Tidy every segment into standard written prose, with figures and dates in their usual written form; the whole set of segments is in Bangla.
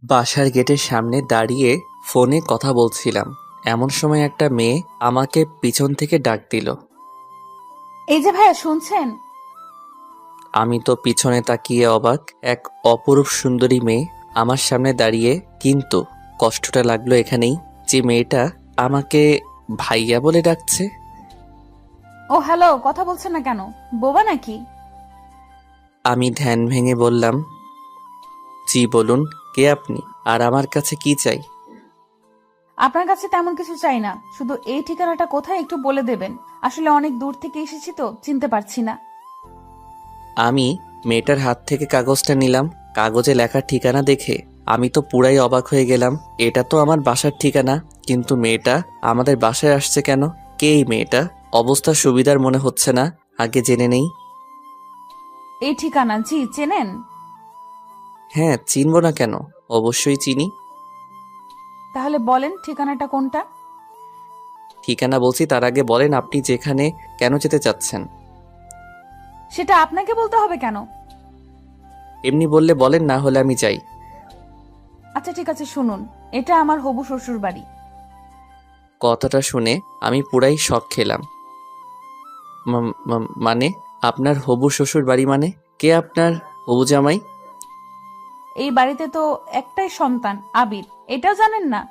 বাসার গেটের সামনে দাঁড়িয়ে ফোনে কথা বলছিলাম, এমন সময় একটা মেয়ে আমাকে পিছন থেকে ডাক দিল। এই যে ভাইয়া শুনছেন? আমি তো পিছনে তাকিয়ে অবাক। এক অপরূপ সুন্দরী মেয়ে আমার সামনে দাঁড়িয়ে, কিন্তু কষ্টটা লাগলো এখানেই যে মেয়েটা আমাকে ভাইয়া বলে ডাকছে। ও হ্যালো, কথা বলছেন না কেন? বোবা নাকি? আমি ধ্যান ভেঙে বললাম, জি বলুন, কে আপনি আর আমার কাছে কি চাই? আপনার কাছে তেমন কিছু চাই না, শুধু এই ঠিকানাটা কোথায় একটু বলে দেবেন। আসলে অনেক দূর থেকে এসেছি তো চিনতে পারছি না। আমি মেয়েটার হাত থেকে কাগজটা নিলাম। কাগজে লেখার ঠিকানা দেখে আমি তো পুরাই অবাক হয়ে গেলাম। এটা তো আমার বাসার ঠিকানা, কিন্তু মেয়েটা আমাদের বাসায় আসছে কেন? কে এই মেয়েটা? অবস্থা সুবিধার মনে হচ্ছে না, আগে জেনে নেই। এই ঠিকানা জি চেনেন? হ্যাঁ, চিনব না কেন, অবশ্যই চিনি। তাহলে বলেন ঠিকানাটা কোনটা? ঠিকানা বলছি, তার আগে বলেন আপনি যেখানে কেন যেতে চাচ্ছেন। সেটা আপনাকে বলতে হবে কেন? এমনি বললে বলেন, না হলে আমি যাই। আচ্ছা ঠিক আছে, শুনুন। এটা আমার হবু শ্বশুর বাড়ি। কথাটা শুনে আমি পুরাই শক খেলাম। মানে আপনার হবু শ্বশুর বাড়ি মানে? কে আপনার হবু জামাই? এই বাড়িতে তো একটাই সন্তান, আবির। এটাও জানেন না?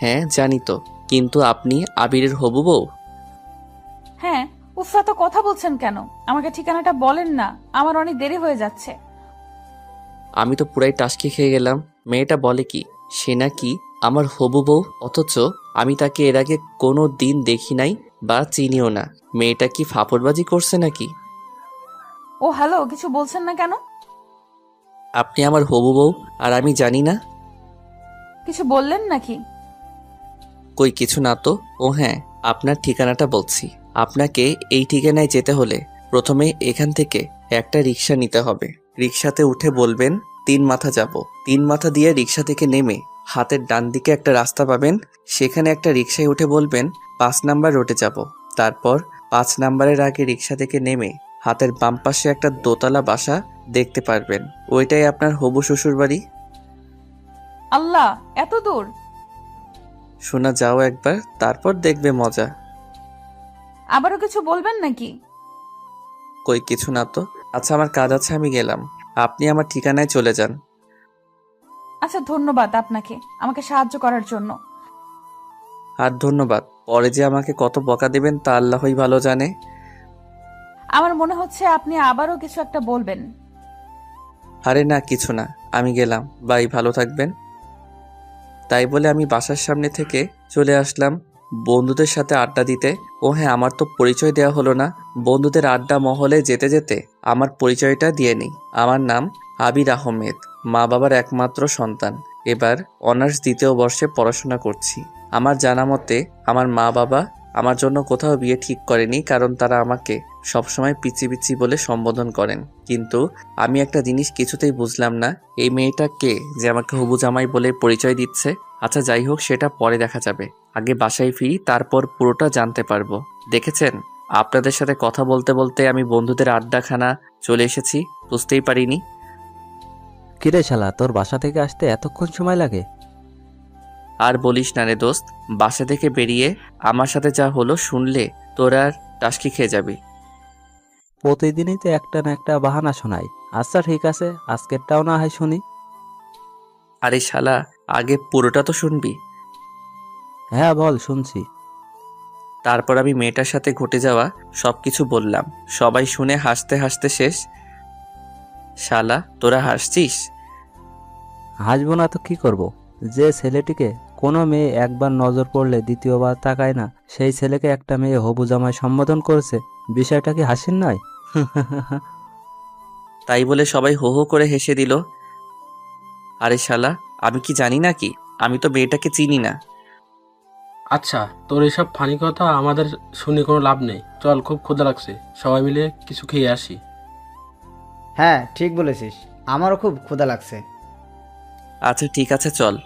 হ্যাঁ জানি তো, কিন্তু আপনি আবিরের হবু বউ? হ্যাঁ। উফ, এত কথা বলছেন কেন? আমাকে ঠিকানাটা বলেন না, আমার অনেক দেরি হয়ে যাচ্ছে। আমি তো পুরাই টাসকি খেয়ে গেলাম। মেয়েটা বলে কি সে নাকি আমার হবু বউ, অথচ আমি তাকে এর আগে কোনো দিন দেখি নাই বা চিনিও না। মেয়েটা কি ফাপড়বাজি করছে নাকি? ও হ্যালো, কিছু বলছেন না কেন? আপনি আমার হবু বউ আর আমি জানি না? কিছু বললেন নাকি? কই কিছু না তো। ও হ্যাঁ, আপনার ঠিকানাটা বলছি। আপনাকে এই ঠিকানায় যেতে হলে প্রথমে এখান থেকে একটা রিক্সা নিতে হবে। রিক্সাতে উঠে বলবেন 3 মাথা যাব। 3 মাথা দিয়ে রিক্সা থেকে নেমে হাতের ডান দিকে একটা রাস্তা পাবেন, সেখানে একটা রিক্সায় উঠে বলবেন 5 নাম্বার রোডে যাব। তারপর 5 নাম্বারের আগে রিক্সা থেকে নেমে হাতের বাম পাশে একটা দোতলা বাসা দেখতে পারবেন, ওইটাই আপনার হবু শ্বশুর বাড়ি। আল্লাহ, এত দূর! শোনা যাও একবার, তারপর দেখবে মজা। আবারও কিছু বলবেন নাকি? কই কিছু না তো। আচ্ছা আমার কাজ আছে, আমি গেলাম। আপনি আমার ঠিকানায় চলে যান। আচ্ছা, ধন্যবাদ আপনাকে আমাকে সাহায্য করার জন্য। আর ধন্যবাদ, পরে যে আমাকে কত বকা দেবেন তা আল্লাহই ভালো জানে। আমার মনে হচ্ছে আপনি আবারও কিছু একটা বলবেন। আরে না, কিছু না, আমি গেলাম, বাই, ভালো থাকবেন। তাই বলে আমি বাসার সামনে থেকে চলে আসলাম বন্ধুদের সাথে আড্ডা দিতে। ও হ্যাঁ, আমার তো পরিচয় দেওয়া হলো না। বন্ধুদের আড্ডা মহলে যেতে যেতে আমার পরিচয়টা দিয়ে নিই। আমার নাম আবির আহমেদ, মা বাবার একমাত্র সন্তান। এবার অনার্স 2য় বর্ষে পড়াশোনা করছি। আমার জানা মতে আমার মা বাবা আমার জন্য কোথাও বিয়ে ঠিক করেনি, কারণ তারা আমাকে সবসময় পিচি পিচি বলে সম্বোধন করেন। কিন্তু আমি একটা জিনিস কিছুতেই বুঝলাম না, এই মেয়েটা কে যে আমাকে হবু জামাই বলে পরিচয় দিচ্ছে। আচ্ছা যাই হোক, সেটা পরে দেখা যাবে। আগে বাসায় ফিরি, তারপর পুরোটা জানতে পারবো। দেখেছেন, আপনাদের সাথে কথা বলতে বলতে আমি বন্ধুদের আড্ডাখানা চলে এসেছি, বুঝতেই পারিনি। কিরে শালা, তোর বাসা থেকে আসতে এতক্ষণ সময় লাগে? আর বলিস না রে দোস্ত, বাসা থেকে বেরিয়ে আমার সাথে যা হলো শুনলে তোর আর টাসকি খেয়ে যাবি। প্রতিদিনই তো একটা না একটা বাহানা শোনাই। আচ্ছা ঠিক আছে, আজকেরটাও না হয় শুনি। আরে শালা, আগে পুরোটা তো শুনবি। হ্যাঁ বল, শুনছি। তারপর আমি মেয়েটার সাথে ঘটে যাওয়া সবকিছু বললাম। সবাই শুনে হাসতে হাসতে শেষ। শালা, তোরা হাসছিস? হাসবো না তো কি করব? যে ছেলেটিকে কোনো মেয়ে একবার নজর পড়লে দ্বিতীয়বার তাকায় না, সেই ছেলেকে একটা মেয়ে হবু জামাই সম্বোধন করেছে। বিষয়টা কি হাসির নয়? তাই বলে সবাই হো হো করে হেসে দিল। আরে শালা, আমি কি জানি নাকি? আমি তো মেয়েটাকে চিনি না। আচ্ছা, তোর এসব ফানি কথা আমাদের শুনে কোনো লাভ নেই। চল, খুব ক্ষুধা লাগছে, সবাই মিলে কিছু খেয়ে আসি। হ্যাঁ ঠিক বলেছিস, আমারও খুব ক্ষুধা লাগছে। আচ্ছা ঠিক আছে, চল।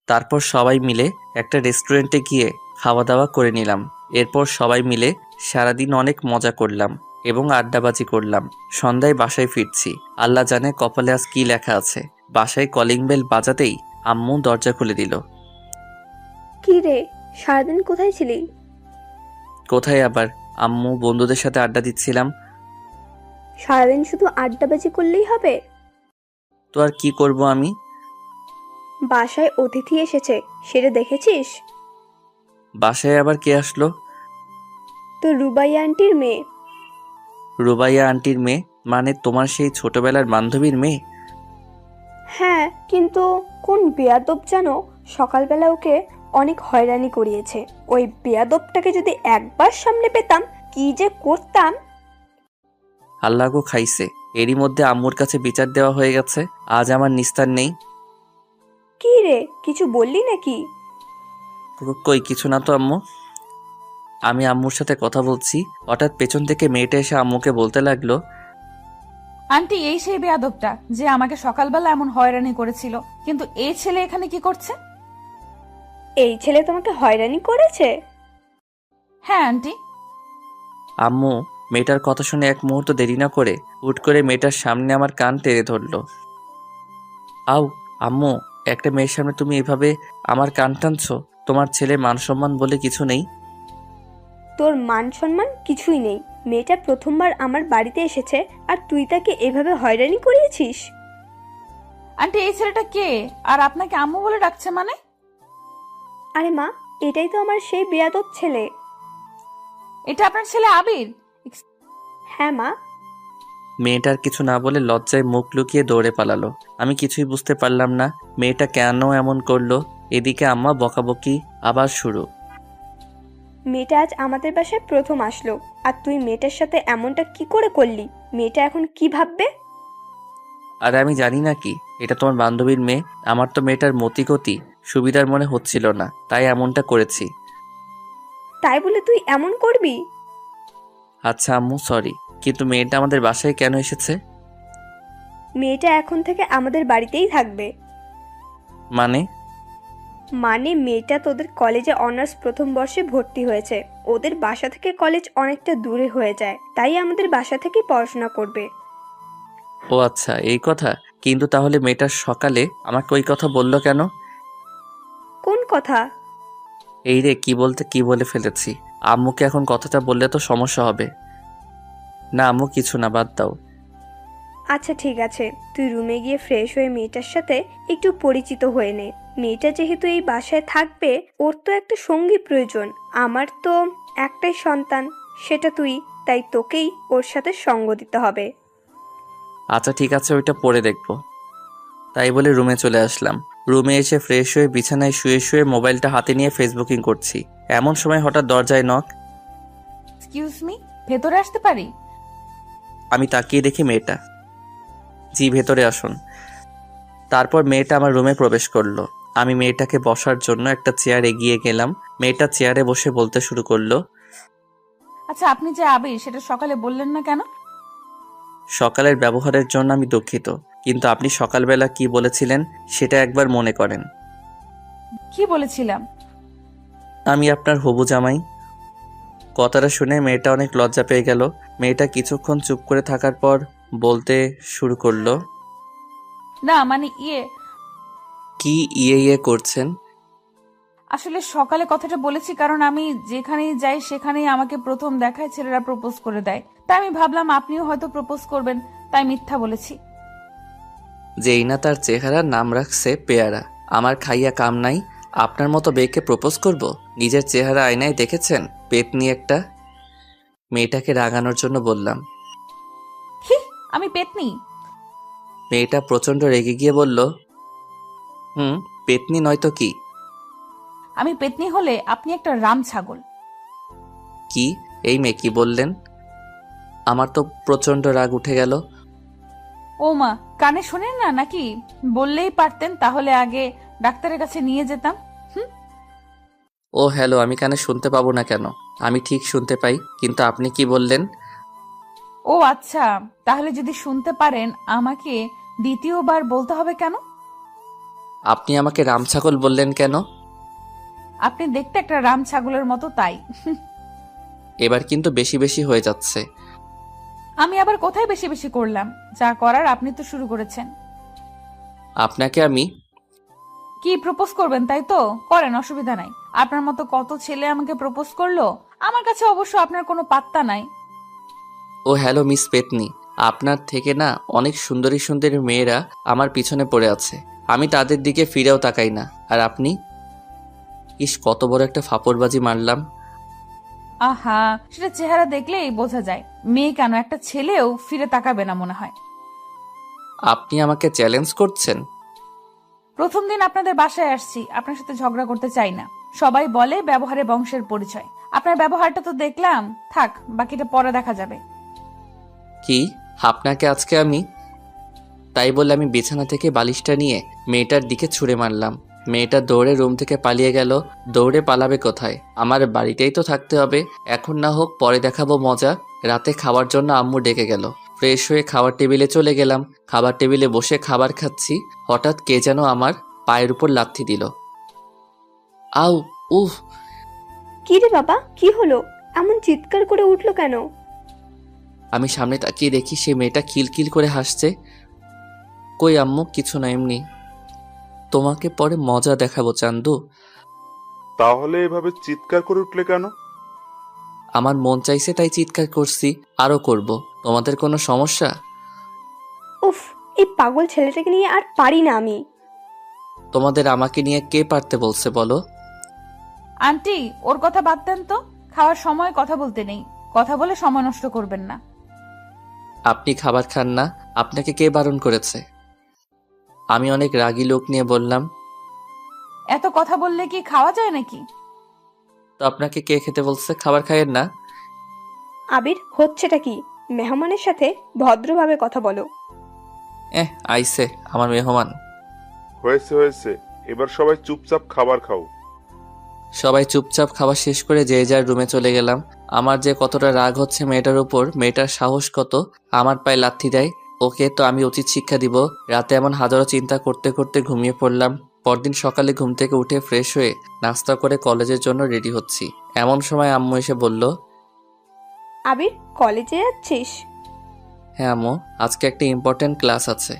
তারপর সবাই মিলে একটা রেস্টুরেন্টে গিয়ে খাওয়া দাওয়া করে নিলাম। এরপর সবাই মিলে সারাদিন অনেক মজা করলাম এবং আড্ডাবাজি করলাম। সন্ধ্যায় বাসায় ফিরছি, আল্লাহ জানে কপালে আজ কি লেখা আছে। বাসায় কলিং বেল বাজাতেই আম্মু দরজা খুলে দিল। কি রে, সারাদিন কোথায় ছিলি? কোথায় আবার, আম্মু বন্ধুদের সাথে আড্ডা দিচ্ছিলাম। সারাদিন শুধু আড্ডাবাজি করলেই হবে? তো আর কি করব আমি? বাসায় অতিথি এসেছে, সেটা দেখেছিস? বাসায় আবার কে আসলো? তো রুবাইয়া আন্টির মেয়ে। রুবাইয়া আন্টির মেয়ে? মানে তোমার সেই ছোটবেলার বান্ধবীর মেয়ে? হ্যাঁ, কিন্তু কোন বেয়াদব যেন সকালবেলা ওকে অনেক হয়রানি করিয়েছে। ওই বেয়াদবটাকে যদি একবার সামনে পেতাম, কি যে করতাম। আল্লাহ গো খাইছে, এরই মধ্যে আম্মুর কাছে বিচার দেওয়া হয়ে গেছে। আজ আমার নিস্তার নেই। কি রে, কিছু বললি নাকি? কই কিছু না তো আম্মু। আমি আম্মুর সাথে কথা বলছি, হঠাৎ পেছন থেকে মেয়েটা এসে আম্মুকে বলতে লাগলো, আন্টি এই সেই বেয়াদবটা যে আমাকে সকালবেলা এমন হয়রানি করেছিল, কিন্তু এই ছেলে এখানে কি করছে? এই ছেলে তোমাকে হয়রানি করেছে? হ্যাঁ আন্টি। আম্মু মেয়েটার কথা শুনে এক মুহূর্ত দেরি না করে হুট করে মেয়েটার সামনে আমার কান টেনে ধরলো। আউ আম্মু, একটা মেয়ের সামনে তুমি এভাবে আমার কান টানছো? তোমার ছেলে মান সম্মান বলে কিছু নেই? তোর মান সম্মান কিছুই নেই। মেয়েটা প্রথমবার আমার বাড়িতে এসেছে আর তুই তাকে এভাবে হয়রানি করিয়েছিস? আন্টি এই ছেলেটা কে, আর আপনাকে আম্মু বলে ডাকছে মানে? আরে মা, এটাই তো আমার সেই বেয়াদব ছেলে। এটা আপনার ছেলে আবির? হ্যাঁ মা। মেয়েটার কিছু না বলে লজ্জায় মুখ লুকিয়ে দৌড়ে পালালো। আমি কিছুই বুঝতে পারলাম না মেয়েটা কেন এমন করলো। এদিকে আম্মা বকাবকি আবার শুরু। মেয়েটা আজ আমাদের বাসায় প্রথম আসলো, আর তুই মেয়েটার সাথে এমনটা কি করে করলি? মেয়েটা এখন কি ভাববে? আর আমি জানি না কি, এটা তোমার বান্ধবীর মেয়ে। আমার তো মেয়েটার মতিগতি সুবিধার মনে হচ্ছিল না, তাই এমনটা করেছি। তাই বলে তুই এমন করবি? আচ্ছা আম্মু সরি, কিন্তু মেয়েটা আমাদের বাসায় কেন এসেছে? মেয়েটা এখন থেকে আমাদের বাড়িতেই থাকবে। মানে? মানে মেয়েটা তোদের কলেজে অনার্স প্রথম বর্ষে ভর্তি হয়েছে। ওদের বাসা থেকে কলেজ অনেকটা দূরে হয়ে যায়, তাই আমাদের বাসা থেকেই পড়াশোনা করবে। ও আচ্ছা এই কথা। কিন্তু তাহলে মেয়েটা সকালে আমাকে ওই কথা বললো কেন? কোন কথা? এই রে, কি বলতে কি বলে ফেলেছি। আম্মুকে এখন কথাটা বললে তো সমস্যা হবে। না আম্মু কিছু না, বাদ দাও। আচ্ছা ঠিক আছে, তুই রুমে গিয়ে ফ্রেশ হয়ে মেয়েটার সাথে একটু পরিচিত হয়ে নে। মেয়েটা যেহেতু এই বাসায় থাকবে, ওর তো একটা সঙ্গী প্রয়োজন। আমার তো একটাই সন্তান, সেটা তুই, তাই তোকেই ওর সাথে সঙ্গ দিতে হবে। আচ্ছা ঠিক আছে, ওইটা পরে দেখবো। তাই বলে রুমে চলে আসলাম। রুমে এসে ফ্রেশ হয়ে বিছানায় শুয়ে শুয়ে মোবাইলটা হাতে নিয়ে ফেসবুকিং করছি। এমন সময় হঠাৎ দরজায় নক। এক্সকিউজ মি, ভেতরে আসতে পারি? আমি তাকিয়ে দেখি মেয়েটা। জি ভেতরে আসুন। তারপর মেয়েটা আমার রুমে প্রবেশ করলো। আমি মেয়েটাকে বসার জন্য একটা চেয়ার এগিয়ে গেলাম। মেয়েটা চেয়ারে বসে বলতে শুরু করলো, আচ্ছা আপনি যে আবির সেটা সকালে বললেন না কেন? সকালের ব্যবহারের জন্য আমি দুঃখিত, কিন্তু আপনি সকালবেলা কি বলেছিলেন সেটা একবার মনে করেন। কি বলেছিলাম? আমি আপনার হবু জামাই। কথাটা শুনে মেয়েটা অনেক লজ্জা পেয়ে গেল। মেয়েটা কিছুক্ষণ চুপ করে থাকার পর বলতে শুরু করলো, না মানে কি ইয়ে করছেন? আসলে সকালে কথাটা বলেছি কারণ আমি যেখানেই যাই সেখানেই আমাকে প্রথম দেখায় ছেলেরা প্রপোজ করে দেয়, তাই আমি ভাবলাম আপনিও হয়তো প্রপোজ করবেন, তাই মিথ্যা বলেছি। যেই না তার চেহারার নাম রাখছে পেয়ারা। আমার খাইয়া কাম নাই, আপনার মতো বেকে প্রপোজ করব? নিজের চেহারা আয়নায় দেখেছেন? পেতনি একটা। মেয়েটাকে রাগানোর জন্য বললাম। হি, আমি পেতনি? মেয়েটা প্রচণ্ড রেগে গিয়ে বলল, পেতনি নয়তো কি? আমি পেতনি হলে আপনি একটা রাম ছাগল। কি? এই মেয়ে কি বললেন? আমার তো প্রচণ্ড রাগ উঠে গেল। ও মা, কানে শোনেন না নাকি? বললেই পারতেন, তাহলে আগে ডাক্তারের কাছে নিয়ে যেতাম। ও হ্যালো, আমি কানে শুনতে পাবো না কেন? আমি ঠিক শুনতে পাই, কিন্তু আপনি কি বললেন? ও আচ্ছা, তাহলে যদি শুনতে পারেন আমাকে দ্বিতীয়বার বলতে হবে কেন? আপনি আমাকে রামছাগল বললেন কেন? আপনি দেখতে একটা রাম ছাগলের মতো, তাই। এবার কিন্তু বেশি বেশি হয়ে যাচ্ছে। আমি আবার কোথায় বেশি বেশি করলাম? যা করার আপনি তো শুরু করেছেন। আপনাকে আমি কি প্রপোজ করবেন তাই তো? করেন, অসুবিধা নাই। আপনার মতো কত ছেলে আমাকে প্রপোজ করলো, আমার কাছে অবশ্য আপনার কোনো পাত্তা নাই। ও হ্যালো মিস পেতনি, আপনার থেকে না অনেক সুন্দরী সুন্দরী মেয়েরা আমার পিছনে পড়ে আছে, আমি তাদের দিকে ফিরেও তাকাই না। আর আপনি, ইস কত বড় একটা ফাপড়বাজি মারলাম। আহা, সেটা চেহারা দেখলেই বোঝা যায়। মেয়ে কেন, একটা ছেলেও ফিরে তাকাবে না মনে হয়। আপনি আমাকে চ্যালেঞ্জ করছেন? প্রথম দিন আপনাদের বাসায় আসছি, আপনার সাথে ঝগড়া করতে চাই না। সবাই বলে ব্যবহারে বংশের পরিচয়। আপনার ব্যবহারটা তো দেখলাম, থাক বাকিটা পরে দেখা যাবে। কি আপনাকে আজকে আমি, তাই বলে আমি বিছানা থেকে বালিশটা নিয়ে মেয়েটার দিকে ছুঁড়ে মারলাম। মেয়েটা দৌড়ে রুম থেকে পালিয়ে গেল। দৌড়ে পালাবে কোথায়, আমার বাড়িতেই তো থাকতে হবে। এখন না হোক পরে দেখাবো মজা। রাতে খাওয়ার জন্য আম্মু ডেকে গেল। ফ্রেশ হয়ে খাবার টেবিলে চলে গেলাম। খাবার টেবিলে বসে খাবার খাচ্ছি, হঠাৎ কে যেন আমার পায়ের উপর লাথি দিল। আউ, উফ। কি রে বাবা, কি হলো? এমন চিৎকার করে উঠলো কেন? আমি সামনে তাকিয়ে দেখি সে মেয়েটা খিলখিল করে হাসছে। কই আম্মু, কিছু না, এমনি। তোমাকে পরে মজা দেখাবো চান্দু। তাহলে এভাবে চিৎকার করে উঠলে কেন? আমার মন চাইছে তাই চিৎকার করছি, আরো করব। তোমাদের কোনো সমস্যা? উফ, এই পাগল ছেলেটাকে নিয়ে আর পারি না আমি। তোমাদের আমাকে নিয়ে কে পারতে বলছে বলো? আন্টি, ওর কথা বাদ দেন তো। খাওয়ার সময় কথা বলতে নেই, কথা বলে সময় নষ্ট করবেন না। আপনি খাবার খান না, আপনাকে কে বারণ করেছে? আমি অনেক রাগী লোক নিয়ে বললাম। এত কথা বললে কি খাওয়া যায় নাকি? তো আপনাকে কে খেতে বলছে? খাবার খাইয়েন না। আবির, হচ্ছেটা কি? মেহমানের সাথে ভদ্রভাবে কথা বলো। আইসে আমার মেহমান। হয়েছে হয়েছে, এবার সবাই চুপচাপ খাবার খাও। সবাই চুপচাপ খাওয়া শেষ করে যে যার রুমে চলে গেলাম। আমার যে কতটা রাগ হচ্ছে মেয়েটার উপর, মেয়েটার সাহস কত আমার পায়ে লাথি দেয়। ওকে তো আমি উচিত শিক্ষা দিব। রাতে এমন হাজারো চিন্তা করতে করতে ঘুমিয়ে পড়লাম। পরদিন সকালে ঘুম থেকে উঠে ফ্রেশ হয়ে নাস্তা করে কলেজের জন্য রেডি হচ্ছি। এমন সময় আম্মু এসে বলল, আবির, কলেজে যাচ্ছিস? হ্যাঁ আম্মু, আজকে একটা ইম্পর্ট্যান্ট ক্লাস আছে।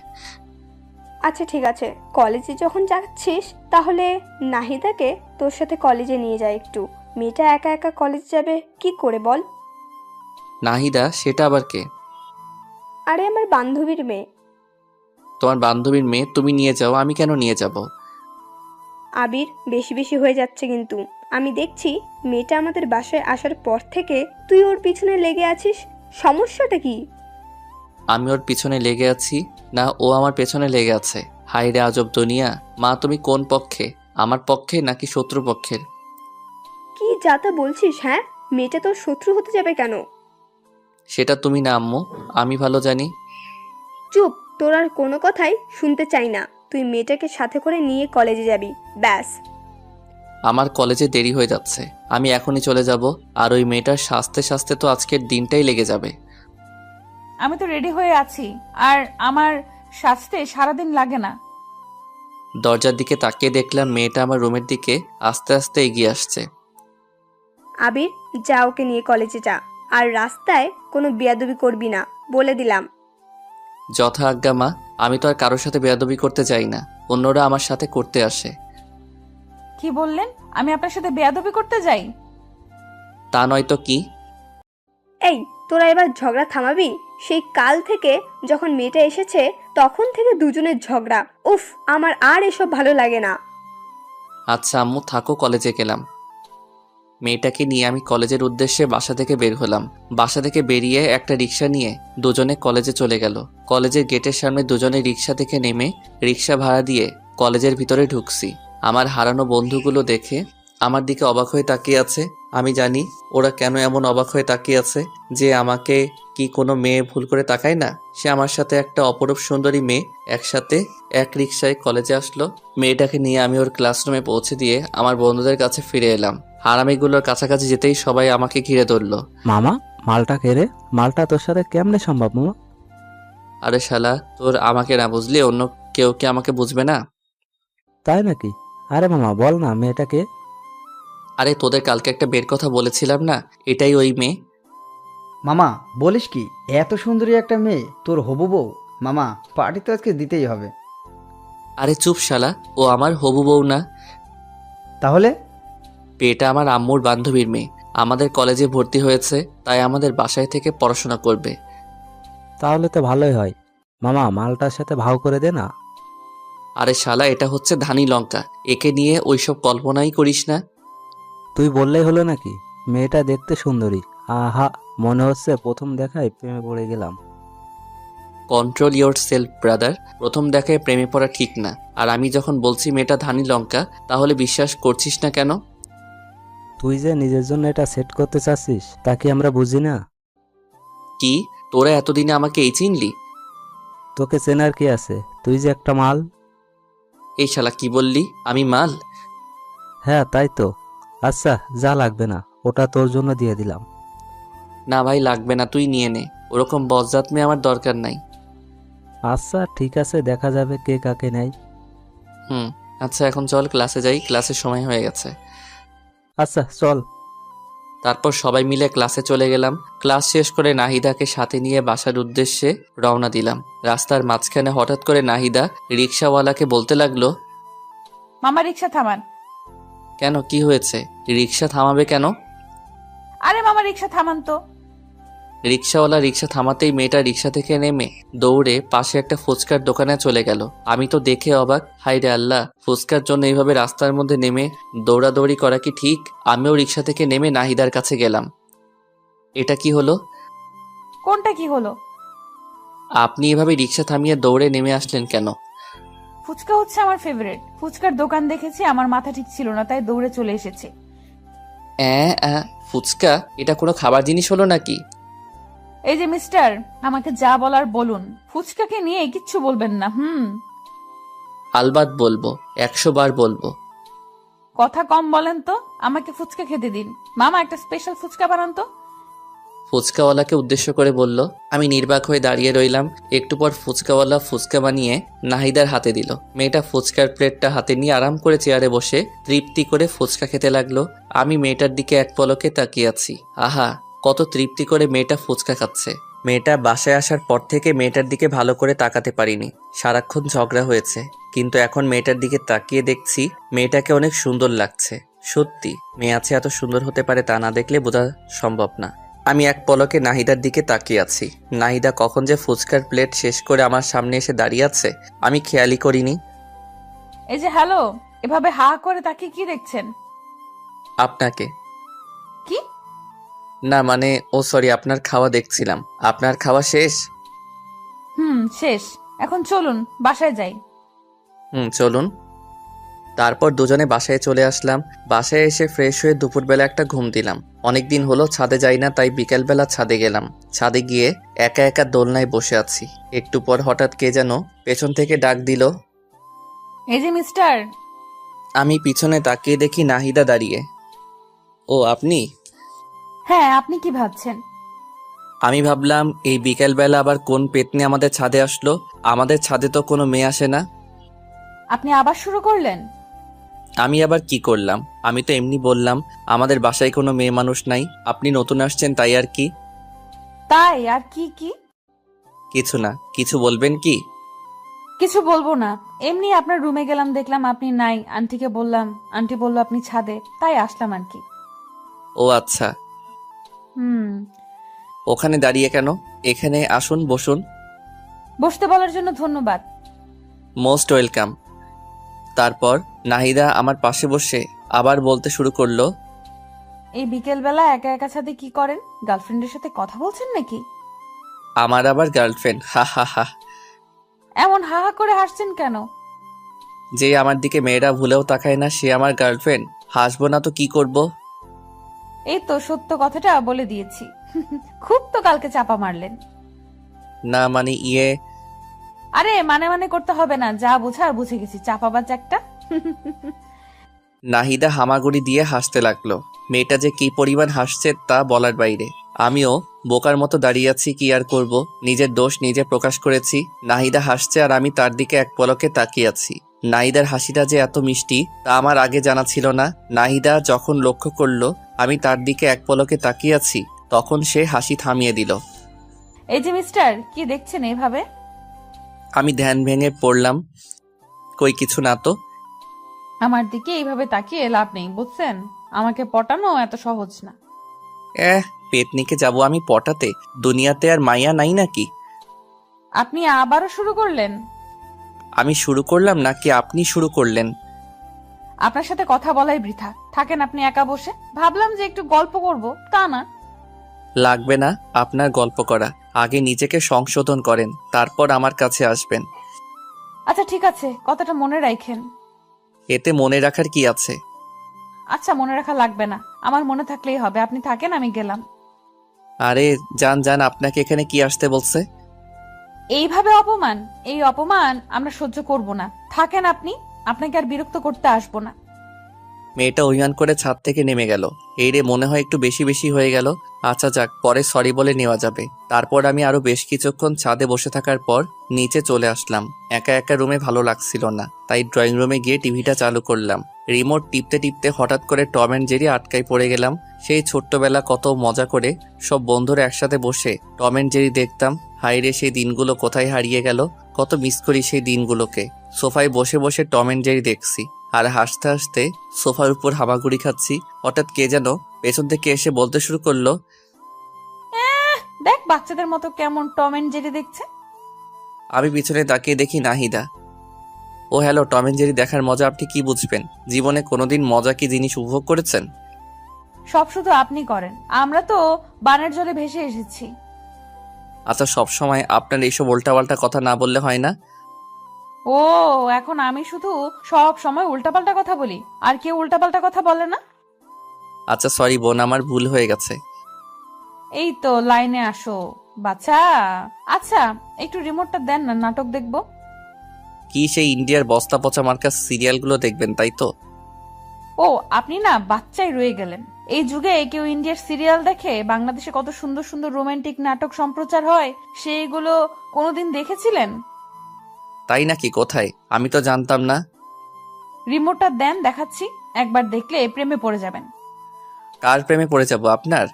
আচ্ছা ঠিক আছে, কলেজে যখন যাচ্ছিস তাহলে নাহিদাকে তোর সাথে কলেজে নিয়ে যায় একটু। মেয়েটা একা একা কলেজে যাবে কি করে বল? নাহিদা? সেটা আবার কে? আরে আমার বান্ধবীর মেয়ে। তোমার বান্ধবীর মেয়ে? তুমি নিয়ে যাও, আমি কেন নিয়ে যাব? আবির, বেশি বেশি হয়ে যাচ্ছে কিন্তু। আমি দেখছি মেয়েটা আমাদের বাসায় আসার পর থেকে তুই ওর পিছনে লেগে আছিস। সমস্যাটা কি? আমি ওর পিছনে লেগে আছি না ও আমার পেছনে লেগে আছে? হাই রে আজব দুনিয়া। মা তুমি কোন পক্ষে, আমার পক্ষে নাকি শত্রু পক্ষের? কি যা তা বলছিস? হ্যাঁ, মেয়েটা তোর শত্রু হতে যাবে কেন? সেটা তুমি না আম্মু, আমি ভালো জানি। চুপ, তোর আর কোনো কথাই শুনতে চাই না। তুই মেয়েটাকে সাথে করে নিয়ে কলেজে যাবি, ব্যাস। আমার কলেজে দেরি হয়ে যাচ্ছে, আমি এখনই চলে যাব। আর ওই মেয়েটার সাজতে সাজতে তো আজকের দিনটাই লেগে যাবে। আমি তো রেডি হয়ে আছি, আর আমার সাজতে সারাদিন লাগে না। দরজার দিকে তাকিয়ে দেখলাম মেয়েটা আমার রুমের দিকে আস্তে আস্তে এগিয়ে আসছে। আবির, যা ওকে নিয়ে কলেজে যা। আর রাস্তায় কোনো বেয়াদবি করবি না, বলে দিলাম। যথা আজ্ঞা মা। আমি তো আর কারোর সাথে বেয়াদবি করতে চাই না, অন্যরা আমার সাথে করতে আসে। কি বললেন? আমি আপনার সাথে বেয়াদবি করতে যাই? তা নয় তো কি? এই, তোরা এবার ঝগড়া থামাবি? সেই কাল থেকে যখন মেয়েটা এসেছে তখন থেকে দুজনের ঝগড়া। উফ, আমার আর এসব ভালো লাগে না। আচ্ছা আম্মু থাকো, কলেজে গেলাম। মেয়েটাকে নিয়ে আমি কলেজের উদ্দেশ্যে বাসা থেকে বের হলাম। বাসা থেকে বেরিয়ে একটা রিক্সা নিয়ে দুজনে কলেজে চলে গেল। কলেজের গেটের সামনে দুজনে রিক্সা থেকে নেমে রিক্সা ভাড়া দিয়ে কলেজের ভিতরে ঢুকছি। আমার হারানো বন্ধুগুলো দেখে আমার দিকে অবাক হয়ে তাকিয়ে আছে। আমি জানি ওরা কেন এমন অবাক হয়ে তাকিয়ে আছে, যে আমাকে কি কোনো মেয়ে ভুল করে তাকায় না? সে আমার সাথে একটা অপরূপ সুন্দরী মেয়ে একসাথে এক রিক্সায় কলেজে আসলো। মেয়েটাকে নিয়ে আমি ওর ক্লাসরুমে পৌঁছে দিয়ে আমার বন্ধুদের কাছে ফিরে এলাম। হারামিগুলোর কাছাকাছি যেতেই সবাই আমাকে ঘিরে ধরলো। মামা, মালটা কে রে? মালটা তোর সাথে কেমনে সম্ভব মামা? আরে শালা, তোর আমাকে না বুঝলি অন্য কেউ কি আমাকে বুঝবে না? তাই নাকি? আরে মামা বল না, মেয়েটাকে? আরে তোদের কালকে একটা বের কথা বলেছিলাম না, এটাই ওই মেয়ে। মামা, বলিস কি? এত সুন্দরী একটা মেয়ে তোর হবু বউ? মামা, পার্টি তো আজকে দিতেই হবে। আরে চুপ শালা, ও আমার হবু বউ না। তাহলে? এটা আমার আম্মুর বান্ধবীর মেয়ে, আমাদের কলেজে ভর্তি হয়েছে, তাই আমাদের বাসায় থেকে পড়াশোনা করবে। তাহলে তো ভালোই হয়। মামা মালটার সাথে ভাও করে দে না। আরে শালা, এটা হচ্ছে ধানি লঙ্কা, একে নিয়ে ওইসব কল্পনাই করিস না। তুই বললেই হলো নাকি? মেয়েটা দেখতে সুন্দরী। আহা, মনে হচ্ছে প্রথম দেখায় প্রেমে পড়ে গেলাম। কন্ট্রোল ইয়োর সেলফ ব্রাদার, প্রথম দেখায় প্রেমে পড়া ঠিক না। আর আমি যখন বলছি মেয়েটা ধানি লঙ্কা, তাহলে বিশ্বাস করছিস না কেন? তুই যে নিজের জন্য এটা সেট করতে চাচ্ছিস তা কি আমরা বুঝি না? কি, তোরা এতদিনে আমাকে এই চিনলি? তোকে চেনার কি আছে? তুই যে একটা মাল। এই শালা কি বললি, আমি মাল? হ্যাঁ তাই তো। আচ্ছা যা, লাগবে না, ওটা তোর জন্য দিয়ে দিলাম। না ভাই, লাগবে না, তুই নিয়ে নে। ওরকম বজ্জাত মেয়ে আমার দরকার নাই। আচ্ছা ঠিক আছে, দেখা যাবে কে কাকে নেয়। আচ্ছা এখন চল ক্লাসে যাই, ক্লাসের সময় হয়ে গেছে। আচ্ছা চল। তারপর সবাই মিলে ক্লাসে চলে গেলাম। ক্লাস শেষ করে নাহিদাকে সাথে নিয়ে বাসার উদ্দেশ্যে রওনা দিলাম। রাস্তার মাঝখানে হঠাৎ করে নাহিদা রিক্সাওয়ালাকে বলতে লাগলো, মামা রিক্সা থামান। কেন, কি হয়েছে? রিক্সা থামাবে কেন? আরে মামা রিক্সা থামান তো। রিক্সাওয়ালা রিক্সা থামাতেই মেয়েটা রিক্সা থেকে নেমে দৌড়ে পাশে একটা ফুচকার দোকানে চলে গেল। আমি তো দেখে অবাক, হায় রে আল্লাহ, ফুচকার জন্য এইভাবে রাস্তার মধ্যে নেমে দৌড়াদৌড়ি করা কি ঠিক? আমিও রিক্সা থেকে নেমে নাহিদার কাছে গেলাম। এটা কি হলো? কোনটা কি হলো? আপনি এভাবে রিক্সা থামিয়ে দৌড়ে নেমে আসলেন কেন? ফুচকা হচ্ছে আমার ফেভারিট। ফুচকার দোকান দেখেছি, আমার মাথা ঠিক ছিল না, তাই দৌড়ে চলে এসেছি। ফুচকা এটা কোনো খাবার জিনিস হলো নাকি? এই যে মিস্টার, আমাকে যা বলার বলুন, ফুচকাকে নিয়ে কিচ্ছু বলবেন না। আলবাত বলবো, 100 বার বলবো। কথা কম বলেন তো, আমাকে ফুচকা খেতে দিন। মামা একটা স্পেশাল ফুচকা বানান তো। ফুচকাওয়ালাকে উদ্দেশ্য করে বলল। আমি নির্বাক হয়ে দাঁড়িয়ে রইলাম। একটু পর ফুচকাওয়ালা ফুচকা বানিয়ে নাহিদার হাতে দিল। মেয়েটা ফুচকার প্লেটটা হাতে নিয়ে আরাম করে চেয়ারে বসে তৃপ্তি করে ফুচকা খেতে লাগলো। আমি মেয়েটার দিকে এক পলকে তাকিয়ে আছি। আহা, কত তৃপ্তি করে মেয়েটা ফুচকা খাচ্ছে। মেয়েটা বাসায় আসার পর থেকে মেয়েটার দিকে ভালো করে তাকাতে পারিনি। সারাক্ষণ ঝগড়া হয়েছে, কিন্তু এখন মেয়েটার দিকে তাকিয়ে দেখছি মেয়েটাকে অনেক সুন্দর লাগছে। সত্যি মেয়ে আছে এত সুন্দর হতে পারে তা না দেখলে বোঝা সম্ভব না। আমি এক পলকে নাহিদার দিকে তাকিয়ে আছি। নাহিদা কখন যে ফুচকার প্লেট শেষ করে আমার সামনে এসে দাঁড়িয়ে আছে আমি খেয়ালই করিনি। এই যে হ্যালো, এভাবে হা করে তাকিয়ে কি দেখছেন? আপনাকে। কি? না মানে, ও সরি, আপনার খাওয়া দেখছিলাম। আপনার খাওয়া শেষ? শেষ। এখন চলুন বাসায় যাই। চলুন। তারপর দুজনে বাসায় চলে আসলাম। বাসায় এসে ফ্রেশ হয়ে দুপুরবেলা একটা ঘুম দিলাম। অনেকদিন হলো ছাদে যাই না, তাই বিকেলবেলা ছাদে গেলাম। ছাদে গিয়ে একা একা দোলনায় বসে আছি। একটু পর হঠাৎ কে যেন পেছন থেকে ডাক দিল। এই যে মিস্টার। আমি পিছনে তাকিয়ে দেখি নাহিদা দাঁড়িয়ে। ও আপনি? হ্যাঁ, আপনি কি ভাবছেন? আমি ভাবলাম এই বিকেলবেলা আবার কোন পেতনি আমাদের ছাদে আসলো। আমাদের ছাদে তো কোনো মেয়ে আসে না। আপনি আবার শুরু করলেন? আমি আবার কি করলাম? আমি তো এমনি বললাম আমাদের বাসায় কোনো মেয়ে মানুষ নাই, আপনি নতুন আসছেন তাই আর কি। তাই আর কি? কি কিছু না। কিছু বলবেন কি? কিছু বলবো না, এমনি আপনার রুমে গেলাম, দেখলাম আপনি নাই। আন্টিকে বললাম, আন্টি বললো আপনি ছাদে, তাই আসলাম আর কি। ও আচ্ছা। হুম। ওখানে দাঁড়িয়ে কেন? এখানে আসুন, বসুন। বসতে বলার জন্য ধন্যবাদ। Most welcome. তারপর নাহিদা আমার পাশে বসে আবার বলতে শুরু করলো। এই বিকেল বেলা একা একা ছাদে কি করেন? গার্লফ্রেন্ডের সাথে কথা বলছেন নাকি? আমার আবার গার্লফ্রেন্ড? হা হা হা। এমন হা হা করে হাসছেন কেন? যে আমার দিকে মেয়েরা ভুলেও তাকায় না সে আমার গার্লফ্রেন্ড, হাসবো না তো কি করব? এই তো সত্য কথাটা বলে দিয়েছি। খুব তো কালকে চাপা মারলেন। না মানে আরে মানে মানে করতে হবে না, যা বোঝার বুঝে গেছি, চাপাবাজ একটা। নাহিদা হামাগুড়ি দিয়ে হাসতে লাগলো। মেয়েটা যে কি পরিমাণ হাসছে তা বলার বাইরে। আমিও বোকার মতো দাঁড়িয়ে আছি, কি আর করব, নিজের দোষ নিজে প্রকাশ করেছি। নাহিদা হাসছে আর আমি তার দিকে এক পলকে তাকিয়ে আছি। নাহিদার হাসিটা যে এত মিষ্টি তা আমার আগে জানা ছিল না। নাহিদা যখন লক্ষ্য করলো আমি তার দিকে এক পলকে তাকিয়ে আছি, তখন সে হাসি থামিয়ে দিল। এই যে মিস্টার, কি দেখছেন এইভাবে? আমি ধ্যান ভেঙে পড়লাম। কই কিছু না তো। আমার দিকে এইভাবে তাকিয়ে লাভ নেই, বুঝছেন? আমাকে পটানো এত সহজ না। পেতনিকে যাব আমি পটাতে? দুনিয়াতে আর মাইয়া নাই নাকি? আপনি আবারও শুরু করলেন? আমি শুরু করলাম নাকি আপনি শুরু করলেন? আপনার সাথে কথা বলাই বৃথা, থাকেন আপনি একা বসে। ভাবলাম যে একটু গল্প করব, তা না। লাগবে না আপনার গল্প করা, আগে নিজেকে সংশোধন করেন, তারপর আমার কাছে আসবেন। আচ্ছা ঠিক আছে, কথাটা মনে রাখেন। এতে মনে রাখার কি আছে? আচ্ছা মনে রাখা লাগবে না, আমার মনে থাকলেই হবে। আপনি থাকেন, আমি গেলাম। আরে যান যান, আপনাকে এখানে কি আসতে বলছে? এইভাবে অপমান, এই অপমান আমরা সহ্য করব না। থাকেন আপনি, আপনাকে আর বিরক্ত করতে আসবো না। মেয়েটা অভিমান করে ছাদ থেকে নেমে গেল। এই রে, মনে হয় একটু বেশি বেশি হয়ে গেল। আচ্ছা যাক, পরে সরি বলে নেওয়া যাবে। তারপর আমি আরো বেশ কিছুক্ষণ ছাদে বসে থাকার পর নিচে চলে আসলাম। একা একা রুমে ভালো লাগছিল না, তাই ড্রয়িং রুমে গিয়ে টিভিটা চালু করলাম। রিমোট টিপতে টিপতে হঠাৎ করে টম অ্যান্ড জেরি আটকায় পড়ে গেলাম। সেই ছোট্টবেলা কত মজা করে সব বন্ধুরা একসাথে বসে টম অ্যান্ড জেরি দেখতাম। হাইরে, সেই দিনগুলো কোথায় হারিয়ে গেল! কত মিস করি সেই দিনগুলোকে। সোফায় বসে বসে টম অ্যান্ড জেরি দেখছি আর হাসতে হাসতে সোফার উপর হামাগুড়ি খাচ্ছি। হঠাৎ কে যেন পেছন থেকে এসে বলতে শুরু করলো, দেখ বাচ্চাদের মতো কেমন টম এন্ড জেরি দেখছে। আমি পিছনে তাকিয়ে দেখি নাহিদা। ও হ্যালো, টম অ্যান্ড জেরি দেখার মজা আপনি কি বুঝবেন? জীবনে কোনোদিন মজা কি জিনিস উপভোগ করেছেন? সব শুধু আপনি করেন, আমরা তো বানের জলে ভেসে এসেছি। আচ্ছা, সব সময় আপনার এইসব উল্টাপাল্টা কথা না বললে হয় না? ও, এখন আমি শুধু সব সময় উল্টাপাল্টা কথা বলি, আর কেউ উল্টাপাল্টা কথা বলে না? আচ্ছা সরি বোন, আমার ভুল হয়ে গেছে। এই তো লাইনে আসো বাচ্চা। আচ্ছা একটু রিমোটটা দেন না, নাটক দেখবো। কি সেই ইন্ডিয়ার বস্তা পচা মার্কা সিরিয়ালগুলো দেখবেন তাই তো? ও, আপনি না বাচ্চাই রয়ে গেলেন। এই যুগে কেউ ইন্ডিয়ার সিরিয়াল দেখে? বাংলাদেশে কত সুন্দর সুন্দর রোমান্টিক নাটক সম্প্রচার হয়, সেইগুলো কোনোদিন দেখেছিলেন? তাই নাকি? কোথায়? আমি তো জানতাম না। রিমোটটা দেন, দেখাচ্ছি। একবার দেখলে প্রেমে পড়ে যাবেন। কার প্রেমে পড়ে যাব? আপনার?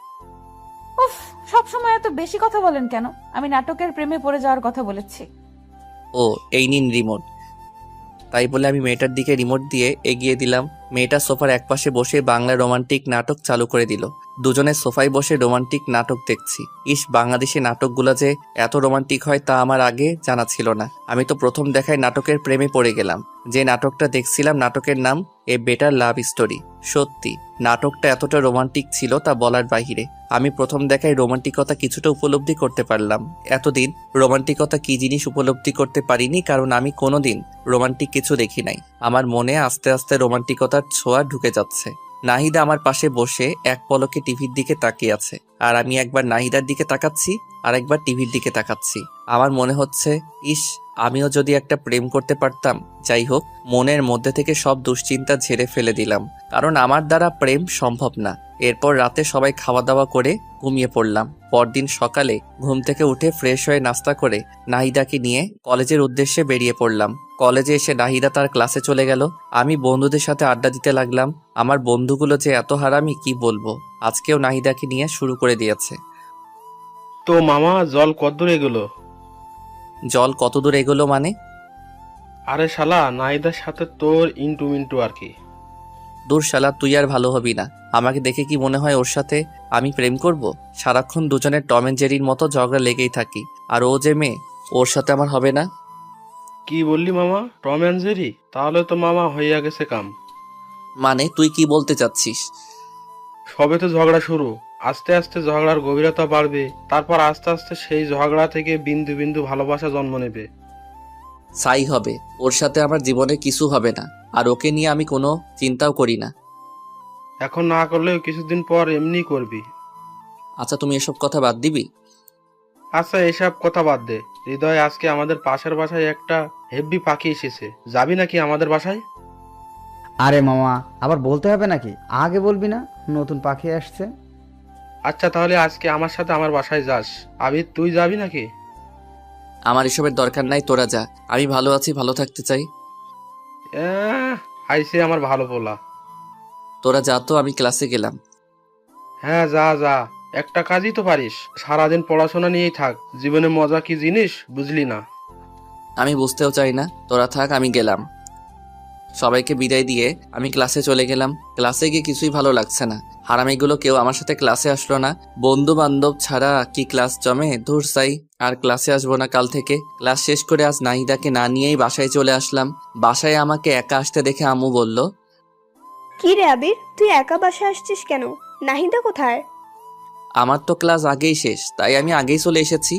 উফ, সব সময় এত বেশি কথা বলেন কেন? আমি নাটকের প্রেমে পড়ে যাওয়ার কথা বলেছি। ও, এই নিন রিমোট। তাই বলে আমি মেয়েটার দিকে রিমোট দিয়ে এগিয়ে দিলাম। মেয়েটা সোফার একপাশে বসে বাংলা রোমান্টিক নাটক চালু করে দিল। দুজনে সোফায় বসে রোমান্টিক নাটক দেখছি। ইস, বাংলাদেশি নাটকগুলো যে এত রোমান্টিক হয় তা আমার আগে জানা ছিল না। আমি তো প্রথম দেখায় নাটকের প্রেমে পড়ে গেলাম। যে নাটকটা দেখছিলাম নাটকের নাম এ বেটার লাভ স্টোরি। সত্যি নাটকটা এতটা রোমান্টিক ছিল তা বলার বাহিরে। আমি প্রথম দেখায় রোমান্টিকতা কিছুটা উপলব্ধি করতে পারলাম। এতদিন রোমান্টিকতা কি জিনিস উপলব্ধি করতে পারিনি, কারণ আমি কোনোদিন রোমান্টিক কিছু দেখি নাই। আমার মনে আস্তে আস্তে রোমান্টিকতার ছোঁয়া ঢুকে যাচ্ছে। নাহিদা আমার পাশে বসে এক পলকে টিভির দিকে তাকিয়ে আছে, আর আমি একবার নাহিদার দিকে তাকাচ্ছি আর একবার টিভির দিকে তাকাচ্ছি। আমার মনে হচ্ছে, ইস, আমিও যদি একটা প্রেম করতে পারতাম। যাই হোক, মনের মধ্যে থেকে সব দুশ্চিন্তা ঝেড়ে ফেলে দিলাম, কারণ আমার দ্বারা প্রেম সম্ভব না। এরপর রাতে সবাই খাওয়া দাওয়া করে ঘুমিয়ে পড়লাম। পরদিন সকালে ঘুম থেকে উঠে ফ্রেশ হয়ে নাস্তা করে নাহিদাকে নিয়ে কলেজের উদ্দেশ্যে বেরিয়ে পড়লাম। কলেজে এসে নাহিদা তার ক্লাসে চলে গেল। আমি বন্ধুদের সাথে আড্ডা দিতে লাগলাম। আমার বন্ধুগুলো যে এত হারামি কি বলবো। আজকেও নাহিদাকে নিয়ে শুরু করে দিয়েছে। তো মামা, জল কতদূর এগুলো? জল কত দূর এগোলো মানে? আরে শালা, নাইদার সাথে তোর ইন্টু মিন্টু আর কি। দূর শালা, তুই আর ভালো হবি না। আমাকে দেখে কি মনে হয় ওর সাথে আমি প্রেম করব? সারাক্ষণ দুজনের টম অ্যান্ড জেরির মতো ঝগড়া লেগেই থাকি। আর ও যে মেয়ে, ওর সাথে আমার হবে না। কি বললি মামা? Tom and Jerry? তাহলে তো মামা হইয়া গেছে কাম। মানে তুই কি বলতে চাচ্ছিস? সবে তো ঝগড়া শুরু, আস্তে আস্তে ঝগড়ার গভীরতা বাড়বে, তারপর আস্তে আস্তে সেই ঝগড়া থেকে বিন্দু বিন্দু ভালোবাসা জন্ম নেবে। ছাই হবে। ওর সাথে আমার জীবনে কিছু হবে না, আর ওকে নিয়ে আমি কোনো চিন্তাও করি না। এখন না করলেও কিছুদিন পর এমনি করবি। আচ্ছা, তুমি এসব কথা বাদ দিবি? আচ্ছা এসব কথা বাদ দে। হৃদয়, আজকে আমাদের পাশের বাসায় একটা হেব্বি পাখি এসেছে, যাবি নাকি আমাদের বাসায়? আরে মামা, আবার বলতে হবে নাকি? আগে বলবি না নতুন পাখি আসছে? আচ্ছা তাহলে আজকে আমার সাথে আমার বাসায় যাস। আবির, তুই যাবি নাকি? আমার এসবের দরকার নাই, তোরা যা। আমি ভালো আছি, ভালো থাকতে চাই। আইসে আমার ভালো পোলা। তোরা যা তো, আমি ক্লাসে গেলাম। হ্যাঁ যা যা, একটা কাজই তো পারিস, সারাদিন পড়াশোনা নিয়েই থাক। জীবনে মজা কি জিনিস বুঝলি না? আমি বুঝতেও চাই না, তোরা থাক, আমি গেলাম। সবাইকে বিদায় দিয়ে আমি ক্লাসে চলে গেলাম। ক্লাসে গিয়ে কিছুই ভালো লাগছে না। হারামিগুলো কেউ আমার সাথে ক্লাসে আসলো না। বন্ধু বান্ধব ছাড়া কি ক্লাস জমে? ধুর সাই, আর ক্লাসে আসবো না কাল থেকে। ক্লাস শেষ করে আজ নাহিদাকে না নিয়েই বাসায় চলে আসলাম। বাসায় আমাকে একা আসতে দেখে আম্মু বলল, কি রে আবির, তুই একা বাসায় আসছিস কেন? নাহিদা কোথায়? আমার তো ক্লাস আগেই শেষ, তাই আমি আগেই চলে এসেছি।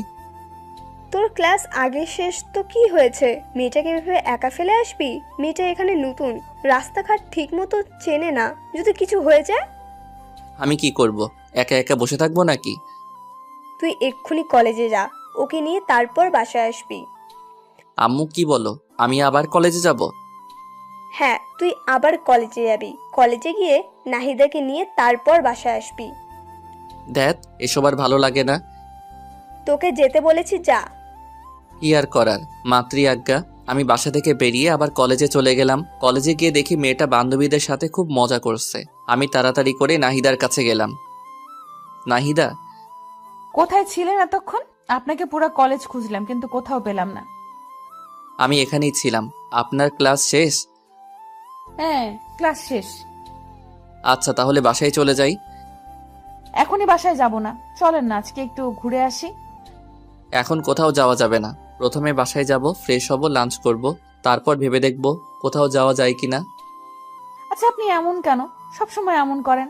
তোর ক্লাস আগে শেষ তো কি হয়েছে? মেয়েটাকে এভাবে একা ফেলে আসবি? মেয়েটা এখানে নতুন, রাস্তাঘাট ঠিক মতো চেনে না, যদি কিছু হয়ে যায়? আমি কি করব? একা একা বসে থাকবো নাকি? তুই এক্ষুনি কলেজে যা, ওকে নিয়ে তারপর বাসায় আসবি। আম্মু কি বলো, আমি আবার কলেজে যাব? হ্যাঁ, তুই আবার কলেজে যাবি। কলেজে গিয়ে নাহিদাকে নিয়ে তারপর বাসায় আসবি। দেখ, এসব আর ভালো লাগে না। তোকে যেতে বলেছি, যা। কি আর করার, মাতৃ আজ্ঞা। আমি বাসা থেকে বেরিয়ে আবার কলেজে চলে গেলাম। কলেজে গিয়ে দেখি মেয়েটা বান্ধবীদের সাথে খুব মজা করছে। আমি তাড়াতাড়ি করে নাহিদার কাছে গেলাম। নাহিদা, কোথায় ছিলেন এতক্ষণ? আপনাকে পুরো কলেজ খুঁজলাম কিন্তু কোথাও পেলাম না। আমি এখানেই ছিলাম। আপনার ক্লাস শেষ? হ্যাঁ, ক্লাস শেষ। আচ্ছা, তাহলে বাসায় চলে যাই। এখনই বাসায় যাব না, চলেন না আজকে একটু ঘুরে আসি। এখন কোথাও যাওয়া যাবে না। প্রথমে বাসায় যাব, ফ্রেশ হব, লাঞ্চ করব, তারপর ভেবে দেখব কোথাও যাওয়া যায় কিনা। আচ্ছা, আপনি এমন কেন? সবসময় এমন করেন।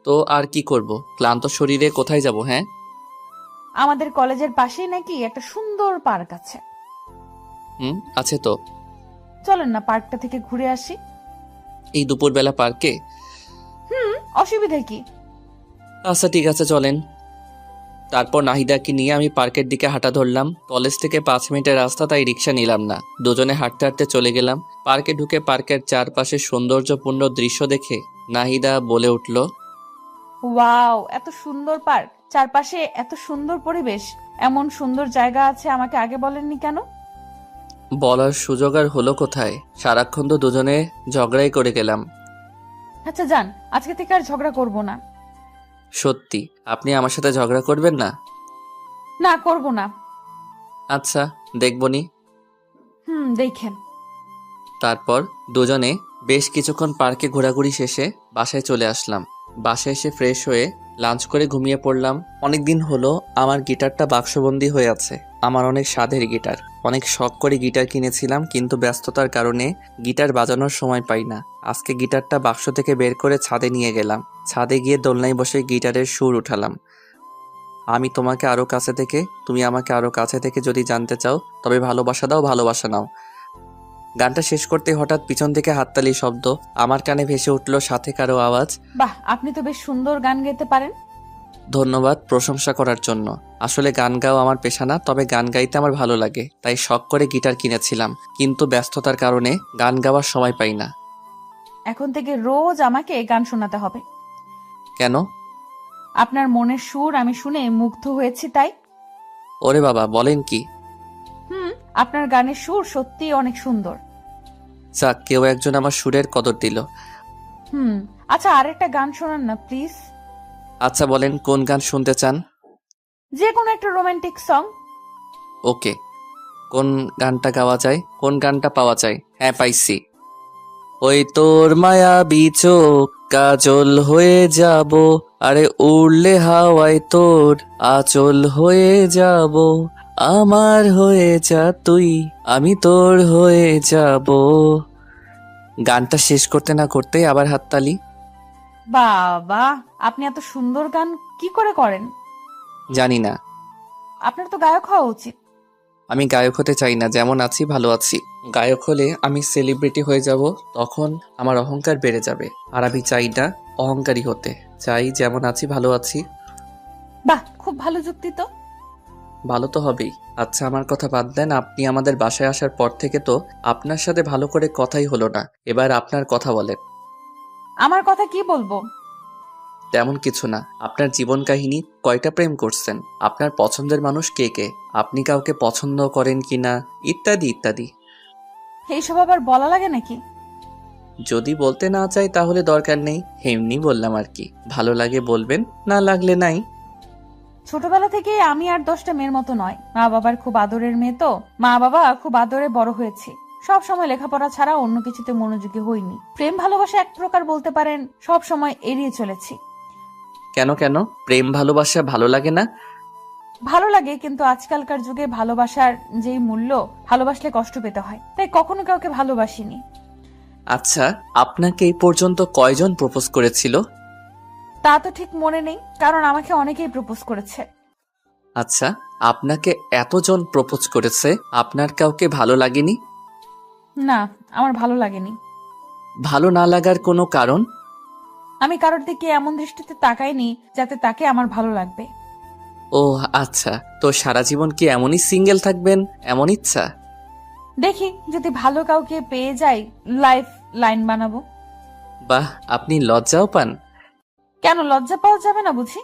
তো আর কি করব, ক্লান্ত শরীরে কোথায় যাব? হ্যাঁ, আমাদের কলেজের পাশেই নাকি একটা সুন্দর পার্ক আছে। আছে তো। চলেন না পার্কটা থেকে ঘুরে আসি। এই দুপুরবেলা পার্কে? অসুবিধা কি? আচ্ছা ঠিক আছে, চলেন। তারপর নাহিদাকে নিয়ে আমি পার্কের দিকে হাঁটা ধরলাম। কলেজ থেকে 5 মিনিটের রাস্তা, তাই রিক্সা নিলাম না। দুজনে হাঁটতে হাঁটতে চলে গেলাম। পার্কে ঢুকে পার্কের চারপাশে সৌন্দর্যপূর্ণ দৃশ্য দেখে নাহিদা বলে উঠল, ওয়াও, এত সুন্দর পার্ক, চারপাশে এত সুন্দর পরিবেশ, এমন সুন্দর জায়গা আছে, আমাকে আগে বলেননি কেন? বলার সুযোগ আর হলো কোথায়? সারাক্ষণ তো দুজনে ঝগড়াই করে গেলাম। আচ্ছা যান, আজকে থেকে আর ঝগড়া করব না। সত্যি আপনি আমার সাথে ঝগড়া করবেন না? না, করব না। আচ্ছা, দেখবনি। দেখেন। তারপর দুজনে বেশ কিছুক্ষণ পার্কে ঘোরাঘুরি শেষে বাসায় চলে আসলাম। বাসায় এসে ফ্রেশ হয়ে লাঞ্চ করে ঘুমিয়ে পড়লাম। অনেকদিন হলো আমার গিটারটা বাক্সবন্দি হয়ে আছে। আমার অনেক স্বাদের গিটার, অনেক শখ করে গিটার কিনেছিলাম, কিন্তু ব্যস্ততার কারণে গিটার বাজানোর সময় পাই না। আজকে গিটারটা বাক্স থেকে বের করে ছাদে নিয়ে গেলাম। ছাদে গিয়ে দোলনায় বসে গিটারের সুর উঠালাম। আমি তোমাকে আরো কাছে থেকে, তুমি আমাকে আরো কাছে থেকে যদি জানতে চাও, তবে ভালোবাসা দাও, ভালোবাসা নাও। গানটা শেষ করতে হঠাৎ পিছন থেকে হাততালির শব্দ আমার কানে ভেসে উঠল, সাথে কারো আওয়াজ। বাহ, আপনি তো বেশ সুন্দর গান গাইতে পারেন। ধন্যবাদ প্রশংসা করার জন্য। আসলে গান গাওয়া আমার পেশা না, তবে গান গাইতে আমার ভালো লাগে, তাই শখ করে গিটার কিনেছিলাম, কিন্তু ব্যস্ততার কারণে গান গাওয়ার সময় পাই না। এখন থেকে রোজ আমাকে গান শোনাতে হবে। কেন? আপনার মনের সুর আমি শুনে মুগ্ধ হয়েছি তাই। ওরে বাবা, বলেন কি? আপনার গানের সুর সত্যি অনেক সুন্দর। যাক, কেউ একজন আমার সুরের কদর দিল। আচ্ছা, আরেকটা গান শোনান না প্লিজ। আচ্ছা বলেন, কোন গান শুনতে চান? যে কোনো একটা রোমান্টিক সং। ওকে, কোন গানটা গাওয়া যায়, কোন গানটা পাওয়া যায়? হ্যাঁ, পাইছি। ওই তোর মায়াবী চোখ কাজল হয়ে যাব, আরে উড়লে হাওয়ায় তোর আঁচল হয়ে যাব, আমার হয়ে যা তুই, আমি তোর হয়ে যাব। গানটা শেষ করতে না করতে আবার হাততালি। বাবা, আপনি এত সুন্দর গান কি করে করেন? জানি না। আপনার তো গায়ক হওয়া উচিত। আমি গায়ক হতে চাই না, যেমন আছি ভালো আছি। গায়ক হলে আমি সেলিব্রিটি হয়ে যাব, তখন আমার অহংকার বেড়ে যাবে। আর আমি চাই না অহংকারী হতে, চাই যেমন আছি ভালো আছি। বাহ, খুব ভালো যুক্তি তো। ভালো তো হবেই। আচ্ছা, আমার কথা বাদ দেন। আপনি আমাদের বাসায় আসার পর থেকে তো আপনার সাথে ভালো করে কথাই হলো না। এবার আপনার কথা বলেন। আমার কথা কি বলবো? তেমন কিছু না। আপনার জীবন কাহিনী, কয়টা প্রেম করছেন, আপনার পছন্দের মানুষ কে কে, আপনি কাউকে পছন্দ করেন কিনা, ইত্যাদি ইত্যাদি। এইসব আবার বলা লাগে নাকি? যদি বলতে না চাই তাহলে দরকার নেই, এমনি বললাম আর কি। ভালো লাগে বলবেন, না লাগলে নাই। ছোটবেলা থেকে আমি আর 10টা মেয়ের মতো নয়, মা বাবার খুব আদরের মেয়ে তো, মা বাবা খুব আদরে বড় হয়েছি। সব সময় লেখাপড়া ছাড়া অন্য কিছুতে মনোযোগী হইনি। প্রেম ভালোবাসা এক প্রকার বলতে পারেন সব সময় এড়িয়ে চলেছি। কেন কেন প্রেম ভালোবাসা ভালো লাগে না? ভালো লাগে, কিন্তু আজকালকার যুগে ভালোবাসার যেই মূল্য, ভালোবাসলে কষ্ট পেতে হয়, তাই কখনো কাউকে ভালোবাসিনি। আচ্ছা, আপনাকে এই পর্যন্ত কয়জন প্রপোজ করেছিল? তা তো ঠিক মনে নেই, কারণ আমাকে অনেকেই প্রপোজ করেছে। আচ্ছা, আপনাকে এতজন প্রপোজ করেছে, আপনার কাউকে ভালো লাগেনি? না, আমার ভালো লাগেনি। ভালো না লাগার কোনো কারণ? আমি কারোর দিকে এমন দৃষ্টিতে তাকাইনি যাতে তাকে আমার ভালো লাগবে। ও আচ্ছা, তো সারা জীবন কি এমনই সিঙ্গেল থাকবেন, এমন ইচ্ছা? দেখি যদি ভালো কাউকে পেয়ে যাই, লাইফ লাইন বানাবো। বাহ, আপনি লজ্জাও পান? কেন, লজ্জা পাওয়া যাবে না বুঝি?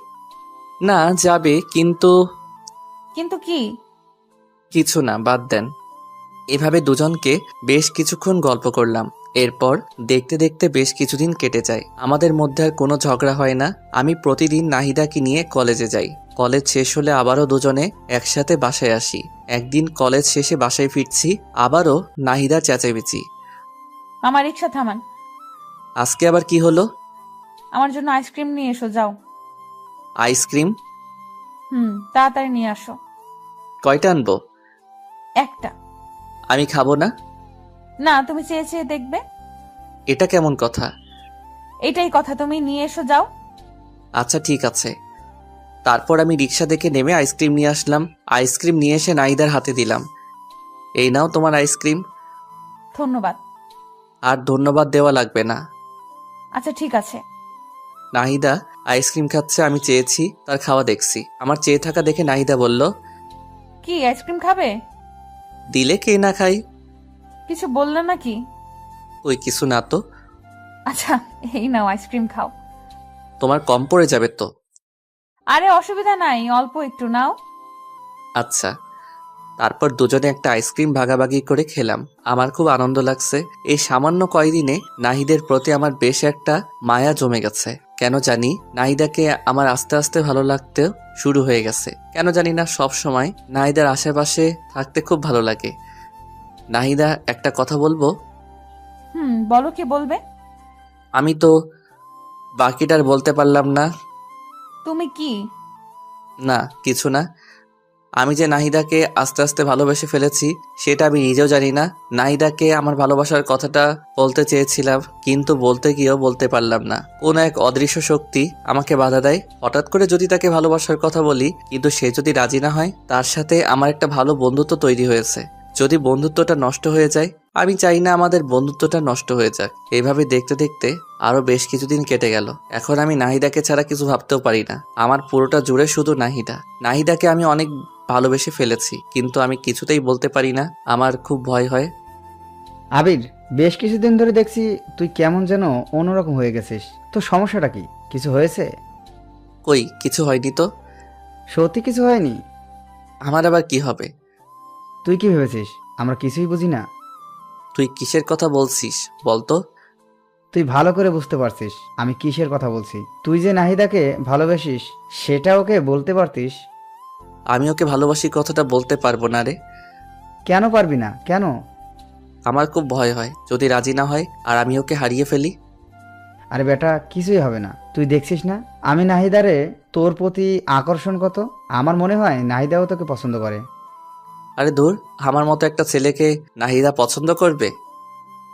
না, যাবে, কিন্তু কিন্তু কি? কিছু না, বাদ দেন। এভাবে দুজনকে বেশ কিছুক্ষণ গল্প করলাম। এরপর দেখতে দেখতে বেশ কিছুদিন কেটে যায়। আমাদের মধ্যে আর কোনো ঝগড়া হয় না। আমি প্রতিদিন নাহিদাকে নিয়ে কলেজে যাই। কলেজ শেষ হলে আবারও দুজনে একসাথে বাসায় আসি। একদিন কলেজ শেষে বাসায় ফিরছি, আবারও নাহিদা চেঁচামেচি। আমার রিক্সা থামান। আজকে আবার কি হলো? আমার জন্য আইসক্রিম নিয়ে এসো, যাও। আইসক্রিম? তাড়াতাড়ি নিয়ে আসো। কয়টা আনবো? একটা। আমি খাবো না। না, তুমি চেয়ে চেয়ে দেখবে। এটা কেমন কথা? এটাই কথা, তুমি নিয়ে এসো, যাও। আচ্ছা ঠিক আছে। তারপর আমি রিক্সা দেখে নেমে আইসক্রিম নিয়ে আসলাম। আইসক্রিম নিয়ে এসে নাহিদার হাতে দিলাম। এই নাও তোমার আইসক্রিম। ধন্যবাদ। আর ধন্যবাদ দেওয়া লাগবে না। আচ্ছা ঠিক আছে। নাহিদা আইসক্রিম খাচ্ছে, আমি চেয়েছি, তার খাওয়া দেখছি। আমার চেয়ে থাকা দেখে নাহিদা বলল, কি আইসক্রিম খাবে? দিলে কে না খাই। কিছু বললে নাকি? ওই কিছু না তো। আচ্ছা, এই নাও আইসক্রিম খাও। তোমার কম পড়ে যাবে তো। আরে অসুবিধা নাই, অল্প একটু নাও। আচ্ছা। তারপর দুজনে একটা আইসক্রিম ভাগাভাগি করে খেলাম। আমার খুব আনন্দ লাগছে। এই সামান্য কয়দিনে নাহিদের প্রতি আমার বেশ একটা মায়া জমে গেছে। কেন জানি নাহিদাকে আমার আস্তে আস্তে ভালো লাগতে শুরু হয়ে গেছে। কেন জানি না, সব সময় নাহিদার আশেপাশে থাকতে খুব ভালো লাগে। নাহিদা, একটা কথা বলবো? বলো, কি বলবে? আমি তো বাকিটার বলতে পারলাম না। তুমি কি? না, কিছু না। আমি যে নাহিদাকে আস্তে আস্তে ভালোবেসে ফেলেছি সেটা আমি নিজেও জানি না। নাহিদাকে আমার ভালোবাসার কথাটা বলতে চেয়েছিলাম, কিন্তু বলতে গিয়েও বলতে পারলাম না। কোন এক অদৃশ্য শক্তি আমাকে বাধা দেয়। হঠাৎ করে যদি তাকে ভালোবাসার কথা বলি, কিন্তু সে যদি রাজি না হয়, তার সাথে আমার একটা ভালো বন্ধুত্ব তৈরি হয়েছে। যদি বন্ধুত্বটা নষ্ট হয়ে যায়, আমি চাই না আমাদের বন্ধুত্বটা নষ্ট হয়ে যাক। এইভাবে দেখতে দেখতে আরো বেশ কিছুদিন কেটে গেল। এখন আমি নাহিদাকে ছাড়া কিছু ভাবতেও পারি না। আমার পুরোটা জুড়ে শুধু নাহিদা। নাহিদাকে আমি অনেক ভালোবেসে ফেলেছি, কিন্তু আমি কিছুতেই বলতে পারি না। আমার খুব ভয় হয়। আবির, বেশ কিছুদিন ধরে দেখছি তুই কেমন যেন অন্যরকম হয়ে গেছিস। তো সমস্যাটা কি? কিছু হয়েছে? কই, কিছু হয়নি তো। সত্যি কিছু হয়নি? আমার আবার কি হবে? তুই কি ভেবেছিস আমরা কিছুই বুঝি না? তুই কিসের কথা বলছিস বলতো? তুই ভালো করে বুঝতে পারছিস আমি কিসের কথা বলছি। তুই যে নাহিদাকে ভালোবাসিস সেটা ওকে বলতে পারতিস। আমি ওকে ভালোবাসি কথাটা বলতে পারবো না রে। কেন পারবি না? কেন? আমার খুব ভয় হয় যদি রাজি না হয় আর আমি ওকে হারিয়ে ফেলি। আরে বেটা, কিছুই হবে না। তুই দেখছিস না আমি নাহিদারে তোর প্রতি আকর্ষণ কত। আমার মনে হয় নাহিদাও তোকে পছন্দ করে। আরে দূর, আমার মতো একটা ছেলেকে নাহিদা পছন্দ করবে?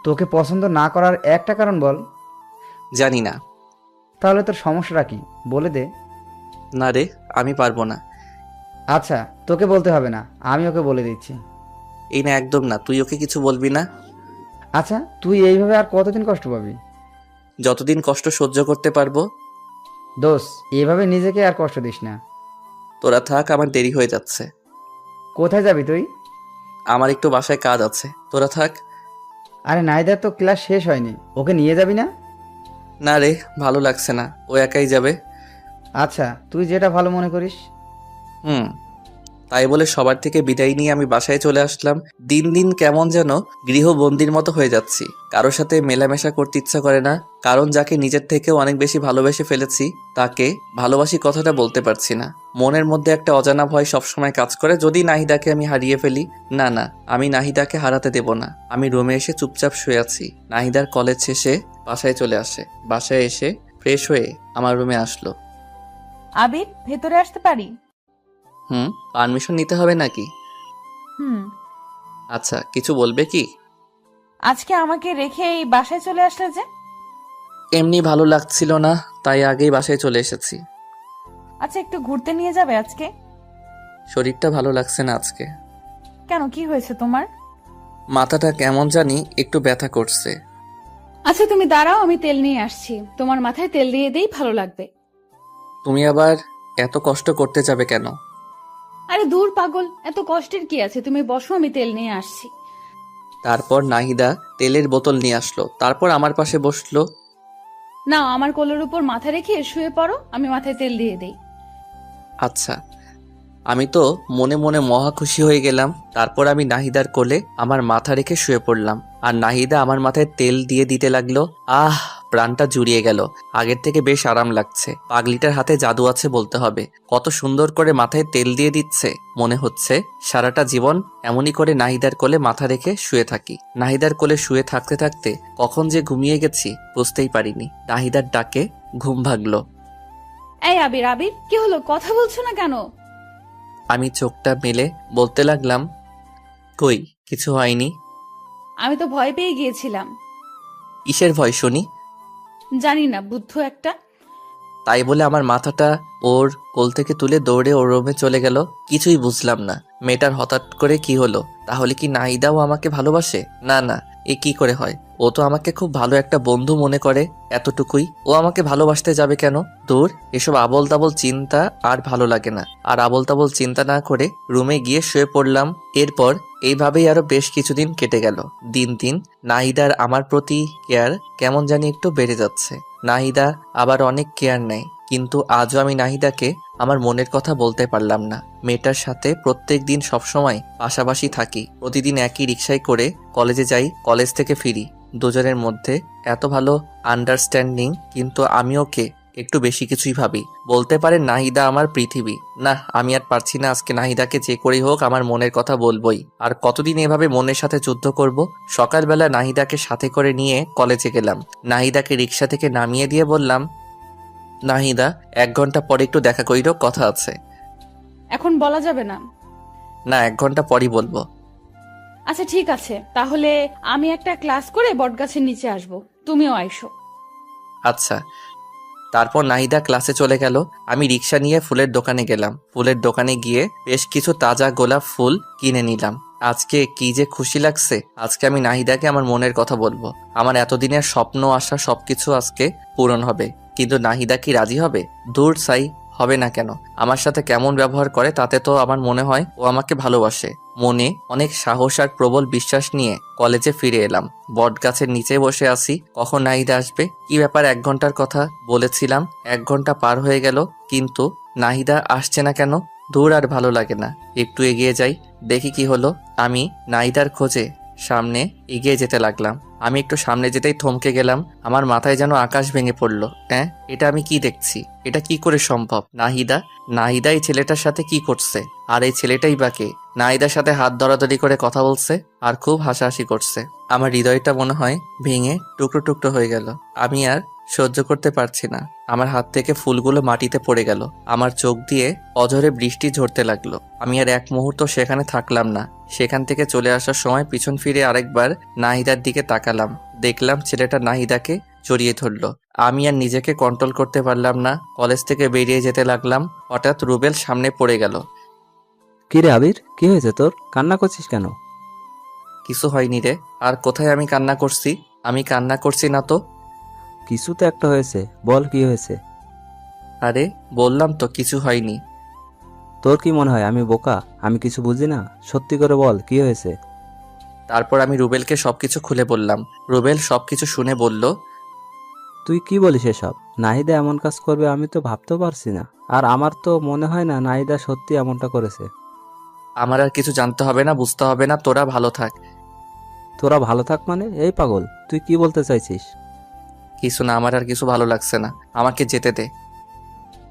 তোকে পছন্দ না করার একটা কারণ বল। জানি না। তাহলে তোর সমস্যাটা কি বলে দে। না রে, আমি পারবো না। আচ্ছা, তোকে বলতে হবে না, আমি ওকে বলে দিচ্ছি। এই না, একদম না। তুই ওকে কিছু বলবি না। আচ্ছা, তুই এইভাবে আর কতদিন কষ্ট পাবি? যতদিন কষ্ট সহ্য করতে পারবো। দোষ, এইভাবে নিজেকে আর কষ্ট দিস না। তোরা থাক, আমার দেরি হয়ে যাচ্ছে। কোথায় যাবি তুই? আমার একটু বাসায় কাজ আছে, তোরা থাক। আরে নাহিদার তো ক্লাস শেষ হয়নি, ওকে নিয়ে যাবি না? না রে, ভালো লাগছে না, ও একাই যাবে। আচ্ছা, তুই যেটা ভালো মনে করিস। তাই বলে সবার থেকে বিদায় নিয়ে আমি বাসায় চলে আসলাম। দিন দিন কেমন যেন গৃহবন্দির মতো হয়ে যাচ্ছি। কারোর সাথে মেলামেশা করতে ইচ্ছা করে না, কারণ যাকে নিজের থেকেও অনেক বেশি ভালোবেসে ফেলেছি তাকে ভালোবাসি কথাটা বলতে পারছি না। মনের মধ্যে একটা অজানা ভয় সবসময় কাজ করে, যদি নাহিদাকে আমি হারিয়ে ফেলি। না না, আমি নাহিদাকে হারাতে দেব না। আমি রুমে এসে চুপচাপ শুয়ে আছি। নাহিদার কলেজ শেষে বাসায় চলে আসে। বাসায় এসে ফ্রেশ হয়ে আমার রুমে আসলো। আবির, ভেতরে আসতে পারি? পারমিশন নিতে হবে নাকি? হুম। আচ্ছা, কিছু বলবে কি? আজকে আমাকে রেখে এই বাসায় চলে আসলে যে? এমনি ভালো লাগছিল না, তাই আগেই বাসায় চলে এসেছি। আচ্ছা, একটু ঘুরতে নিয়ে যাবে আজকে? শরীরটা ভালো লাগছে না আজকে। কেন, কি হয়েছে তোমার? মাথাটা কেমন জানি একটু ব্যথা করছে। আচ্ছা তুমি দাঁড়াও, আমি তেল নিয়ে আসছি, তোমার মাথায় তেল দিয়ে দেই, ভালো লাগবে। তুমি আবার এত কষ্ট করতে যাবে কেন? আরে দূর পাগল, এত কষ্টের কি আছে, তুমি বসো, আমি তেল নিয়ে আসছি। তারপর নাহিদা তেলের বোতল নিয়ে আসলো। তারপর আমার পাশে বসলো। না, আমার কোলের উপর মাথা রেখে শুয়ে পড়ো, আমি মাথায় তেল দিয়ে দেই। আচ্ছা। আমি তো মনে মনে মহা খুশি হয়ে গেলাম। তারপর আমি নাহিদার কোলে আমার মাথা রেখে শুয়ে পড়লাম, আর নাহিদা আমার মাথায় তেল দিয়ে দিতে লাগলো। আহ, প্রাণটা জুড়িয়ে গেল। আগের থেকে বেশ আরাম লাগছে। পাগলিটার হাতে জাদু আছে বলতে হবে। কত সুন্দর করে মাথায় তেল দিয়ে দিচ্ছে। মনে হচ্ছে সারাটা জীবন এমনই করে নাহিদার কোলে মাথা রেখে শুয়ে থাকি। নাহিদার কোলে শুয়ে থাকতে থাকতে কখন যে ঘুমিয়ে গেছি বুঝতেই পারিনি। নাহিদার ডাকে ঘুম ভাগলো। এই আবির, আবির কি হলো, কথা বলছো না কেন? আমি চোখটা মেলে বলতে লাগলাম, কই কিছু হয়নি। আমি তো ভয় পেয়ে গিয়েছিলাম। কিসের ভয় শুনি? জানি না, বুদ্ধ একটা। তাই বলে আমার মাথাটা ওর কোল থেকে তুলে দৌড়ে ওর রুমে চলে গেল। কিছুই বুঝলাম না মেয়েটার হঠাৎ করে কি হলো। তাহলে কি নাহিদাও আমাকে ভালোবাসে? না না, এ কি করে হয়? ও তো আমাকে খুব ভালো একটা বন্ধু মনে করে, এতটুকুই। ও আমাকে ভালোবাসতে যাবে কেন? দূর, এসব আবল তাবল চিন্তা আর ভালো লাগে না। আর আবল তাবল চিন্তা না করে রুমে গিয়ে শুয়ে পড়লাম। এরপর এইভাবেই আরো বেশ কিছুদিন কেটে গেল। দিন দিন নাহিদার আমার প্রতি কেয়ার কেমন জানি একটু বেড়ে যাচ্ছে। নাহিদা আবার অনেক কেয়ার নেয়, কিন্তু আজও আমি নাহিদাকে আমার মনের কথা বলতে পারলাম না। মেয়েটার সাথে প্রত্যেক দিন সবসময় পাশাপাশি থাকি। প্রতিদিন একই রিকশায় করে কলেজে যাই, কলেজ থেকে ফিরি। দুজনের মধ্যে এত ভালো আন্ডারস্ট্যান্ডিং, কিন্তু আমি ওকে একটু বেশি কিছুই ভাবি। বলতে পারে নাহিদা আমার পৃথিবী। না, আমি আর পারছি না। আজকে নাহিদাকে যে করেই হোক আমার মনের কথা বলবোই। আর কতদিন এভাবে মনের সাথে যুদ্ধ করব? সকালবেলা নাহিদাকে সাথে করে নিয়ে কলেজে গেলাম। নাহিদাকে রিকশা থেকে নামিয়ে দিয়ে বললাম, নাহিদা 1 ঘন্টা পরে একটু দেখা করিরো, কথা আছে। এখন বলা যাবে না। না, 1 ঘন্টা পরই বলবো। আচ্ছা ঠিক আছে, তাহলে আমি একটা ক্লাস করে বটগাছের নিচে আসবো, তুমিও আইসো। আচ্ছা। তারপর নাহিদা ক্লাসে চলে গেল। আমি রিকশা নিয়ে ফুলের দোকানে গেলাম। ফুলের দোকানে গিয়ে বেশ কিছু তাজা গোলাপ ফুল কিনে নিলাম। আজকে কি যে খুশি লাগছে। আজকে আমি নাহিদাকে আমার মনের কথা বলবো। আমার এতদিনের স্বপ্ন আশা সবকিছু আজকে পূরণ হবে। কিন্তু নাহিদা কি রাজি হবে? দূর সাই, হবে না কেন? আমার সাথে কেমন ব্যবহার করে তাতে তো আমার মনে হয় ও আমাকে ভালোবাসে। মনে অনেক সাহস আর প্রবল বিশ্বাস নিয়ে কলেজে ফিরে এলাম। বট গাছের নিচে বসে আছি, কখন নাহিদা আসবে। কি ব্যাপার, 1 ঘন্টার কথা বলেছিলাম, 1 ঘন্টা পার হয়ে গেল, কিন্তু নাহিদা আসছে না কেন? দূর, আর ভালো লাগে না। একটু এগিয়ে যাই, দেখি কি হলো। আমি নাহিদার খোঁজে সামনে এগিয়ে যেতে লাগলাম। আমি একটু সামনে যেতেই থমকে গেলাম। আমার মাথায় যেন আকাশ ভেঙে পড়লো। হ্যাঁ, এটা আমি কি দেখছি? এটা কি করে সম্ভব? নাহিদা এই ছেলেটার সাথে কি করছে? আর এই ছেলেটাই বা কে? নাহিদার সাথে হাত ধরাধরি করে কথা বলছে আর খুব হাসাহাসি করছে। আমার হৃদয়টা মনে হয় ভেঙে টুকরো টুকরো হয়ে গেল। আমি আর সহ্য করতে পারছি না। আমার হাত থেকে ফুলগুলো মাটিতে পড়ে গেল। আমার চোখ দিয়ে অঝরে বৃষ্টি ঝরতে লাগলো। আমি আর এক মুহূর্ত সেখানে থাকলাম না। সেখান থেকে চলে আসার সময় পিছন ফিরে আরেকবার নাহিদার দিকে তাকালাম। দেখলাম ছেলেটা নাহিদাকে জড়িয়ে ধরলো। আমি আর নিজেকে কন্ট্রোল করতে পারলাম না। কলেজ থেকে বেরিয়ে যেতে লাগলাম। হঠাৎ রুবেল সামনে পড়ে গেল। কি রে আবির, কি হয়েছে তোর? কান্না করছিস কেন? কিছু হয়নি রে। আর কোথায় আমি কান্না করছি? আমি কান্না করছি না তো। কিছু তো একটা হয়েছে, বল কি হয়েছে? আরে বললাম তো কিছু হয়নি। তোর কি মনে হয় আমি বোকা? আমি কিছু বুঝি না? সত্যি করে বল কি হয়েছে? তারপর আমি রুবেলকে সবকিছু খুলে বললাম। রুবেল সবকিছু শুনে বলল, তুই কি বলিস এসব? নাহিদা এমন কাজ করবে আমি তো ভাবতেও পারছি না। আর আমার তো মনে হয় না নাহিদা সত্যি এমনটা করেছে। আমার আর কিছু জানতে হবে না, বুঝতে হবে না, তোরা ভালো থাক। তোরা ভালো থাক মানে? এই পাগল, তুই কি বলতে চাইছিস? কিছু না, আমার আর কিছু ভালো লাগছে না, আমাকে যেতে দে।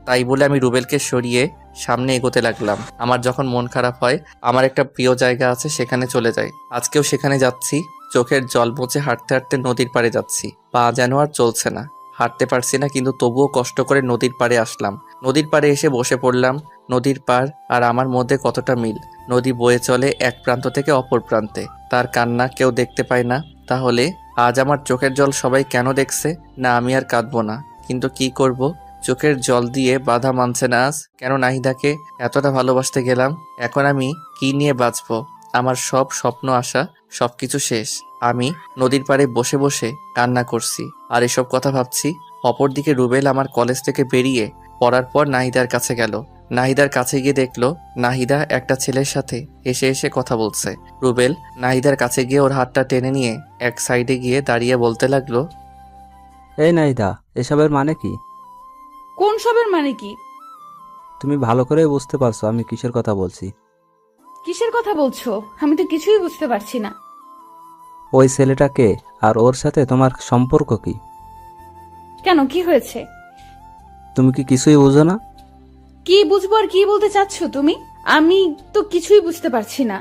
তাই বলে আমি রুবেলকে সরিয়ে সামনে এগোতে লাগলাম। আমার যখন মন খারাপ হয় আমার একটা প্রিয় জায়গা আছে, সেখানে চলে যাই। আজকেও সেখানে যাচ্ছি। চোখের জল মুছে হাঁটতে হাঁটতে নদীর পাড়ে যাচ্ছি। পা যেন আর চলছে না, হাঁটতে পারছি না, কিন্তু তবুও কষ্ট করে নদীর পাড়ে আসলাম। নদীর পাড়ে এসে বসে পড়লাম। নদীর পাড় আর আমার মধ্যে কতটা মিল। নদী বয়ে চলে এক প্রান্ত থেকে অপর প্রান্তে। তার কান্না কেউ দেখতে পায় না। তাহলে আজ আমার চোখের জল সবাই কেন দেখছে? না, আমি আর কাঁদবো না, কিন্তু কি করব? চোখের জল দিয়ে বাধা মানছে না আজ। কেন নাহিদাকে এতটা ভালোবাসতে গেলাম? এখন আমি কি নিয়ে বাঁচবো? আমার সব স্বপ্ন আশা সবকিছু শেষ। আমি নদীর পাড়ে বসে বসে কান্না করছি আর এসব কথা ভাবছি। অপরদিকে রুবেল আমার কলেজ থেকে বেরিয়ে পড়ার পর নাহিদার কাছে গেল। নাহিদার কাছে গিয়ে দেখলো নাহিদা একটা ছেলের সাথে এসে এসে কথা বলছে। রুবেল নাহিদার কাছে গিয়ে ওর হাতটা টেনে নিয়ে এক সাইডে গিয়ে দাঁড়িয়ে বলতে লাগলো, এই নাইদা, এসবের মানে কি? কোন সবের মানে কি? তুমি ভালো করে বুঝতে পারছো আমি কিসের কথা বলছি। কিসের কথা বলছো? আমি তো কিছুই বুঝতে পারছি না। ওই ছেলেটা কে আর ওর সাথে তোমার সম্পর্ক কি? কেন, কি হয়েছে? তুমি কি কিছুই বুঝো না? কি বুঝবো আর কি বলতে চাচ্ছো তুমি? আমি তো কিছুই বুঝতে পারছি না।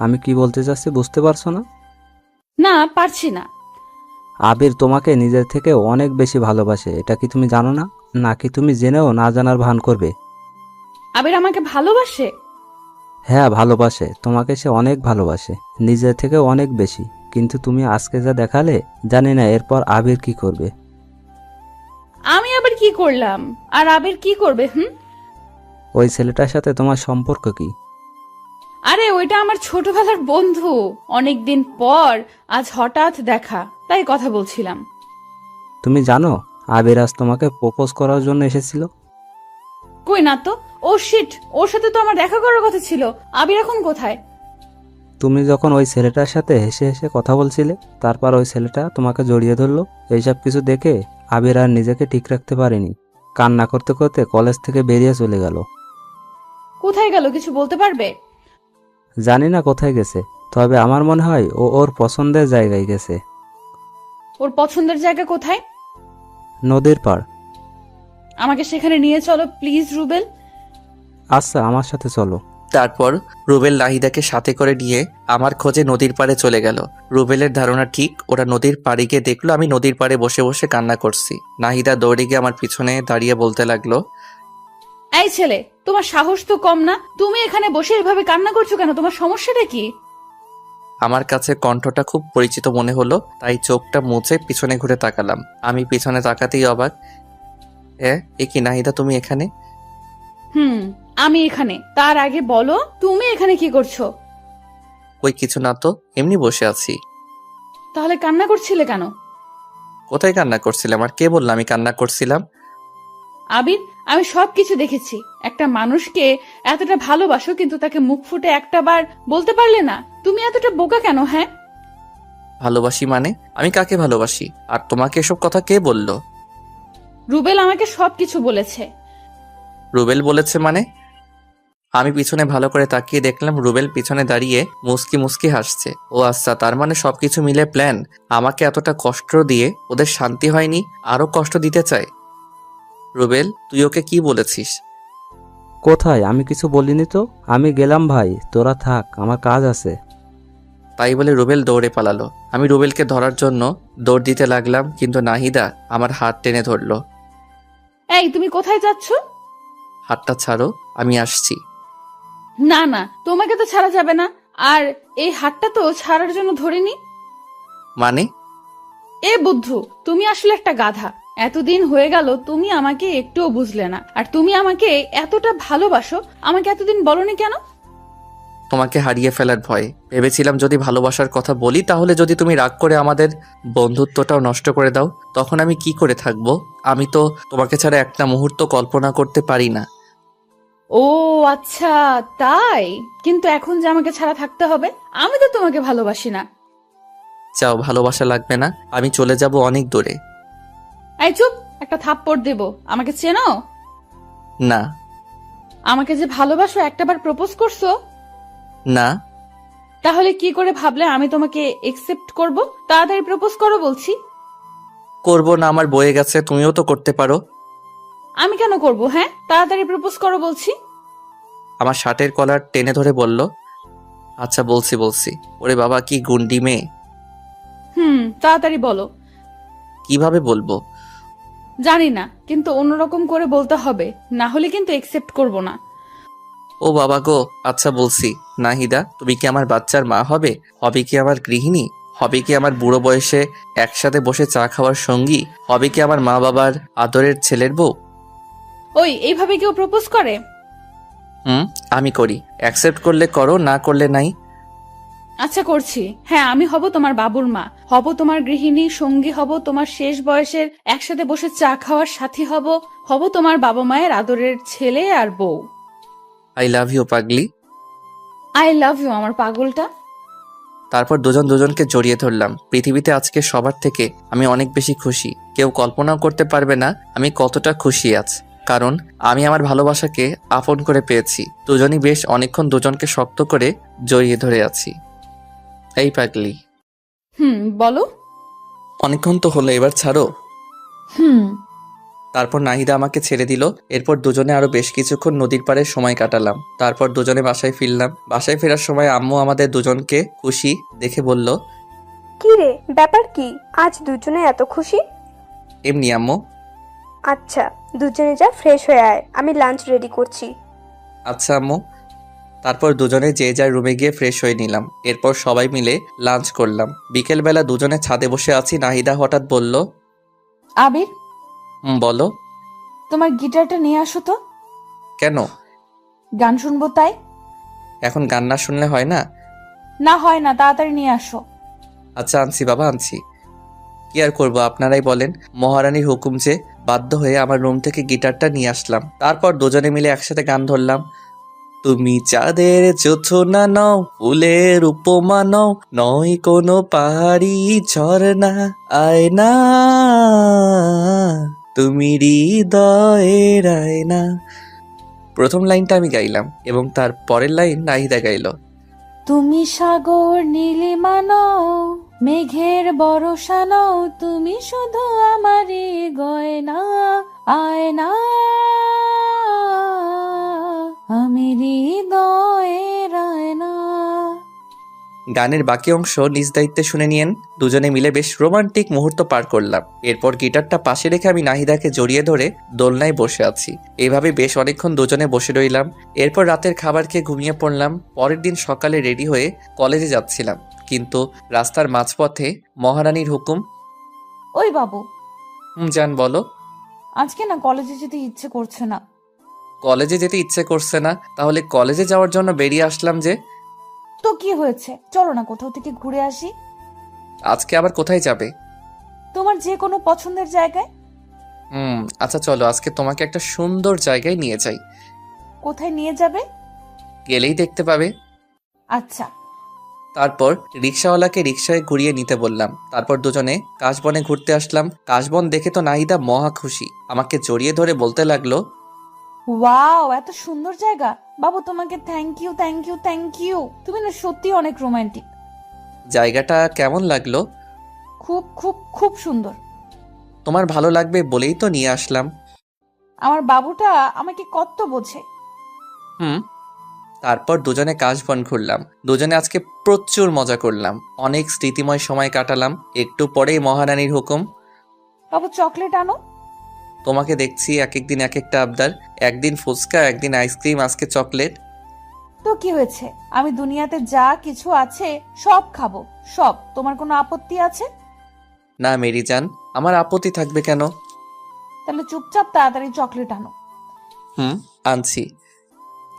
আমি কি বলতে চাচ্ছি বুঝতে পারছো না? না, পারছি না। আবির তোমাকে নিজের থেকে অনেক বেশি ভালোবাসে, এটা কি তুমি জানো না? নাকি তুমি জেনেও না জানার ভান করবে? আবির আমাকে ভালোবাসে? হ্যাঁ, ভালোবাসে। তোমাকে সে অনেক ভালোবাসে, নিজের থেকে অনেক বেশি। কিন্তু তুমি আজকে যা দেখালে, জানি না এরপর আবির কি করবে। আমি আবার কি করলাম? আর আবির কি করবে? ওই ছেলেটার সাথে তোমার সম্পর্ক কি? আরে ওইটা আমার ছোটবেলার বন্ধু। অনেকদিন পর আজ হঠাৎ দেখা, তাই কথা বলছিলাম। তুমি জানো আবির আজ তোমাকে প্রপোজ করার জন্য এসেছিল? কই না তো। ও শিট, ওর সাথে তো আমার দেখা করার কথা ছিল। আবির এখন কোথায়? তুমি যখন ওই ছেলেটার সাথে হেসে হেসে কথা বলছিলে, তারপর ওই ছেলেটা তোমাকে জড়িয়ে ধরলো। এইসব কিছু দেখে আবির আর নিজেকে ঠিক রাখতে পারেনি, কান্না করতে করতে কলেজ থেকে বেরিয়ে চলে গেল। কোথায় গেল কিছু বলতে পারবে? জানি না কোথায় গেছে, তবে আমার মনে হয় ও ওর পছন্দের জায়গায় গেছে। ওর পছন্দের জায়গা কোথায়? নদীর পাড়। আমাকে সেখানে নিয়ে চলো প্লিজ রুবেল। আচ্ছা, আমার সাথে চলো। তারপর রুবেল নাহিদাকে সাথে করে নিয়ে আমার খোঁজে নদীর পাড়ে চলে গেল। রুবেলের ধারণা ঠিক, ওরা নদীর পাড়ে গিয়ে দেখলো আমি নদীর পাড়ে বসে বসে কান্না করছি। নাহিদা দৌড়ে গিয়ে আমার পিছনে দাঁড়িয়ে বলতে লাগলো, এই ছেলে, তোমার সাহস তো কম না? তুমি এখানে বসে এভাবে কান্না করছো কেন? তোমার সমস্যাটা কি? আমার কাছে কণ্ঠটা খুব পরিচিত মনে হলো, তাই চোখটা মুছে পিছনে ঘুরে তাকালাম। আমি পিছনে তাকাতেই অবাক, এ কি নাহিদা, তুমি এখানে? আমি এখানে। তার আগে বলো তুমি এখানে কি করছো? ওই কিছু না তো, এমনি বসে আছি। তাহলে কান্না করছিলে কেন? কোথায় কান্না করছিলাম? আর কে বললাম আমি কান্না করছিলাম? আবির, আমি সবকিছু দেখেছি। একটা মানুষকে এতটা ভালোবাসো কিন্তু তাকে মুখ ফুটে একটা বার বলতে পারলে না। তুমি এতটা বোকা কেন? হ্যাঁ, ভালোবাসি মানে? আমি কাকে ভালোবাসি? আর তোমাকে এসব কথা কে বললো? রুবেল আমাকে সবকিছু বলেছে। রুবেল বলেছে মানে? আমি পিছনে ভালো করে তাকিয়ে দেখলাম রুবেল পিছনে দাঁড়িয়ে মুস্কি মুস্কি হাসছে। ও আচ্ছা, তার মানে সবকিছু মিলে প্ল্যান। আমাকে এতটা কষ্ট দিয়ে ওদের শান্তি হয়নি, আরো কষ্ট দিতে চায়। রুবেল, তুই ওকে কি বলেছিস? কোথায়? আমি কিছু বলিনি তো। আমি গেলাম ভাই, তোরা থাক, আমার কাজ আছে। তাই বলে রুবেল দৌড়ে পালালো। আমি রুবেলকে ধরার জন্য দৌড় দিতে লাগলাম, কিন্তু নাহিদা আমার হাত টেনে ধরলো। এই, তুমি কোথায় যাচ্ছ? হাতটা ছাড়ো, আমি আসছি। না না, তোমাকে তো ছাড়া যাবে না। আর এই হাতটা তো ছাড়ার জন্য ধরিনি। মানে? এ বুদ্ধু, তুমি আসলে একটা গাধা। এতদিন হয়ে গেল তুমি আমাকে একটুও বুঝলে না। আর তুমি আমাকে এতটা ভালোবাসো, আমাকে এতদিন বলনি কেন? তোমাকে হারিয়ে ফেলার ভয়। ভেবেছিলাম যদি ভালোবাসার কথা বলি তাহলে যদি তুমি রাগ করে আমাদের বন্ধুত্বটাও নষ্ট করে দাও, তখন আমি কি করে থাকবো? আমি তো তোমাকে ছাড়া একটা মুহূর্ত কল্পনা করতে পারি না। ও আচ্ছা, তাই? কিন্তু এখন যে আমাকে ছাড়া থাকতে হবে, আমি তো তোমাকে ভালোবাসি না। চাও ভালোবাসা লাগবে না, আমি চলে যাব অনেক দূরে। এই চুপ, একটা থাপ্পড় দেব। আমাকে চেনো? না। আমাকে যে ভালোবাসো একটাবার প্রপোজ করছো? না। তাহলে কি করে ভাবলে আমি তোমাকে একসেপ্ট করব? তাড়াতাড়ি প্রপোজ করো বলছি। করবো না, আমার বয়ে গেছে, তুমিও তো করতে পারো। আমি কেন করব? হ্যাঁ, তাড়াতাড়ি প্রপোজ করো বলছি। আমার শার্টের কলার টেনে ধরে বলল, আচ্ছা বলছি বলছি। ওরে বাবা, কি গুন্ডি মেয়ে! তাড়াতাড়ি বলো। কিভাবে বলবো? জানি না, কিন্তু অন্যরকম করে বলতে হবে, না হলে কিন্তু একসেপ্ট করব না। ও বাবা গো, আচ্ছা বলছি। নাহিদা, তুমি কি আমার বাচ্চার মা হবে? হবে কি আমার গৃহিণী? হবে কি আমার বুড়ো বয়সে একসাথে বসে চা খাওয়ার সঙ্গী? হবে কি আমার মা বাবার আদরের ছেলের বউ? ওই, এইভাবে কেউ প্রপোজ করে? আমি করি। অ্যাকসেপ্ট করলে করো, না করলে নাই। আচ্ছা করছি। হ্যাঁ, আমি হব তোমার বাবুর মা, হব তোমার গৃহিণী, সঙ্গী হব তোমার শেষ বয়সের, একসাথে বসে চা খাওয়ার সাথী হব, হব তোমার বাবা মায়ের আদরের ছেলে আর বউ। আই লাভ ইউ পাগলি। আই লাভ ইউ আমার পাগলটা। তারপর দুজন দুজনকে জড়িয়ে ধরলাম। পৃথিবীতে আজকে সবার থেকে আমি অনেক বেশি খুশি। কেউ কল্পনাও করতে পারবে না আমি কতটা খুশি আজ, কারণ আমি আমার ভালোবাসাকে আপন করে পেয়েছি। দুজনই বেশ অনেকক্ষণ দুজনকে শক্ত করে জড়িয়ে ধরে আছি। এই পাগলি, বলো। অনেকক্ষণ তো হলো, এবার ছাড়ো। হুম। তারপর নাহিদা আমাকে ছেড়ে দিল। এরপর দুজনে আরো বেশ কিছুক্ষণ নদীর পাড়ে সময় কাটালাম। তারপর দুজনে বাসায় ফিরলাম। বাসায় ফেরার সময় আম্মু আমাদের দুজনকে খুশি দেখে বলল, কি রে, ব্যাপার কি? আজ দুজনে এত খুশি? এমনি আম্মু। আচ্ছা, দুজনে যা, ফ্রেশ হয়ে আয়, আমি লাঞ্চ রেডি করছি। আচ্ছা আম্মু। তারপর দুজনে যে যার রুমে গিয়ে ফ্রেশ হয়ে নিলাম। এরপর সবাই মিলে লাঞ্চ করলাম। বিকেলবেলা দুজনে ছাদে বসে আছি। নাহিদা হঠাৎ বলল, আবির, বলো। তোমার গিটারটা নিয়ে আসো তো। কেন? গান শুনবো তাই। এখন গান না শুনলে হয় না? না হয় না, তাড়াতাড়ি নিয়ে আসো। আচ্ছা আনছি বাবা, আনছি। কি আর করবো, আপনারাই বলেন। মহারানীর হুকুম যে, বাধ্য হয়ে আমার রুম থেকে গিটারটা নিয়ে আসলাম। তারপর দুজনে মিলে একসাথে গান ধরলাম। তুমি চাঁদের জোছনা নও, ফুলের উপমা নও, নয় কোনো পাহাড়ি ঝর্ণা, আয়না তুমি হৃদয়ের আয়না। প্রথম লাইনটা আমি গাইলাম এবং তার পরের লাইন নাহিদা গাইল। তুমি সাগর নীলিমা নও, মেঘের বরষা নও, তুমি শুধু আমারই গয়না, আয়না আমি হৃদয়ের আয়না। গানের বাকি অংশ নিজ দায়িত্বে শুনে নিয়েন। দুজনে মিলে বেশ রোমান্টিক মুহূর্ত পার করলাম। এরপর গিটারটা পাশে রেখে আমি নাহিদাকে জড়িয়ে ধরে দোলনায় বসে আছি। এইভাবে বেশ অনেকক্ষণ দুজনে বসে রইলাম। এরপর রাতের খাবার খেয়ে ঘুমিয়ে পড়লাম। পরের দিন সকালে রেডি হয়ে কলেজে যাচ্ছিলাম, কিন্তু রাস্তার মাঝপথে মহারানীর হুকুম। ওই বাবু, জান বলো। আজকে না কলেজে যেতে ইচ্ছে করছে না। কলেজে যেতে ইচ্ছে করছে না? তাহলে কলেজে যাওয়ার জন্য বেরিয়ে আসলাম যে। তো কি হয়েছে, চলো না কোথাও থেকে ঘুরে আসি। আজকে আবার কোথায় যাবে? তোমার যে কোনো পছন্দের জায়গায়। আচ্ছা চলো, আজকে তোমাকে একটা সুন্দর জায়গায় নিয়ে যাই। কোথায় নিয়ে যাবে? গেলেই দেখতে পাবে। আচ্ছা। তারপর রিক্সাওয়ালাকে রিক্সায় ঘুরিয়ে নিতে বললাম। তারপর দুজনে কাশবনে ঘুরতে আসলাম। কাশবন দেখে তো নাহিদা মহা খুশি। আমাকে জড়িয়ে ধরে বলতে লাগলো, ওয়াও, এত সুন্দর জায়গা। বাবু তোমাকে thank you, thank you, thank you. তুমি না সত্যি অনেক রোমান্টিক। জায়গাটা কেমন লাগলো? খুব খুব খুব সুন্দর। তোমার ভালো লাগবে বলেই তো নিয়ে আসলাম। আমার বাবুটা আমাকে কত বোঝে। তারপর দুজনে কাশবন ঘুরলাম। দুজনে আজকে প্রচুর মজা করলাম, অনেক স্মৃতিময় সময় কাটালাম। একটু পরেই মহারানীর হুকুম। বাবু চকলেট আনো। তোমাকে দেখছি এক একদিন এক একটা আবদার। একদিন ফুচকা, একদিন আইসক্রিম, আজকে চকলেট। তো কি হয়েছে, আমি দুনিয়াতে যা কিছু আছে সব খাবো, সব। তোমার কোনো আপত্তি আছে? না মেরি জান, আমার আপত্তি থাকবে কেন? তাহলে চুপচাপ তাড়াতাড়ি চকলেট আনো। আনছি।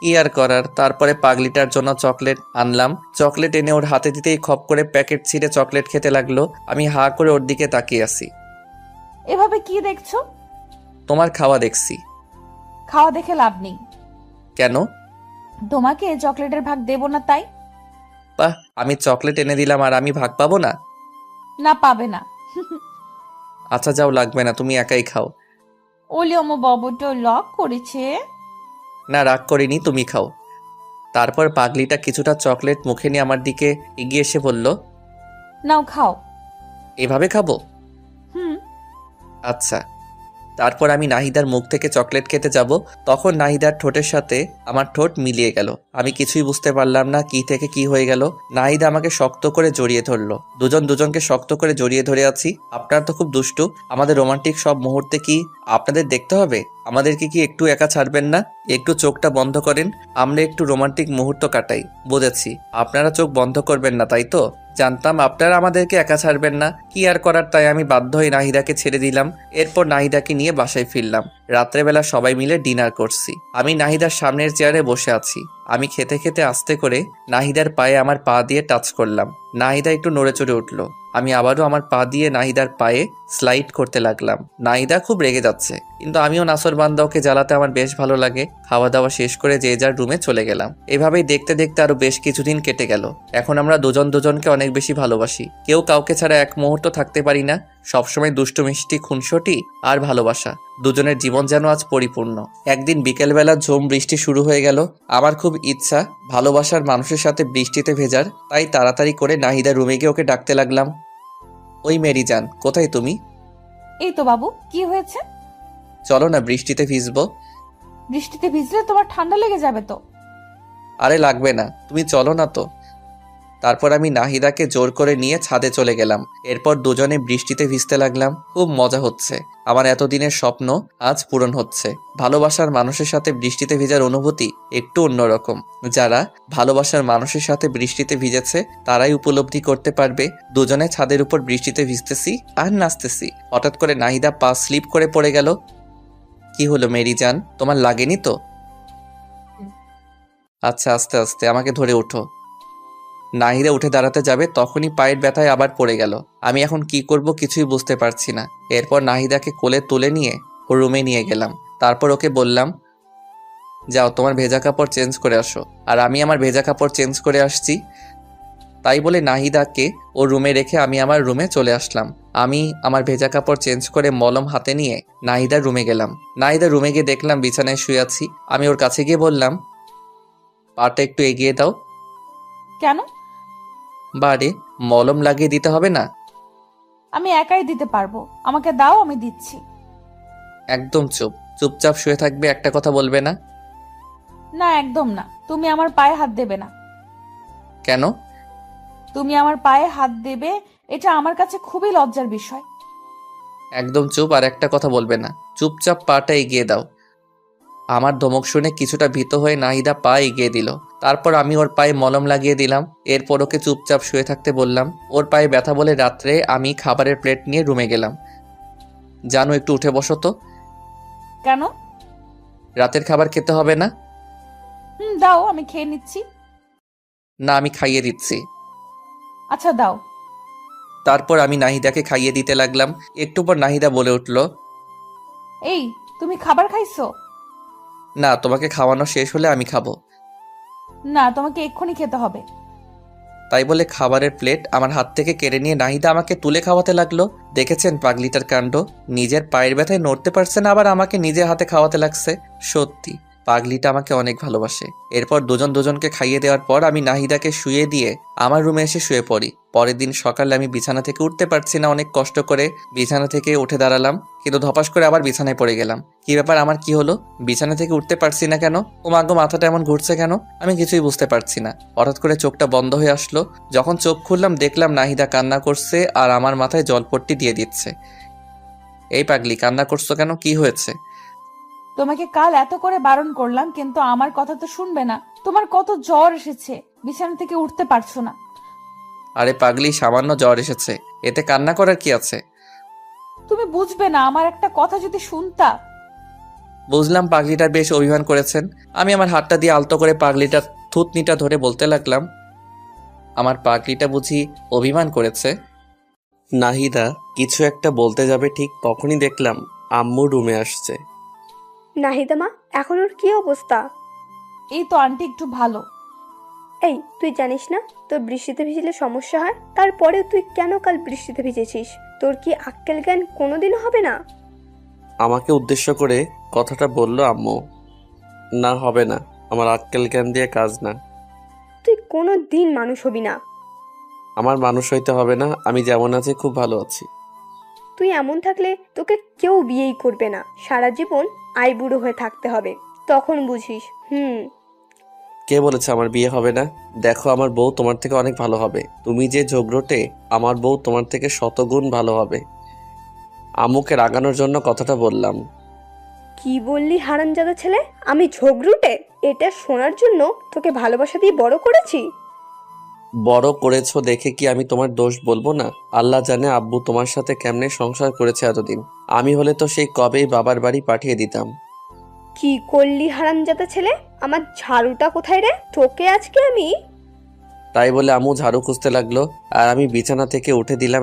কি আর করার। তারপরে পাগলিটার জন্য চকলেট আনলাম। চকলেট এনে ওর হাতে দিতেই খপ করে প্যাকেট ছিঁড়ে চকলেট খেতে লাগলো। আমি হা করে ওর দিকে তাকিয়ে আছি। এভাবে কি দেখছো? তোমার খাওয়া দেখছি। খাওয়া দেখে লাভ নেই। কেন? তোমাকে চকলেটের ভাগ দেব না তাই। বাহ, আমি চকলেট এনে দিলাম আর আমি ভাগ পাবো না? না, পাবে না। আচ্ছা যাও, লাগবে না, তুমি একাই খাও। ওলি আমার বাবুটা লক করেছে। না, রাগ করিনি, তুমি খাও। তারপর পাগলিটা কিছুটা চকলেট মুখে নিয়ে আমার দিকে এগিয়ে এসে বলল, নাও খাও। এভাবে খাবো? হুম। আচ্ছা। তারপর আমি নাহিদার মুখ থেকে চকলেট খেতে যাব, তখন নাহিদার ঠোঁটের সাথে আমার ঠোঁট মিলিয়ে গেল। আমি কিছুই বুঝতে পারলাম না কি থেকে কি হয়ে গেল। নাহিদা আমাকে শক্ত করে জড়িয়ে ধরলো। দুজন দুজনকে শক্ত করে জড়িয়ে ধরে আছি। আপনারা তো খুব দুষ্টু। আমাদের রোমান্টিক সব মুহূর্তে কি আপনাদের দেখতে হবে? আমাদেরকে কি একটু একা ছাড়বেন না? একটু চোখটা বন্ধ করেন, আমরা একটু রোমান্টিক মুহূর্ত কাটাই। বুঝেছি, আপনারা চোখ বন্ধ করবেন না, তাই তো? জানতাম আপনারা আমাদেরকে একা ছাড়বেন না। কি আর করার, তাই আমি বাধ্য হয়ে নাহিদাকে ছেড়ে দিলাম। এরপর নাহিদাকে নিয়ে বাসায় ফিরলাম। রাত্রেবেলা সবাই মিলে ডিনার করছি। আমি নাহিদার সামনের চেয়ারে বসে আছি। আমি খেতে খেতে আস্তে করে নাহিদার পায়ে আমার পা দিয়ে টাচ করলাম। নাহিদা একটু নড়ে চড়ে উঠলো। আমি আবারও আমার পা দিয়ে নাহিদার পায়ে স্লাইড করতে লাগলাম। নাহিদা খুব রেগে যাচ্ছে, কিন্তু আমিও নাসরবান্দা, ওকে জ্বালাতে আমার বেশ ভালো লাগে। খাওয়া দাওয়া শেষ করে যে যার রুমে চলে গেলাম। এভাবেই দেখতে দেখতে আরো বেশ কিছুদিন কেটে গেল। এখন আমরা দুজন দুজনকে অনেক বেশি ভালোবাসি। কেউ কাউকে ছাড়া এক মুহূর্ত থাকতে পারি না। সবসময় দুষ্টু মিষ্টি খুনসুটি আর ভালোবাসা, দুজনের জীবন যেন আজ পরিপূর্ণ। একদিন বিকেলবেলা ঝুম বৃষ্টি শুরু হয়ে গেল। আমার খুব ইচ্ছা ভালোবাসার মানুষের সাথে বৃষ্টিতে ভেজার, তাই তাড়াতাড়ি করে নাহিদা রুমে গিয়ে ওকে ডাকতে লাগলাম। ওই মেরি জান, কোথায় তুমি? এই তো বাবু, কি হয়েছে? চলো না, বৃষ্টিতে ভিজবো। বৃষ্টিতে ভিজলে তোমার ঠান্ডা লেগে যাবে তো। আরে লাগবে না, তুমি চলো না তো। তারপর আমি নাহিদাকে জোর করে নিয়ে ছাদে চলে গেলাম। এরপর দুজনে বৃষ্টিতে ভিজতে লাগলাম। খুব মজা হচ্ছে। আমার এতদিনের স্বপ্ন আজ পূরণ হচ্ছে। ভালোবাসার মানুষের সাথে বৃষ্টিতে ভিজার অনুভূতি একটু অন্যরকম। যারা ভালোবাসার মানুষের সাথে বৃষ্টিতে ভিজেছে তারাই উপলব্ধি করতে পারবে। দুজনে ছাদের উপর বৃষ্টিতে ভিজতেছি আর নাচতেছি। হঠাৎ করে নাহিদা পা স্লিপ করে পড়ে গেল। কি হলো মেরি জান, তোমার লাগেনি তো? আচ্ছা, আস্তে আস্তে, আমাকে ধরে ওঠো। নাহিদা উঠে দাঁড়াতে যাবে, তখনই পায়ের ব্যথায় আবার পড়ে গেল। আমি এখন কি করব কিছুই বুঝতে পারছি না। এরপর নাহিদাকে কোলে তুলে নিয়ে ওর রুমে নিয়ে গেলাম। তারপর ওকে বললাম, যাও তোমার ভেজা কাপড় চেঞ্জ করে আসো। আর আমি আমার ভেজা কাপড় চেঞ্জ করে আসছি। তাই বলে নাহিদাকে ওর রুমে রেখে আমি আমার রুমে চলে আসলাম। আমি আমার ভেজা কাপড় চেঞ্জ করে মলম হাতে নিয়ে নাহিদার রুমে গেলাম। নাহিদার রুমে গিয়ে দেখলাম বিছানায় শুয়ে আছি। আমি ওর কাছে গিয়ে বললাম, পাটা একটু এগিয়ে দাও। কেন? বারে, মলম লাগিয়ে দিতে হবে না? আমি একাই দিতে পারবো, আমাকে দাও, আমি দিচ্ছি। একদম চুপ, চুপচাপ শুয়ে থাকবে, একটা কথা বলবে না। না, একদম না। তুমি আমার পায়ে হাত দেবে না। কেন? তুমি আমার পায়ে হাত দেবে, এটা আমার কাছে খুবই লজ্জার বিষয়। একদম চুপ, আর একটা কথা বলবে না। চুপচাপ পাটা এগিয়ে দাও। আমার ধমক শুনে কিছুটা ভীত হয়ে নাহিদা পা এগিয়ে দিল। তারপর আমি ওর পায়ে মলম লাগিয়ে দিলাম। এরপর ওকে চুপচাপ শুয়ে থাকতে বললাম। ওর পায়ে ব্যথা বলে রাত্রে আমি খাবারের প্লেট নিয়ে রুমে গেলাম। জানো, একটু উঠে বসো তো। কেন? রাতের খাবার খেতে হবে না? দাও, আমি খেয়ে নিচ্ছি। না, আমি খাইয়ে দিচ্ছি। আচ্ছা দাও। তারপর আমি নাহিদাকে খাইয়ে দিতে লাগলাম। একটু পর নাহিদা বলে উঠল, এই, তুমি খাবার খাইছো? না, তোমাকে খাওয়ানো শেষ হলে আমি খাবো। না, তোমাকে এক্ষুনি খেতে হবে। তাই বলে খাবারের প্লেট আমার হাত থেকে কেড়ে নিয়ে নাহিদা আমাকে তুলে খাওয়াতে লাগলো। দেখেছেন পাগলিটার কাণ্ড? নিজের পায়ের ব্যথায় নড়তে পারছে না, আবার আমাকে নিজের হাতে খাওয়াতে লাগছে। সত্যি পাগলিটা আমাকে অনেক ভালোবাসে। এরপর দুজন দুজনকে খাইয়ে দেওয়ার পর আমি নাহিদাকে শুয়ে দিয়ে আমার রুমে এসে শুয়ে পড়ি। পরের দিন সকালে আমি বিছানা থেকে উঠতে পারছি না। অনেক কষ্ট করে বিছানা থেকে উঠে দাঁড়ালাম, কিন্তু ধপাস করে আবার বিছানায় পড়ে গেলাম। কি ব্যাপার, আমার কি হলো? বিছানা থেকে উঠতে পারছি না কেন? ও মাগো, মাথাটা এমন ঘুরছে কেন? আমি কিছুই বুঝতে পারছি না। হঠাৎ করে চোখটা বন্ধ হয়ে আসলো। যখন চোখ খুললাম দেখলাম নাহিদা কান্না করছে আর আমার মাথায় জলপট্টি দিয়ে দিচ্ছে। এই পাগলি, কান্না করছো কেন? কি হয়েছে? তোমাকে কাল এত করে বারণ করলাম, কিন্তু আমার কথা তো শুনবে না। তোমার কত জ্বর এসেছে, বিছানা থেকে উঠতে পারছো না। আরে পাগলি, সামান্য জ্বর এসেছে, এতে কান্না করার কি আছে? তুমি বুঝবে না, আমার একটা কথা যদি শুনতা। বুঝলাম পাগলিটার বেশ অভিমান করেছেন। আমি আমার হাতটা দিয়ে আলতো করে পাগলিটার থুতনিটা ধরে বলতে লাগলাম, আমার পাগলিটা বুঝি অভিমান করেছে? নাহিদা কিছু একটা বলতে যাবে, ঠিক তখনই দেখলাম আম্মু রুমে আসছে। নাহিদা মা, এখন ওর কি অবস্থা? এই তো আন্টি একটু ভালো। এই, তুই জানিস না তোর বৃষ্টিতে ভিজলে সমস্যা হয়? তারপরেও তুই কেন কাল বৃষ্টিতে ভিজেছিস? তোর কি আক্কেল জ্ঞান কোনোদিনও হবে না? আমাকে উদ্দেশ্য করে কথাটা বলল আম্মু। না, হবে না, আমার আক্কেল জ্ঞান দিয়ে কাজ না। তুই কোনো দিন মানুষ হবি না। আমার মানুষ হইতে হবে না, আমি যেমন আছি খুব ভালো আছি। তুই এমন থাকলে তোকে কেউ বিয়েই করবে না, সারা জীবন আইবুড়ো হয়ে থাকতে হবে, তখন বুঝিস। কে বলেছে আমার বিয়ে হবে না? দেখো, আমার বউ তোমার থেকে অনেক ভালো হবে। তুমি যে ঝগড়টে, আমার বউ তোমার থেকে শতগুণ ভালো হবে। আম্মুকে রাগানোর জন্য কথাটা বললাম। কি বললি হারামজাদা ছেলে? আমি ঝগড়ুটে? এটা শোনার জন্য তোকে ভালোবাসা দিয়ে বড় করেছি। বড় করেছো দেখে কি আমি তোমার দোষ বলবো না? আল্লাহ জানে আব্বু তোমার সাথে কেমনে সংসার করেছে এতদিন। আমি হলে তো সেই কবেই বাবার বাড়ি পাঠিয়ে দিতাম। কি করলি হারামজাদা ছেলে? আমার ঝাড়ুটা কোথায় রে? তোকে আজকে আমি। তাই বলে আম্মু ঝাড়ু খুঁজতে লাগলো, আর আমি বিছানা থেকে উঠে দিলাম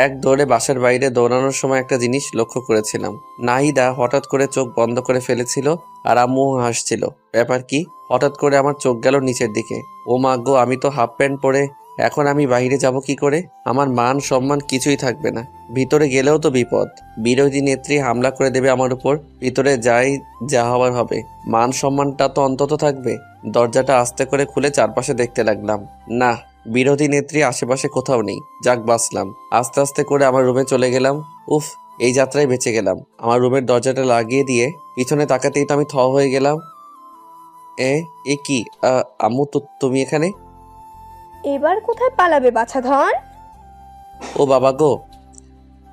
এক দৌড়ে বাসার বাইরে দৌড়ানোর সময় একটা জিনিস লক্ষ্য করেছিলাম। নাহিদা হঠাৎ করে চোখ বন্ধ করে ফেলেছিল, আর আম্মু হাসছিল। ব্যাপার কি? হঠাৎ করে আমার চোখ গেল নিচের দিকে। ও মা গো, আমি তো হাফ প্যান্ট পরে, এখন আমি বাইরে যাব কি করে? আমার মান সম্মান কিছুই থাকবে না। ভিতরে গেলেও তো বিপদ, বিরোধী নেত্রী হামলা করে দেবে আমার উপর। ভিতরে যাই, যা হবার হবে, মান সম্মানটা তো অন্তত থাকবে। দরজাটা আস্তে করে খুলে চারপাশে দেখতে লাগলাম। না, বিরোধী নেত্রী আশেপাশে কোথাও নেই। যাক, বাঁচলাম। আস্তে আস্তে করে আমার রুমে চলে গেলাম। উফ, এই যাত্রায় বেঁচে গেলাম। আমার রুমের দরজাটা লাগিয়ে দিয়ে পিছনে তাকাতেই তো আমি থ হয়ে গেলাম। এ কি? আম্মু, তুমি এখানে? এবার কোথায় পালাবে বাছাধন? ও বাবা গো!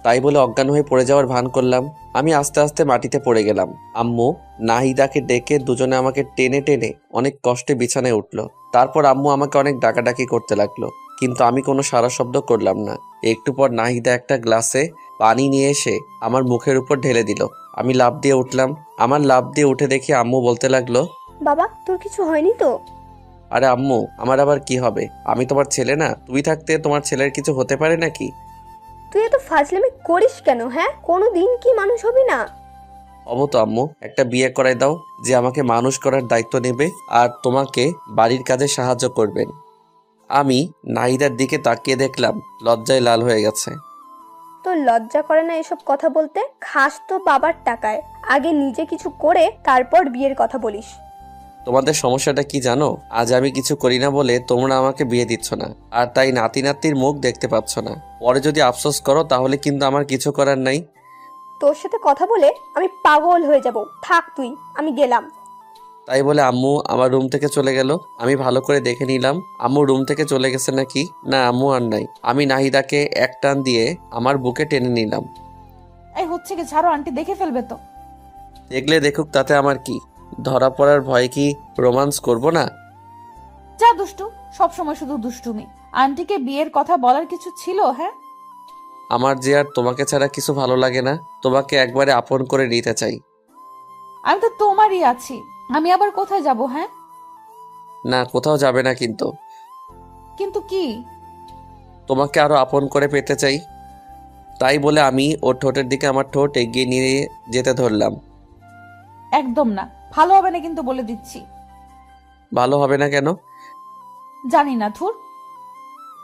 তাই বলে অজ্ঞান হয়ে পড়ে যাওয়ার ভান করলাম। আমি আস্তে আস্তে মাটিতে পড়ে গেলাম। আম্মু নাহিদাকে ডেকে দুজনে আমাকে টেনে টেনে অনেক কষ্টে বিছানায় উঠলো। তারপর আম্মু আমাকে অনেক ডাকাডাকি করতে লাগলো, কিন্তু আমি কোনো সারা শব্দ করলাম না। একটু পর নাহিদা একটা গ্লাসে পানি নিয়ে এসে আমার মুখের উপর ঢেলে দিল। আমি লাফ দিয়ে উঠলাম। আমার লাফ দিয়ে উঠে দেখি আম্মু বলতে লাগলো, বাবা, তোর কিছু হয়নি তো? আরে আম্মু, আমার আবার কি হবে? আমি তোমার ছেলে না? তুমি থাকতে তোমার ছেলের কিছু হতে পারে নাকি? তুই এত ফাজলামি করিস কেন? হ্যাঁ, কোনো দিন কি মানুষ হবি না? হবো তো আম্মু। একটা বিয়ে করাই দাও, যে আমাকে মানুষ করার দায়িত্ব নেবে আর তোমাকে বাড়ির কাজে সাহায্য করবেন। আমি নাহিদার দিকে তাকিয়ে দেখলাম লজ্জায় লাল হয়ে গেছে। তোর লজ্জা করে না এসব কথা বলতে? খাস তো বাবার টাকায়, আগে নিজে কিছু করে তারপর বিয়ের কথা বলিস। তোমাদের সমস্যাটা কি জানো? আজ আমি কিছু করি না বলে তোমরা আমাকে বিয়ে দিচ্ছ না, আর তাই নাতি নাতির মুখ দেখতে পাচ্ছ না। পরে যদি আফসোস করো তাহলে কিন্তু আমার কিছু করার নাই। তোর সাথে কথা বলে আমি পাগল হয়ে যাব। থাক তুই, আমি গেলাম। তাই বলে আম্মু আমার রুম থেকে চলে গেল। আমি ভালো করে দেখে নিলাম আম্মু রুম থেকে চলে গেছে নাকি। না, আম্মু আর নাই। আমি নাহিদাকে এক টান দিয়ে আমার বুকে টেনে নিলাম। এই হচ্ছে কি, ছাড়ো, আন্টি দেখে ফেলবে তো। দেখলে দেখুক, তাতে আমার কি? ধরা পড়ার ভয়ে কি রোমান্স করব না? যা দুষ্টু, সব সময় শুধু দুষ্টুমি। আন্টিকে বিয়ের কথা বলার কিছু ছিল? হ্যাঁ, আমার যে আর তোমাকে ছাড়া কিছু ভালো লাগে না। তোমাকে একবারে আপন করে নিতে চাই। আমি তো তোমারই আছি, আমি আবার কোথায় যাব? হ্যাঁ, না, কোথাও যাবে না, কিন্তু কিন্তু কি? তোমাকে আরো আপন করে পেতে চাই। তাই বলে আমি ওর ঠোঁটের দিকে আমার ঠোঁট এগিয়ে নিয়ে যেতে ধরলাম। একদম না, ভালো হবে না কিন্তু, বলে দিচ্ছি। ভালো হবে না কেন? জানি না, ধুর।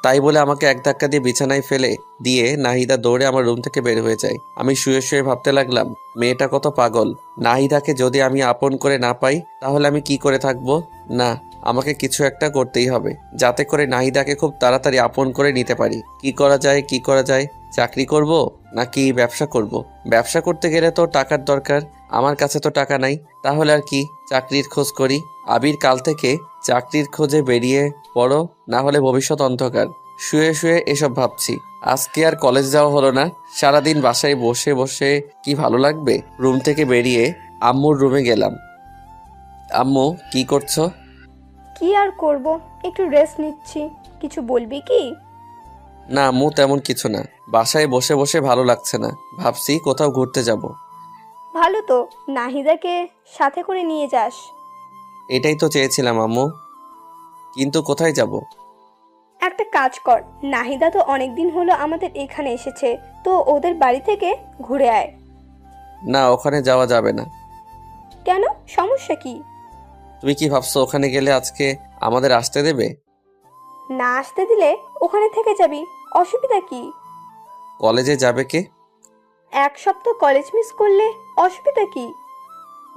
তাই বলে আমাকে এক ধাক্কা দিয়ে বিছানায় ফেলে দিয়ে নাহিদা দৌড়ে আমার রুম থেকে বের হয়ে যায়। আমি শুয়ে শুয়ে ভাবতে লাগলাম, মেয়েটা কত পাগল। নাহিদাকে যদি আমি আপন করে না পাই তাহলে আমি কি করে থাকবো? না, আমাকে কিছু একটা করতেই হবে, যাতে করে নাহিদাকে খুব তাড়াতাড়ি আপন করে নিতে পারি। কি করা যায়? চাকরি করব নাকি ব্যবসা করব? ব্যবসা করতে গেলে তো টাকার দরকার। আমার কাছে তো টাকা নাই। তাহলে আর কি, চাকরির খোঁজ করি। আবির কাল থেকে চাকরির খোঁজে বেরিয়ে পড়ো, না হলে ভবিষ্যৎ অন্ধকার। শুয়ে শুয়ে এসব ভাবছি। আজকে আর কলেজ যাওয়া হলো না। সারাদিন বাসায় বসে বসে কি ভালো লাগবে। রুম থেকে বেরিয়ে আম্মুর রুমে গেলাম। আম্মু, কি করছো? কি আর করব, একটু রেস্ট নিচ্ছি। কিছু বলবি কি? না আম্মু, তেমন কিছু না। বাসায় বসে বসে ভালো লাগছে না, ভাবছি কোথাও ঘুরতে যাব। ভালো তো, নাহিদাকে সাথে করে নিয়ে যাস। এটাই তো চেয়েছিলাম আম্মু, কিন্তু কোথায় যাব? একটা কাজ কর, নাহিদা তো অনেকদিন হলো আমাদের এখানে এসেছে, তো ওদের বাড়ি থেকে ঘুরে আয়। না, ওখানে যাওয়া যাবে না। কেন, সমস্যা কি? তুমি কি ভাবছো ওখানে গেলে আজকে আমাদের আসতে দেবে? না আসতে দিলে ওখানে থেকে যাবি, অসুবিধা কি? কলেজে যাবে কে? এক সপ্তাহ কলেজ মিস করলে অসুবিধা কি?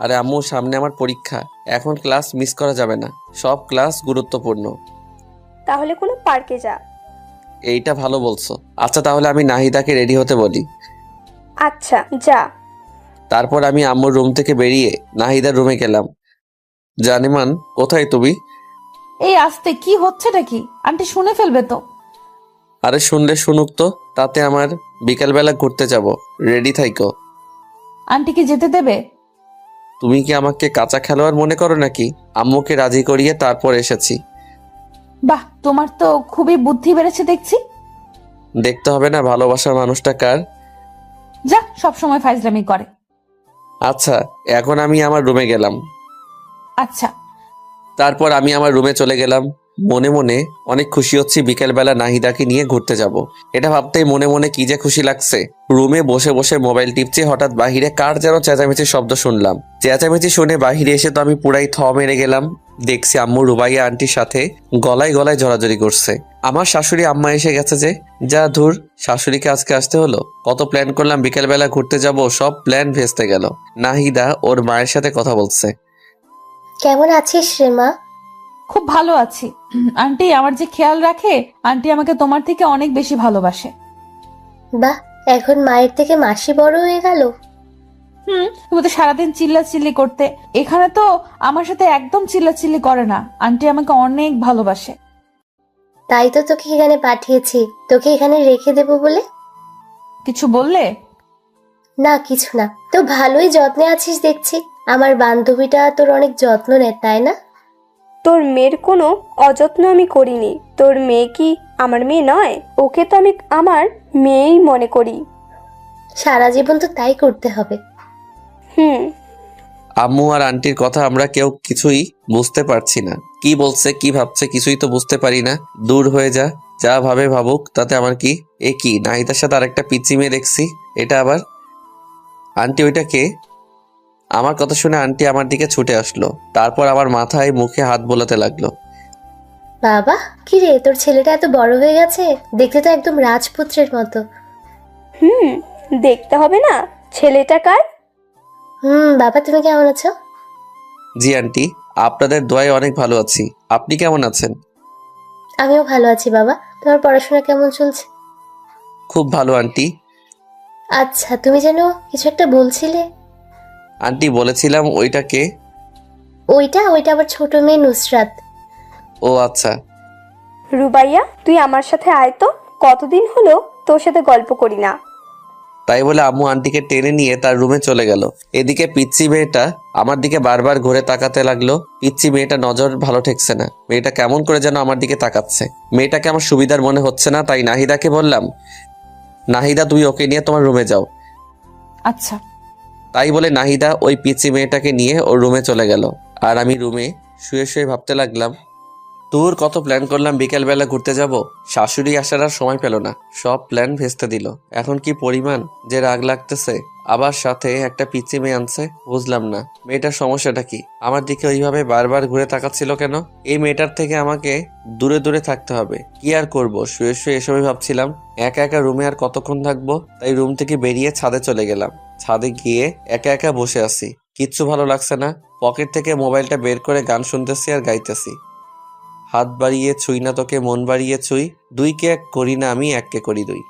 আরে আম্মু, সামনে আমার পরীক্ষা, এখন ক্লাস মিস করা যাবে না। সব ক্লাস গুরুত্বপূর্ণ। তাহলে কোনো পার্কে যা। এইটা ভালো বলছো। আচ্ছা, তাহলে আমি নাহিদাকে রেডি হতে বলি। আচ্ছা যা। তারপর আমি আম্মুর রুম থেকে বেরিয়ে নাহিদার রুমে গেলাম। জানেমান, কোথায় তুমি? এই আসতে কি হচ্ছেটা কি? আন্টি শুনে ফেলবে তো। আরে শুনলে শুনুক তো, তাতে আমার বিকালবেলা ঘুরতে যাব, রেডি থাইকো। আন্টি কি যেতে দেবে? তুমি কি আমাকে কাঁচা খেলোয়াড় মনে করো নাকি? আম্মুকে রাজি করিয়ে তারপর এসেছি। বাহ, তোমার তো খুবই বুদ্ধি বেড়েছে দেখছি। দেখতে হবে না ভালোবাসার মানুষটা কার? যা, সব সময় ফাইজলামি করে। আচ্ছা, এখন আমি আমার রুমে গেলাম। আচ্ছা। তারপর আমি আমার রুমে চলে গেলাম। মনে মনে অনেক খুশি হচ্ছি বিকেলবেলা নাহিদাকে নিয়ে ঘুরতে যাব। এটা ভাবতেই মনে মনে কি যে খুশি লাগছে। রুমে বসে বসে মোবাইল টিপছি, হঠাৎ বাহিরে কার যেন চেঁচামেচির শব্দ শুনলাম। চেঁচামেচি শুনে বাহিরে এসে তো আমি পুরাই থ মেরে গেলাম। দেখছি আম্মু রুবাইয়া আন্টির সাথে গলায় গলায় জড়াজড়ি করছে। আমার শাশুড়ি আম্মা এসে গেছে যে, যা ধুর, শাশুড়িকে আজকে আসতে হলো। কত প্ল্যান করলাম বিকেলবেলা ঘুরতে যাব, সব প্ল্যান ভেস্তে গেল। নাহিদা ওর মায়ের সাথে কথা বলছে। কেমন আছিস রে মা? খুব ভালো আছি। আন্টি আমার যে খেয়াল রাখে, আন্টি আমাকে তোমার থেকে অনেক বেশি ভালোবাসে। বাহ, এখন মায়ের থেকে মাসি বড় হয়ে গেল। তুমি তো সারাদিন চিল্লাচিল্লি করতে, এখানে তো আমার সাথে একদম চিল্লাচিল্লি করে না। আন্টি আমাকে অনেক ভালোবাসে। তাই তো তোকে এখানে পাঠিয়েছি, তোকে এখানে রেখে দেবো বলে। কিছু বললে? না কিছু না, তো ভালোই যত্নে আছিস দেখছি। আমার বান্ধবীটা তোর অনেক যত্ন নেয় তাই না? তোর মেয়ের কোনো অযত্ন আমি করিনি। তোর মেয়ে কি আমার মেয়ে নয়? ওকে তো আমি আমার মেয়েই মনে করি। সারা জীবন তো তাই করতে হবে। আম্মু আর আন্টির কথা আমরা কেউ কিছুই বুঝতে পারছি না। কি বলছে কি ভাবছে কিছুই তো বুঝতে পারি না। দূর হয়ে যা, যা ভাবে ভাবুক, তাতে আমার কি। এ কি, নাহিদার সাথে আরেকটা পিচ্চি মেয়ে দেখছি। এটা আবার আন্টি? ওইটা কে? আমার কথা শুনে আন্টি আমার দিকে ছুটে আসলো। তারপর আমার মাথায় মুখে হাত বোলাতে লাগলো। বাবা, কি রে, তোর ছেলেটা এত বড় হয়ে গেছে, দেখতে তো একদম রাজপুত্রের মতো। দেখতে হবে না ছেলেটা কার? বাবা তুমি কেমন আছো? জি আন্টি, আপনাদের দোয়ায় অনেক ভালো আছি। আপনি কেমন আছেন? আমিও ভালো আছি বাবা। তোমার পড়াশোনা কেমন চলছে? খুব ভালো আন্টি। আচ্ছা, তুমি যেন কিছু একটা বলছিলে। আন্টি বলেছিলাম ওইটা কে? ওইটা আবার ছোট মেয়ে নুসরাত। ও আচ্ছা। রুবাইয়া, তুই আমার সাথে আয় তো। কতদিন হলো তোর সাথে গল্প করি না। তাই বলে আম্মু আন্টিকে টেনে নিয়ে তার রুমে চলে গেল। এদিকে পিচ্চি মেয়েটা আমার দিকে বারবার ঘুরে তাকাতে লাগলো। পিচ্চি মেয়েটা নজর ভালো ঠেকছে না। মেয়েটা কেমন করে যেন আমার দিকে তাকাচ্ছে। মেয়েটাকে আমার সুবিধার মনে হচ্ছে না, তাই নাহিদাকে বললাম, নাহিদা তুমি ওকে নিয়ে তোমার রুমে যাও। আচ্ছা। তাই বলে নাহিদা ওই পিচ্চি মেয়েটাকে নিয়ে ওর রুমে চলে গেল। আর আমি রুমে শুয়ে শুয়ে ভাবতে লাগলাম, তোর কত প্ল্যান করলাম বিকেলবেলা ঘুরতে যাব, শাশুড়ি আসার আর সময় পেল না, সব প্ল্যান ভেস্তে দিল। এখন কি পরিমাণ যে রাগ লাগতেছে। আবার সাথে একটা পিচ্চি মেয়ে আনছে, বুঝলাম না মেয়েটার সমস্যাটা কি। আমার দিকে ওইভাবে বারবার ঘুরে তাকাচ্ছিল কেন? এই মেয়েটার থেকে আমাকে দূরে দূরে থাকতে হবে। কি আর করব, শুয়ে শুয়ে এসবই ভাবছিলাম। একা একা রুমে আর কতক্ষণ থাকবো, তাই রুম থেকে বেরিয়ে ছাদে চলে গেলাম। ছাদে গিয়ে একা একা বসে আছি, কিচ্ছু ভালো লাগছে না। পকেট থেকে মোবাইলটা বের করে গান শুনতেছি আর গাইতেছি। হাত বাড়িয়ে ছুই না তোকে, মন বাড়িয়ে ছুই, দুইকে এক করি না আমি, এককে করি দুই।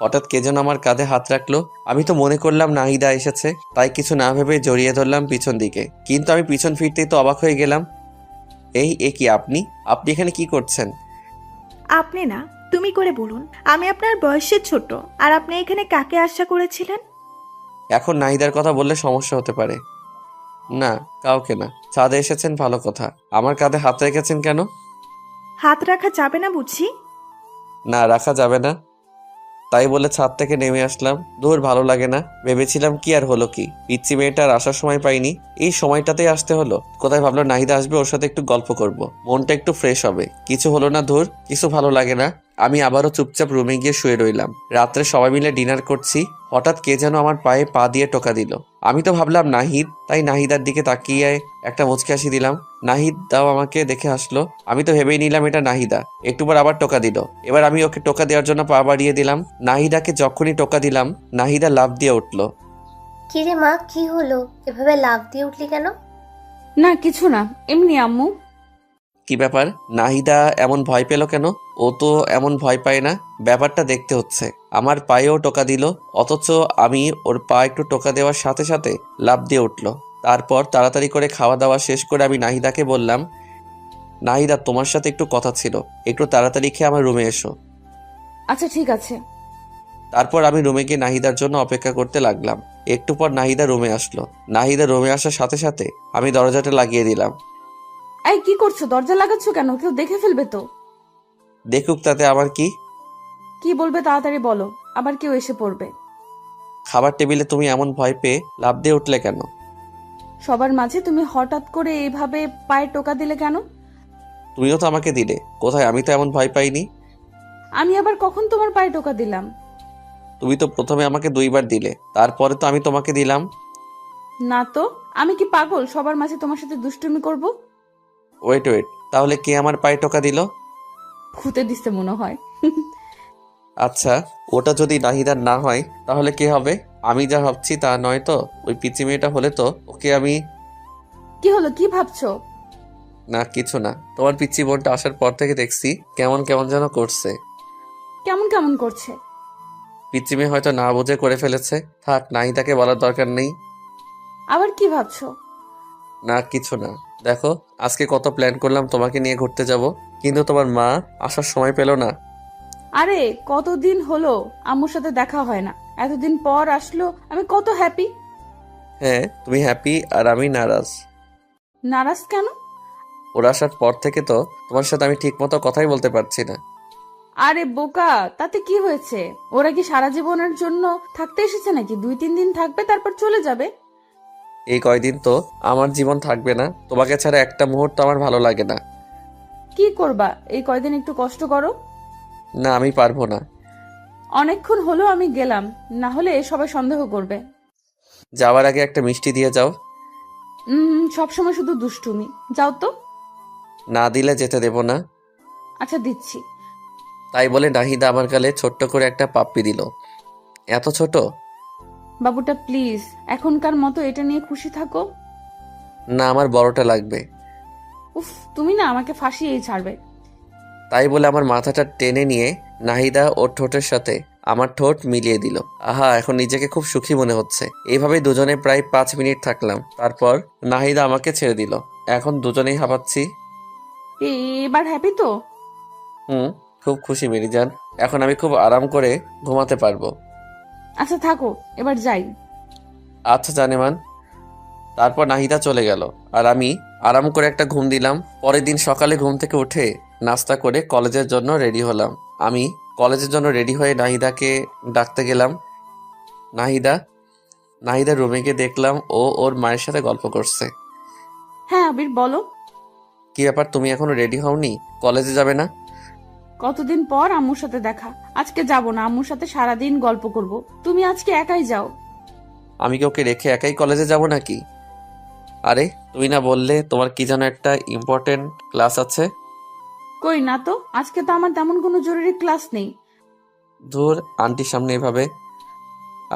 হঠাৎ কে যেন আমার কাঁধে হাত রাখলো। আমি তো মনে করলাম নাহিদা এসেছে, তাই কিছু না ভেবে জড়িয়ে ধরলাম পিছন দিকে। কিন্তু আমি পিছন ফিরতেই তো অবাক হয়ে গেলাম। এ কি, আপনি আপনি এখানে কি করছেন? আপনি না, তুমি করে বলুন। আমি আপনার বয়সের ছোট, আর আপনি এখানে কাকে আশা করেছিলেন? এখন নাহিদার কথা বললে সমস্যা হতে পারে। না, কাউকে না। ছাদে এসেছেন ভালো কথা, আমার কাঁধে হাত রেখেছেন কেন? হাত রাখা যাবে না বুঝি? না, রাখা যাবে না। তাই বলে ছাদ থেকে নেমে আসলাম। দূর, ভালো লাগে না। ভেবেছিলাম কি আর হলো কি, পিচ্চি মেয়েটার আসার সময় পাইনি, এই সময়টাতেই আসতে হলো। কোথায় ভাবলো নাহিদা আসবে, ওর সাথে একটু গল্প করব, মনটা একটু ফ্রেশ হবে। কিছু হলো না, ধুর, কিছু ভালো লাগে না। আমি আবারও চুপচাপ রুমে গিয়ে শুয়ে রইলাম। রাত্রে সবাই মিলে ডিনার করছি, হঠাৎ কে যেন আমার পায়ে পা দিয়ে টোকা দিল। আমি তো ভাবলাম নাহিদ, তাই নাহিদার দিকে তাকিয়ে একটা মুচকি হাসি দিলাম। নাহিদ দাও আমাকে দেখে হাসলো। আমি তো ভেবেই নিলাম এটা নাহিদা। একটু পর আবার টোকা দিল। এবার আমি ওকে টোকা দেওয়ার জন্য পা বাড়িয়ে দিলাম। নাহিদাকে যখনই টোকা দিলাম, নাহিদা লাফ দিয়ে উঠলো। কি রে মা, কি হলো, এভাবে লাফ দিয়ে উঠলি কেন? না কিছু না, এমনি আম্মু। কি ব্যাপার, নাহিদা এমন ভয় পেল কেন? ও তো এমন ভয় পায় না। ব্যাপারটা দেখতে হচ্ছে। আমার পায়েও টোকা দিল, অথচ আমি ওর পা একটু টোকা দেওয়ার সাথে সাথে লাফ দিয়ে উঠল। তারপর তাড়াতাড়ি করে খাওয়া দাওয়া শেষ করে আমি নাহিদাকে বললাম, নাহিদা তোমার সাথে একটু কথা ছিল, একটু তাড়াতাড়ি খেয়ে আমার রুমে এসো। আচ্ছা ঠিক আছে। তারপর আমি রুমে গিয়ে নাহিদার জন্য অপেক্ষা করতে লাগলাম। একটু পর নাহিদা রুমে আসলো। নাহিদা রুমে আসার সাথে সাথে আমি দরজাটা লাগিয়ে দিলাম। এই কি করছো? দরজা লাগাচ্ছ কেন? কেউ দেখে ফেলবে তো। দেখুক, তাতে আমার কি? কি বলবে তাড়াতাড়ি বলো, আবার কেউ এসে পড়বে। খাবার টেবিলে তুমি এমন ভয় পেয়ে লাফ দিয়ে উঠলে কেন? সবার মাঝে তুমি হঠাৎ করে এইভাবে পায়ে টোকা দিলে কেন? তুমিও তো আমাকে দিলে। কোথায়? আমি তো এমন ভয় পাইনি। আমি আবার কখন তোমার পায়ে টোকা দিলাম? তুমি তো প্রথমে আমাকে 2 বার দিলে, তারপরে তো আমি তোমাকে দিলাম। না তো, আমি কি পাগল সবার মাঝে তোমার সাথে দুষ্টুমি করব? ওয়েট, তাহলে কে আমার পায়ে টোকা দিল? খুঁতে দিতে মনে হয়। আচ্ছা, ওটা যদি নাহিদার না হয় তাহলে কে হবে? আমি যা ভাবছি তা নয় তো? ওই পিচি মেয়েটা হলে তো ওকে আমি। কি হলো, কি ভাবছো? না কিছু না। তোমার পিচ্চি বোনটা আসার পর থেকে দেখছি কেমন কেমন যেন করছে। কেমন কেমন করছে? পিচ্চি মেয়ে হয়তো না বুঝে করে ফেলেছে। থাক, নাহিদাকে বলার দরকার নেই। আবার কি ভাবছো? না কিছু না। দেখো, আজকে কত প্ল্যান করলাম তোমাকে নিয়ে ঘুরতে যাব, কিন্তু তোমার মা আসার সময় পেল না। আরে কতদিন হলো আম্মুর সাথে দেখা হয় না, এতদিন পর আসলো, আমি কত হ্যাপি। হ্যাঁ, তুমি হ্যাপি আর আমি নারাজ। নারাজ কেন? ওরা আসার পর থেকে তো তোমার সাথে আমি ঠিক মতো কথাই বলতে পারছি না। আরে বোকা, তাতে কি হয়েছে? ওরা কি সারা জীবনের জন্য থাকতে এসেছে নাকি? 2-3 দিন থাকবে তারপর চলে যাবে। এই কয়দিন তো আমার জীবন থাকবে না। তোমাকে ছাড়া একটা মুহূর্ত আমার ভালো লাগে না। কি করবা? এই কয়দিন একটু কষ্ট করো। না, আমি পারবো না। অনেকক্ষণ হলো আমি গেলাম, না হলে সবাই সন্দেহ করবে। যাওয়ার আগে একটা মিষ্টি দিয়ে যাও। সবসময় শুধু দুষ্টুমি। যাও তো। না দিলে যেতে দেব না। আচ্ছা দিচ্ছি। তাই বলে নাহিদা আমার গালে ছোট্ট করে একটা পাপ্পি দিল। এত ছোট? বাবুটা প্লিজ, এখনকার মতো এটা নিয়ে খুশি থাকো। না, আমার বড়টা লাগবে। উফ, তুমি না আমাকে ফাঁসিয়েই ছাড়বে। তাই বলে আমার মাথাটা টেনে নিয়ে নাহিদা ওর ঠোঁটের সাথে আমার ঠোঁট মিলিয়ে দিল। আহা, এখন নিজেকে খুব সুখী মনে হচ্ছে। এইভাবেই দুজনে প্রায় 5 মিনিট থাকলাম। তারপর নাহিদা আমাকে ছেড়ে দিল। এখন দুজনেই হাঁপাচ্ছি। এবার হ্যাপি তো? খুব খুশি মেরিজান। এখন আমি খুব আরাম করে ঘুমাতে পারবো। আচ্ছা থাকো, এবার যাই। আচ্ছা জানেমান। তারপর নাহিদা চলে গেল আর আমি আরাম করে একটা ঘুম দিলাম। পরের দিন সকালে ঘুম থেকে উঠে নাস্তা করে কলেজের জন্য রেডি হলাম। আমি কলেজের জন্য রেডি হয়ে নাহিদাকে ডাকতে গেলাম। নাহিদা। নাহিদা রুমে গিয়ে দেখলাম ও ওর মায়ের সাথে গল্প করছে। হ্যাঁ আবির বলো। কি ব্যাপার, তুমি এখনো রেডি হওনি? কলেজে যাবে না? কতদিন পর আম্মুর সাথে দেখা, আজকে যাব না। আম্মুর সাথে সারাদিন গল্প করব। তুমি আজকে একাই যাও। আমি কি ওকে রেখে একাই কলেজে যাব নাকি? আরে তুমি না বললে তোমার কি যেন একটা ইম্পর্টেন্ট ক্লাস আছে? কই না তো, আজকে তো আমার তেমন কোনো জরুরি ক্লাস নেই। ধুর, আন্টির সামনে এভাবে।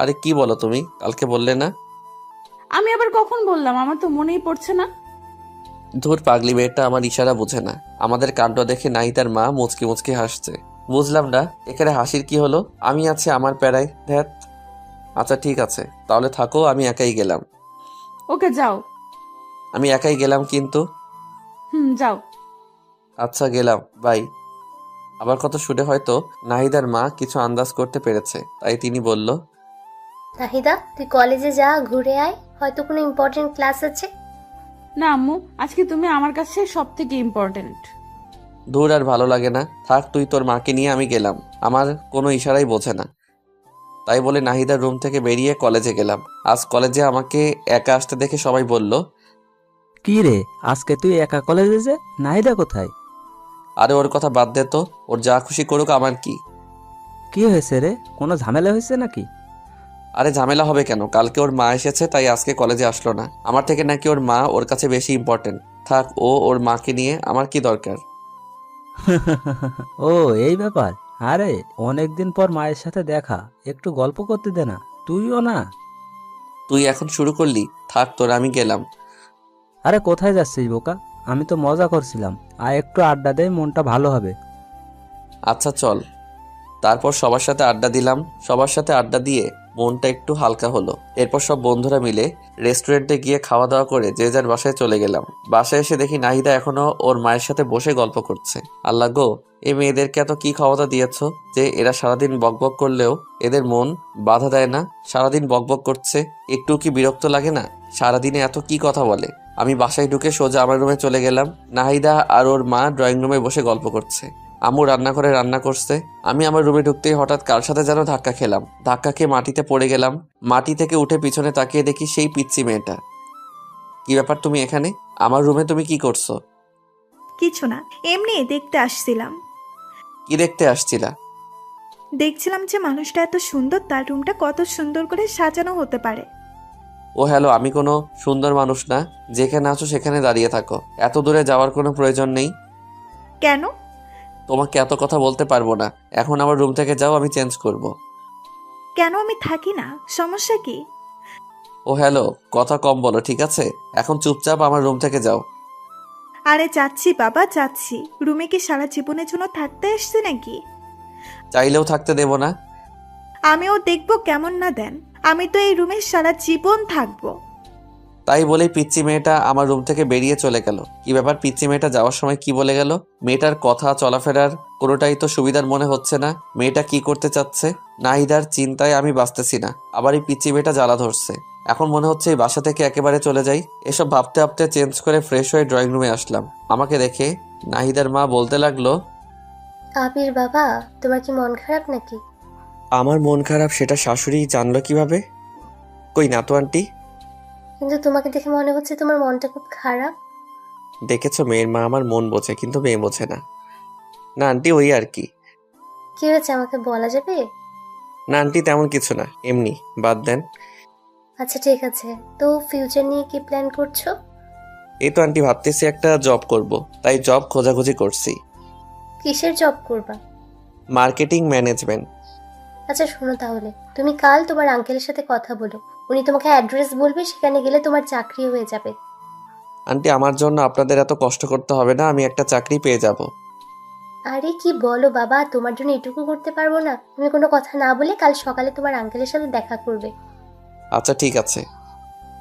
আরে কি বলো তুমি? কালকে বললে না? আমি আবার কখন বললাম? আমার তো মনেই পড়ছে না। ধুর, পাগলি মেয়েটা আমার ইশারা বুঝে না। আমাদের কাণ্ড দেখে নাহিদার মা মুচকি মুচকি হাসছে। বুঝলাম না এখানে হাসির কি হলো। আমি আছি আমার প্যারায়, ধ্যাত। আচ্ছা ঠিক আছে, তাহলে থাকো, আমি একাই গেলাম। ওকে যাও। আমি একাই গেলাম কিন্তু। যাও। আচ্ছা গেলাম, বাই। আবার কত শুনে হয়তো নাহিদার মা কিছু আন্দাজ করতে পেরেছে, তাই তিনি বলল, নাহিদা তুই কলেজে যা, ঘুরে আয়, হয়তো কোনো ইম্পর্টেন্ট ক্লাস আছে। না আম্মু, আজকে তুমি আমার কাছে সব থেকে ইম্পর্টেন্ট। দূর, আর ভালো লাগে না। থাক, তুই তোর মাকে নিয়ে আমি গেলাম। আমার কোনো ইশারাই বোঝে না। তাই বলে নাহিদার রুম থেকে বেরিয়ে কলেজে গেলাম। আজ কলেজে আমাকে একা আসতে দেখে সবাই বলল, কি রে, আজকে তুই একা কলেজে যে? নাহিদা কোথায়? আরে ওর কথা বাদ দে তো, ওর যা খুশি করুক, আমার কি। কি হয়েছে রে, কোনো ঝামেলা হয়েছে নাকি? আরে ঝামেলা হবে কেন? কালকে ওর মা এসেছে তাই আজকে কলেজে আসলো না। আমার থেকে নাকি ওর মা ওর কাছে বেশি ইম্পর্টেন্ট। থাক, ও ওর মাকে নিয়ে, আমার কি দরকার। ও এই ব্যাপার। আরে অনেকদিন পর মায়ের সাথে দেখা, একটু গল্প করতে দে না, তুইও না। তুই এখন শুরু করলি? থাক তোর, আমি গেলাম। আরে কোথায় যাচ্ছিস বোকা? আমি তো মজা করছিলাম। আর একটু আড্ডা দেয়, মনটা ভালো হবে। আচ্ছা চল। তারপর সবার সাথে আড্ডা দিলাম। সবার সাথে আড্ডা দিয়ে মনটা একটু হালকা হলো। এরপর সব বন্ধুরা মিলে রেস্টুরেন্টে গিয়ে খাওয়া দাওয়া করে যে যার বাসায় চলে গেলাম। বাসায় এসে দেখি নাহিদা এখনো ওর মায়ের সাথে বসে গল্প করছে। আল্লাহ গো, এই মেয়েদেরকে এত কি ক্ষমতা দিয়েছ যে এরা সারাদিন বকবক করলেও এদের মন বাধা দেয় না? সারাদিন বকবক করছে, একটু কি বিরক্ত লাগে না? সারাদিনে এত কি কথা বলে। আমি বাসায় ঢুকে সোজা আমার রুমে চলে গেলাম। নাহিদা আর ওর মা ড্রয়িং রুমে বসে গল্প করছে। আম্মু রান্নাঘরে রান্না করছে। আমি আমার রুমে ঢুকতেই হঠাৎ কার সাথে যেন ধাক্কা খেলাম। ধাক্কা খেয়ে মাটিতে পড়ে গেলাম। মাটি থেকে উঠে পিছনে তাকিয়ে দেখি সেই পিচ্চি মেয়েটা। কি ব্যাপার, তুমি এখানে? আমার রুমে তুমি কি করছো? কিছু না, এমনি দেখতে আসছিলাম। কি দেখতে আসছিলা? দেখছিলাম যে মানুষটা এত সুন্দর, তার রুমটা কত সুন্দর করে সাজানো হতে পারে। ও হ্যালো, আমি কোনো সুন্দর মানুষ না। যেখানে আছো সেখানে দাঁড়িয়ে থাকো, এত দূরে যাওয়ার কোনো প্রয়োজন নেই। কেন? তোমাকে এত কথা বলতে পারবো না। এখন আমার রুম থেকে যাও, আমি চেঞ্জ করব। কেন? আমি থাকি না, সমস্যা কি? ও হ্যালো, কথা কম বলো ঠিক আছে? এখন চুপচাপ আমার রুম থেকে যাও। আরে যাচ্ছি বাবা, যাচ্ছি। রুমে কি সারা জীবনের জন্য থাকতে এসছি নাকি? চাইলেও থাকতে দেবো না। আমিও দেখবো কেমন না দেন। আমি তো এই রুমে সারা জীবন থাকবো। তাই বলেই পিচ্চি মেয়েটা আমার রুম থেকে বেরিয়ে চলে গেল। কি ব্যাপার, পিচ্চি মেয়েটা যাওয়ার সময় কি বলে গেল? মেয়েটার কথা চলাফেরার কোনোটাই তো সুবিধার মনে হচ্ছে না। মেয়েটা কি করতে চাচ্ছে? নাহিদার চিন্তায় আমি বাঁচতেছি না। আবার এই পিচ্চি মেয়েটা জ্বালা ধরছে। এখন মনে হচ্ছে এই বাসা থেকে একেবারে চলে যাই। এসব ভাবতে ভাবতে চেঞ্জ করে ফ্রেশ হয়ে ড্রয়িং রুমে আসলাম। আমাকে দেখে নাহিদার মা বলতে লাগলো, আবির বাবা, তোমার কি মন খারাপ নাকি? আমার মন খারাপ সেটা শাশুড়ি জানলো কিভাবে? কই না তো আন্টি। কিন্তু তোমাকে দেখে মনে হচ্ছে তোমার মনটা খুব খারাপ। দেখেছো, মেয়ের মা আমার মন বোঝে কিন্তু মেয়ে বোঝে না। না আন্টি, ওই আর কি। কি হয়েছে আমাকে বলা যাবে? না আন্টি, তেমন কিছু না, এমনি, বাদ দেন। আচ্ছা ঠিক আছে, তো ফিউচার নিয়ে কি প্ল্যান করছো? এই তো আন্টি ভাবতেছি একটা জব করব, তাই জব খোঁজাখুঁজি করছি। কিসের জব করবা? Marketing management. আচ্ছা শোনো, তাহলে তুমি কাল তোমার আঙ্কেলের সাথে কথা বলো। উনি তোমাকে অ্যাড্রেস বলবে, সেখানে গেলে তোমার চাকরি হয়ে যাবে। আন্টি, আমার জন্য আপনাদের এত কষ্ট করতে হবে না, আমি একটা চাকরি পেয়ে যাব। আরে কি বলো বাবা, তোমার জন্য এটুকু করতে পারবো না? তুমি কোনো কথা না বলে কাল সকালে তোমার আঙ্কেলের সাথে দেখা করবে। আচ্ছা ঠিক আছে।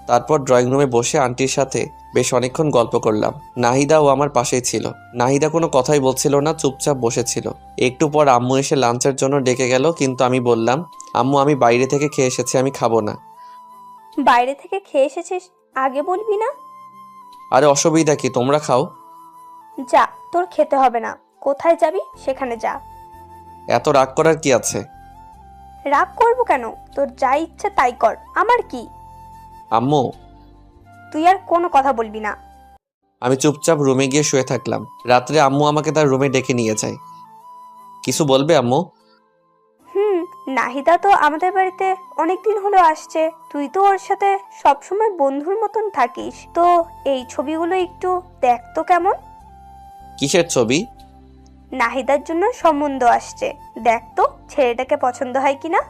তারপর ড্রয়িং রুমে বসে আন্টির সাথে বেশ অনেকক্ষণ গল্প করলাম। নাহিদাও আমার পাশেই ছিল। নাহিদা কোনো কথাই বলছিল না, চুপচাপ বসেছিল। একটু পর আম্মু এসে লাঞ্চের জন্য ডেকে গেল, কিন্তু আমি বললাম, আম্মু আমি বাইরে থেকে খেয়ে এসেছি, আমি খাবো না। বাইরে থেকে খেয়ে এসেছিস, আগে বলবি না? আরে অসুবিধা কি, তোমরা খাও। যা, তোর খেতে হবে না। কোথায় যাবি সেখানে যা। এত রাগ করার কি আছে? রাগ করবো কেন? তোর যা ইচ্ছে তাই কর, আমার কি। আম্মু। তুই আর কোনো কথা বলবি না। আমি চুপচাপ রুমে গিয়ে শুয়ে থাকলাম। রাত্রে আম্মু আমাকে তার রুমে ডেকে নিয়ে যায়। কিছু বলবে আম্মু? নাহিদা তো আমাদের বাড়িতে অনেকদিন হলো আসছে। তুই তো ওর সাথে সবসময় বন্ধুর মতন থাকিস, তো এই ছবিগুলো একটু দেখ তো কেমন। কিসের ছবি? নাহিদার জন্য সম্বন্ধ আসছে, দেখ তো ছেলেটাকে পছন্দ হয় কিনা।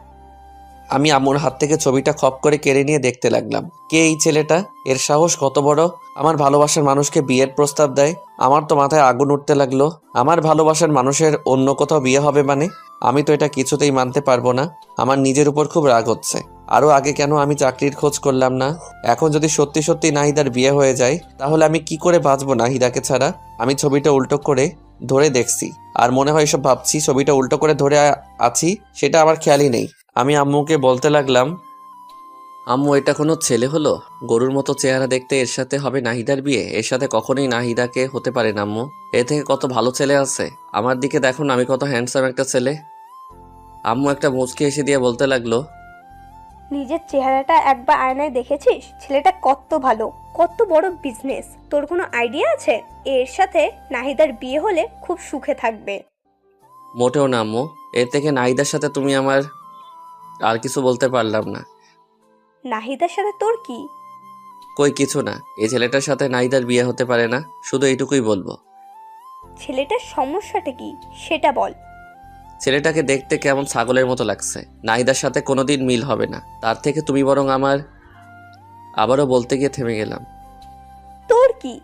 আমি আম্মুর হাত থেকে ছবিটা খপ করে কেড়ে নিয়ে দেখতে লাগলাম। কে এই ছেলেটা? এর সাহস কত বড়, আমার ভালোবাসার মানুষকে বিয়ের প্রস্তাব দেয়। আমার তো মাথায় আগুন উঠতে লাগলো। আমার ভালোবাসার মানুষের অন্য কোথাও বিয়ে হবে মানে? আমি তো এটা কিছুতেই মানতে পারবো না। আমার নিজের উপর খুব রাগ হচ্ছে। আরো আগে কেন আমি চাকরির খোঁজ করলাম না? এখন যদি সত্যি সত্যি নাহিদার বিয়ে হয়ে যায়, তাহলে আমি কি করে বাঁচবো নাহিদাকে ছাড়া? আমি ছবিটা উল্টো করে ধরে দেখছি, আর মনে হয় এসব ভাবছি। ছবিটা উল্টো করে ধরে আছি, সেটা আমার খেয়ালই নেই। আমি আম্মুকে বলতে লাগলাম, আম্মু এটা কোনো ছেলে হলো? গরুর মতো চেহারা দেখতে, এর সাথে হবে নাহিদার বিয়ে? এর সাথে কখনোই নাহিদাকে হতে পারে না আম্মু। এর থেকে কত ভালো ছেলে আছে। আমার দিকে দেখুন, আমি কত হ্যান্ডসাম একটা ছেলে। আম্মু একটা মুচকি এসে দিয়ে বলতে লাগলো, নিজের চেহারাটা একবার আয়নায় দেখেছিস? ছেলেটা কত ভালো, কত বড় বিজনেস। তোর কোনো আইডিয়া আছে? এর সাথে নাহিদার বিয়ে হলে খুব সুখে থাকবে। মোটেও না আম্মু। এর থেকে নাহিদার সাথে তুমি আমার আর কিছু বলতে পারলাম না। নাহিদার সাথে তোর কি? কই কিছু না। এই ছেলেটার সাথে নাহিদার বিয়ে হতে পারে না, শুধু এইটুকুই বলবো। ছেলেটার সমস্যাটা কি সেটা বল। ছেলেটাকে দেখতে কেমন ছাগলের মতো লাগছে। নাহিদার সাথে কোনোদিন মিল হবে না। তার থেকে তুমি বরং আমার। আবারও বলতে গিয়ে থেমে গেলাম। তোর কি?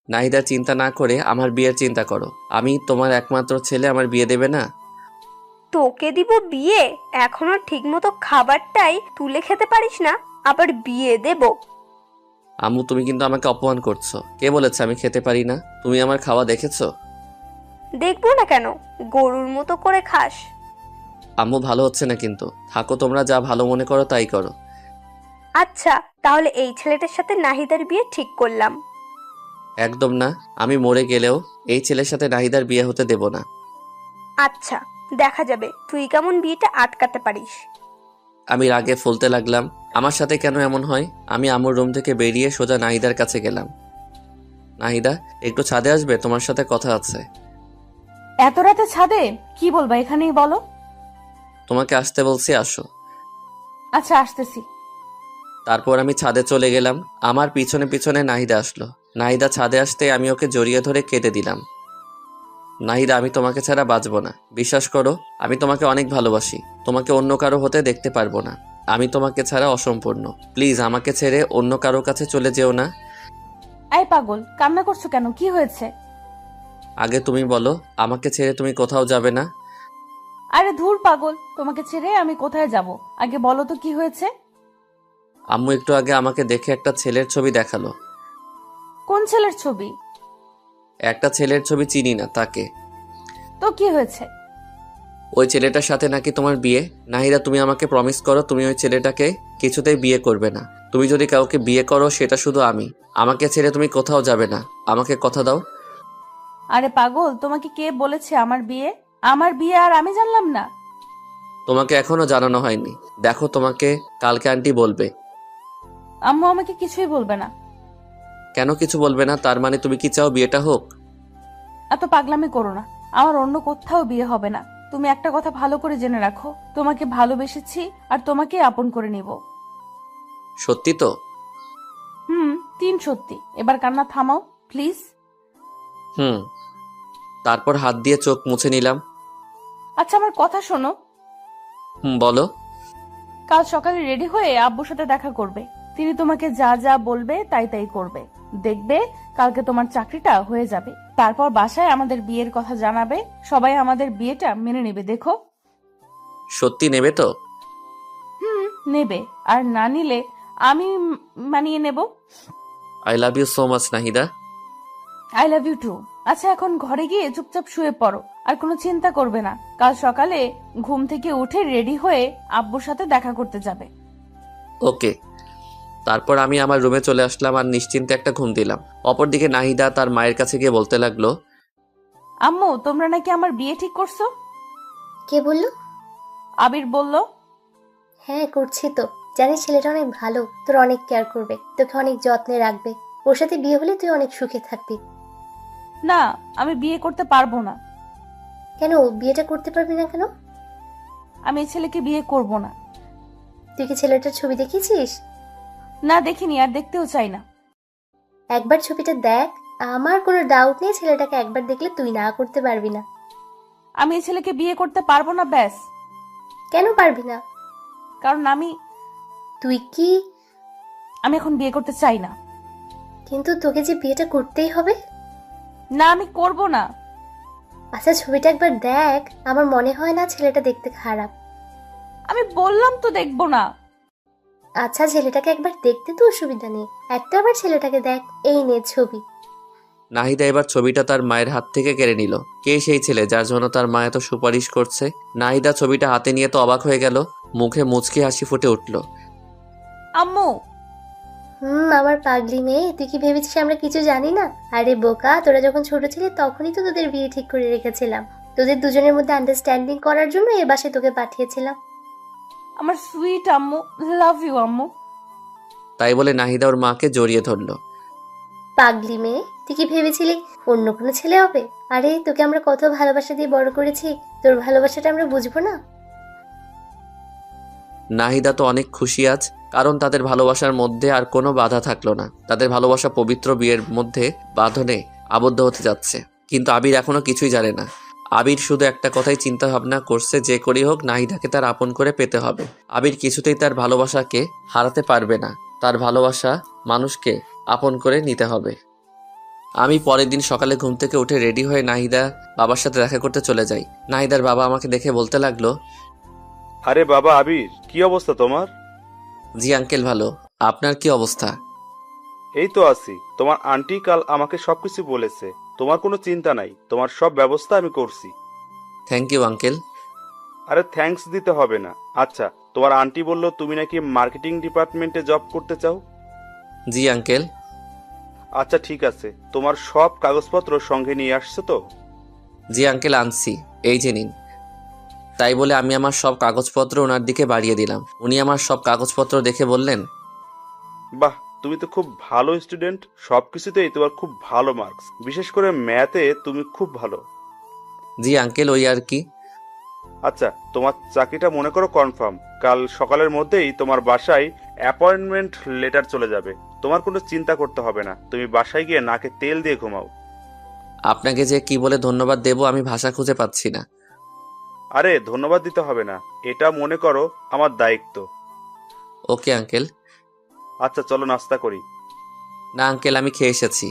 নাহিদার চিন্তা না করে আমার বিয়ের চিন্তা করো। আমি তোমার একমাত্র ছেলে, আমার বিয়ে দেবে না? তোকে দিব বিয়ে? এখনো ঠিকমতো খাবারটাই তুলে খেতে পারিস না, আবার বিয়ে দেব? আম্মু, তুমি কিন্তু আমাকে অপমান করছো। কে বলেছে আমি খেতে পারি না? তুমি আমার খাওয়া দেখেছো? দেখবো না কেন, গরুর মতো করে খাস। আম্মু, ভালো হচ্ছে না কিন্তু। থাকো, তোমরা যা ভালো মনে করো তাই করো। আচ্ছা, তাহলে এই ছেলেটার সাথে নাহিদার বিয়ে ঠিক করলাম। একদম না। আমি মরে গেলেও এই ছেলের সাথে নাহিদার বিয়ে হতে দেব না। আচ্ছা, দেখা যাবে তুই কেমন বিয়েটা আটকাতে পারিস। আমি রাগে ফুলতে লাগলাম। আমার সাথে কেন এমন হয়? আমি আম্মুর রুম থেকে বেরিয়ে সোজা নাহিদার কাছে গেলাম। নাহিদা, একটু ছাদে আসবে? তোমার সাথে কথা আছে। এত রাতে ছাদে? কি বলবা, এখানেই বলো। তোমাকে আসতে বলছি, আসো। আচ্ছা, আসতেছি। তারপর আমি ছাদে চলে গেলাম। আমার পিছনে পিছনে নাহিদা আসলো। নাহিদা ছাদে আসতে আমি ওকে জড়িয়ে ধরে কেঁদে দিলাম। নাহিদা, আমি তোমাকে ছাড়া বাঁচবো না। বিশ্বাস করো, আমি তোমাকে অনেক ভালোবাসি। তোমাকে অন্য কারো হতে দেখতে পারবো না। আমি তোমাকে ছাড়া অসম্পূর্ণ। প্লিজ আমাকে ছেড়ে অন্য কারো কাছে চলে যেও না। এই পাগল, কান্না করছো কেন? কি হয়েছে? আগে তুমি বলো, আমাকে ছেড়ে তুমি কোথাও যাবে না? আরে ধুর পাগল, তোমাকে ছেড়ে আমি কোথায় যাব? আগে বলো তো কি হয়েছে। আম্মু একটু আগে আমাকে দেখে একটা ছেলের ছবি দেখালো। কোন ছেলের ছবি? একটা ছেলের ছবি চিনি না, তাকে। তো কি হয়েছে? ওই ছেলেটার সাথে নাকি তোমার বিয়ে। নাহিদা, তুমি আমাকে প্রমিস করো তুমি ওই ছেলেটাকে কিছুতেই বিয়ে করবে না। তুমি যদি কাউকে বিয়ে করো সেটা শুধু আমি। আমাকে ছেড়ে তুমি কোথাও যাবে না। আমাকে কথা দাও। আরে পাগল, তোমাকে কে বলেছে আমার বিয়ে? আমার বিয়ে আর আমি জানলাম না? তোমাকে এখনো জানানো হয়নি। দেখো, তোমাকে কালকে আন্টি বলবে। আম্মু আমাকে কিছুই বলবে না। কেন কিছু বলবে না? তার মানে তুমি কি চাও বিয়েটা হোক? এত পাগলামি করো না। আমার অন্য কোথাও বিয়ে হবে না। তুমি একটা কথা ভালো করে জেনে রাখো, তোমাকে ভালোবেসেছি আর তোমাকে আপন করে নিব। সত্যি তো? 3 সত্যি। এবার কান্না থামাও প্লিজ। তারপর হাত দিয়ে চোখ মুছে নিলাম। আচ্ছা, আমার কথা শোনো। বলো। কাল সকালে রেডি হয়ে আব্বুর সাথে দেখা করবে। তিনি তোমাকে যা যা বলবে তাই তাই করবে। দেখবে কালকে তোমার চাকরিটা হয়ে যাবে। তারপর বাসায় আমাদের বিয়ের কথা জানাবে। সবাই আমাদের বিয়েটা মেনে নেবে। দেখো। সত্যি নেবে তো? নেবে। আর না নিলে আমি মানিয়ে নেব। I love you so much Nahida. I love you too. আচ্ছা, এখন ঘরে গিয়ে চুপচাপ শুয়ে পড়ো। আর কোনো চিন্তা করবে না। কাল সকালে ঘুম থেকে উঠে রেডি হয়ে আব্বুর সাথে দেখা করতে যাবে। ওকে। তারপর আমি আমার রুমে চলে আসলাম আর নিশ্চিন্তে একটা ঘুম দিলাম। অপরদিকে নাহিদা তার মায়ের কাছে গিয়ে বলতে লাগলো, আম্মু, তোমরা নাকি আমার বিয়ে ঠিক করছো? কে বললো? আবির বলল। হ্যাঁ, করছি তো। জানিস ছেলেটা অনেক ভালো, তোর অনেক কেয়ার করবে, তোকে অনেক যত্নে রাখবে। ওর সাথে বিয়ে হলে তুই অনেক সুখে থাকবি। না, আমি বিয়ে করতে পারবো না। কেন বিয়েটা করতে পারবি না কেন? আমি এই ছেলেকে বিয়ে করব না। তুই কি ছেলেটার ছবি দেখেছিস? না, দেখিনি, আর দেখতেও চাই না। একবার ছবিটা দেখ। আমার কোনো ডাউট নেই ছেলেটাকে একবার দেখলে তুই না করতে পারবি না। আমি এই ছেলেকে বিয়ে করতে পারবো না, ব্যাস। কেন পারবি না? কারণ তুই কি? আমি এখন বিয়ে করতে চাই না। কিন্তু তোকে যে বিয়েটা করতেই হবে। না, আমি করব না। আচ্ছা, ছবিটা একবার দেখ। আমার মনে হয় না ছেলেটা দেখতে খারাপ। আমি বললাম তো দেখবো না। আচ্ছা, ছেলেটাকে একবার দেখতে তো অসুবিধা নেই। একটা আবার ছেলেটাকে দেখ। এই নে ছবি। নাহিদা এবার ছবিটা তার মায়ের হাত থেকে কেড়ে নিল। কে সেই ছেলে যার জন্য তার মা এত সুপারিশ করছে? নাহিদা ছবিটা হাতে নিয়ে তো অবাক হয়ে গেল। মুখে মুচকি হাসি ফুটে উঠল। আম্মু। আমার পাগলি মেয়ে, তুই কি ভেবেছিস আমরা কিছু জানি না? আরে বোকা, তোরা যখন ছোট ছিলি তখনই তো তোদের বিয়ে ঠিক করে রেখেছিলাম। তোদের দুজনের মধ্যে আন্ডারস্ট্যান্ডিং করার জন্য এ বাসায় তোকে পাঠিয়েছিলাম। আমার সুইট আম্মু, লাভ ইউ আম্মু। তাই বলে নাহিদা ওর মাকে জড়িয়ে ধরল। পাগলি মেয়ে, তুই কি ভেবেছিলি অন্য কোনো ছেলে হবে? আরে তোকে আমরা কত ভালোবাসা দিয়ে বড় করেছি, তোর ভালোবাসাটা আমরা বুঝবো না? নাহিদা তো অনেক খুশি আজ, কারণ তাদের ভালোবাসার মধ্যে আর কোনো বাধা থাকলো না। তাদের ভালোবাসা পবিত্র বিয়ের মধ্যে বাঁধনে আবদ্ধ হতে যাচ্ছে। কিন্তু আবির এখনো কিছুই জানে না। আবির শুধু একটা কথাই চিন্তা ভাবনা করছে, যে করেই হোক নাহিদাকে তার আপন করে পেতে হবে। আবির কিছুতেই তার ভালোবাসাকে হারাতে পারবে না। তার ভালোবাসা মানুষকে আপন করে নিতে হবে। আমি পরের দিন সকালে ঘুম থেকে উঠে রেডি হয়ে নাহিদা বাবার সাথে দেখা করতে চলে যাই। নাহিদার বাবা আমাকে দেখে বলতে লাগলো, আরে বাবা আবির, কি অবস্থা তোমার? জি আঙ্কেল ভালো, আপনার কি অবস্থা? এই তো আছি। তোমার আন্টি কাল আমাকে সবকিছু বলেছে। তোমার কোনো চিন্তা নাই, তোমার সব ব্যবস্থা আমি করছি। Thank you uncle. আরে থ্যাঙ্কস দিতে হবে না। আচ্ছা, তোমার আন্টি বললো তুমি নাকি মার্কেটিং ডিপার্টমেন্টে জব করতে চাও? জি আঙ্কেল। আচ্ছা ঠিক আছে, তোমার সব কাগজপত্র সঙ্গে নিয়ে আসছো তো? জি আঙ্কেল আনছি, এই যে নিন। তাই বলে আমি আমার সব কাগজপত্র ওনার দিকে বাড়িয়ে দিলাম। উনি আমার সব কাগজপত্র দেখে বললেন, বাহ, তুমি তো খুব ভালো স্টুডেন্ট। সবকিছুতেই তোমার খুব ভালো মার্কস, বিশেষ করে ম্যাথে তুমি খুব ভালো। জি আঙ্কেল ওই আর কি। আচ্ছা, তোমার চাকরিটা মনে করো কনফার্ম। কাল সকালের মধ্যেই তোমার বাসায় অ্যাপয়েন্টমেন্ট লেটার চলে যাবে। তোমার কোনো চিন্তা করতে হবে না, তুমি বাসায় গিয়ে নাকে তেল দিয়ে ঘুমাও। আপনাকে যে কি বলে ধন্যবাদ দেব আমি ভাষা খুঁজে পাচ্ছি না। আরে ধন্যবাদ দিতে হবে না, এটা মনে করো আমার দায়িত্ব। Okay uncle. আচ্ছা চলো নাস্তা করি। না আঙ্কেল আমি খেয়ে এসেছি।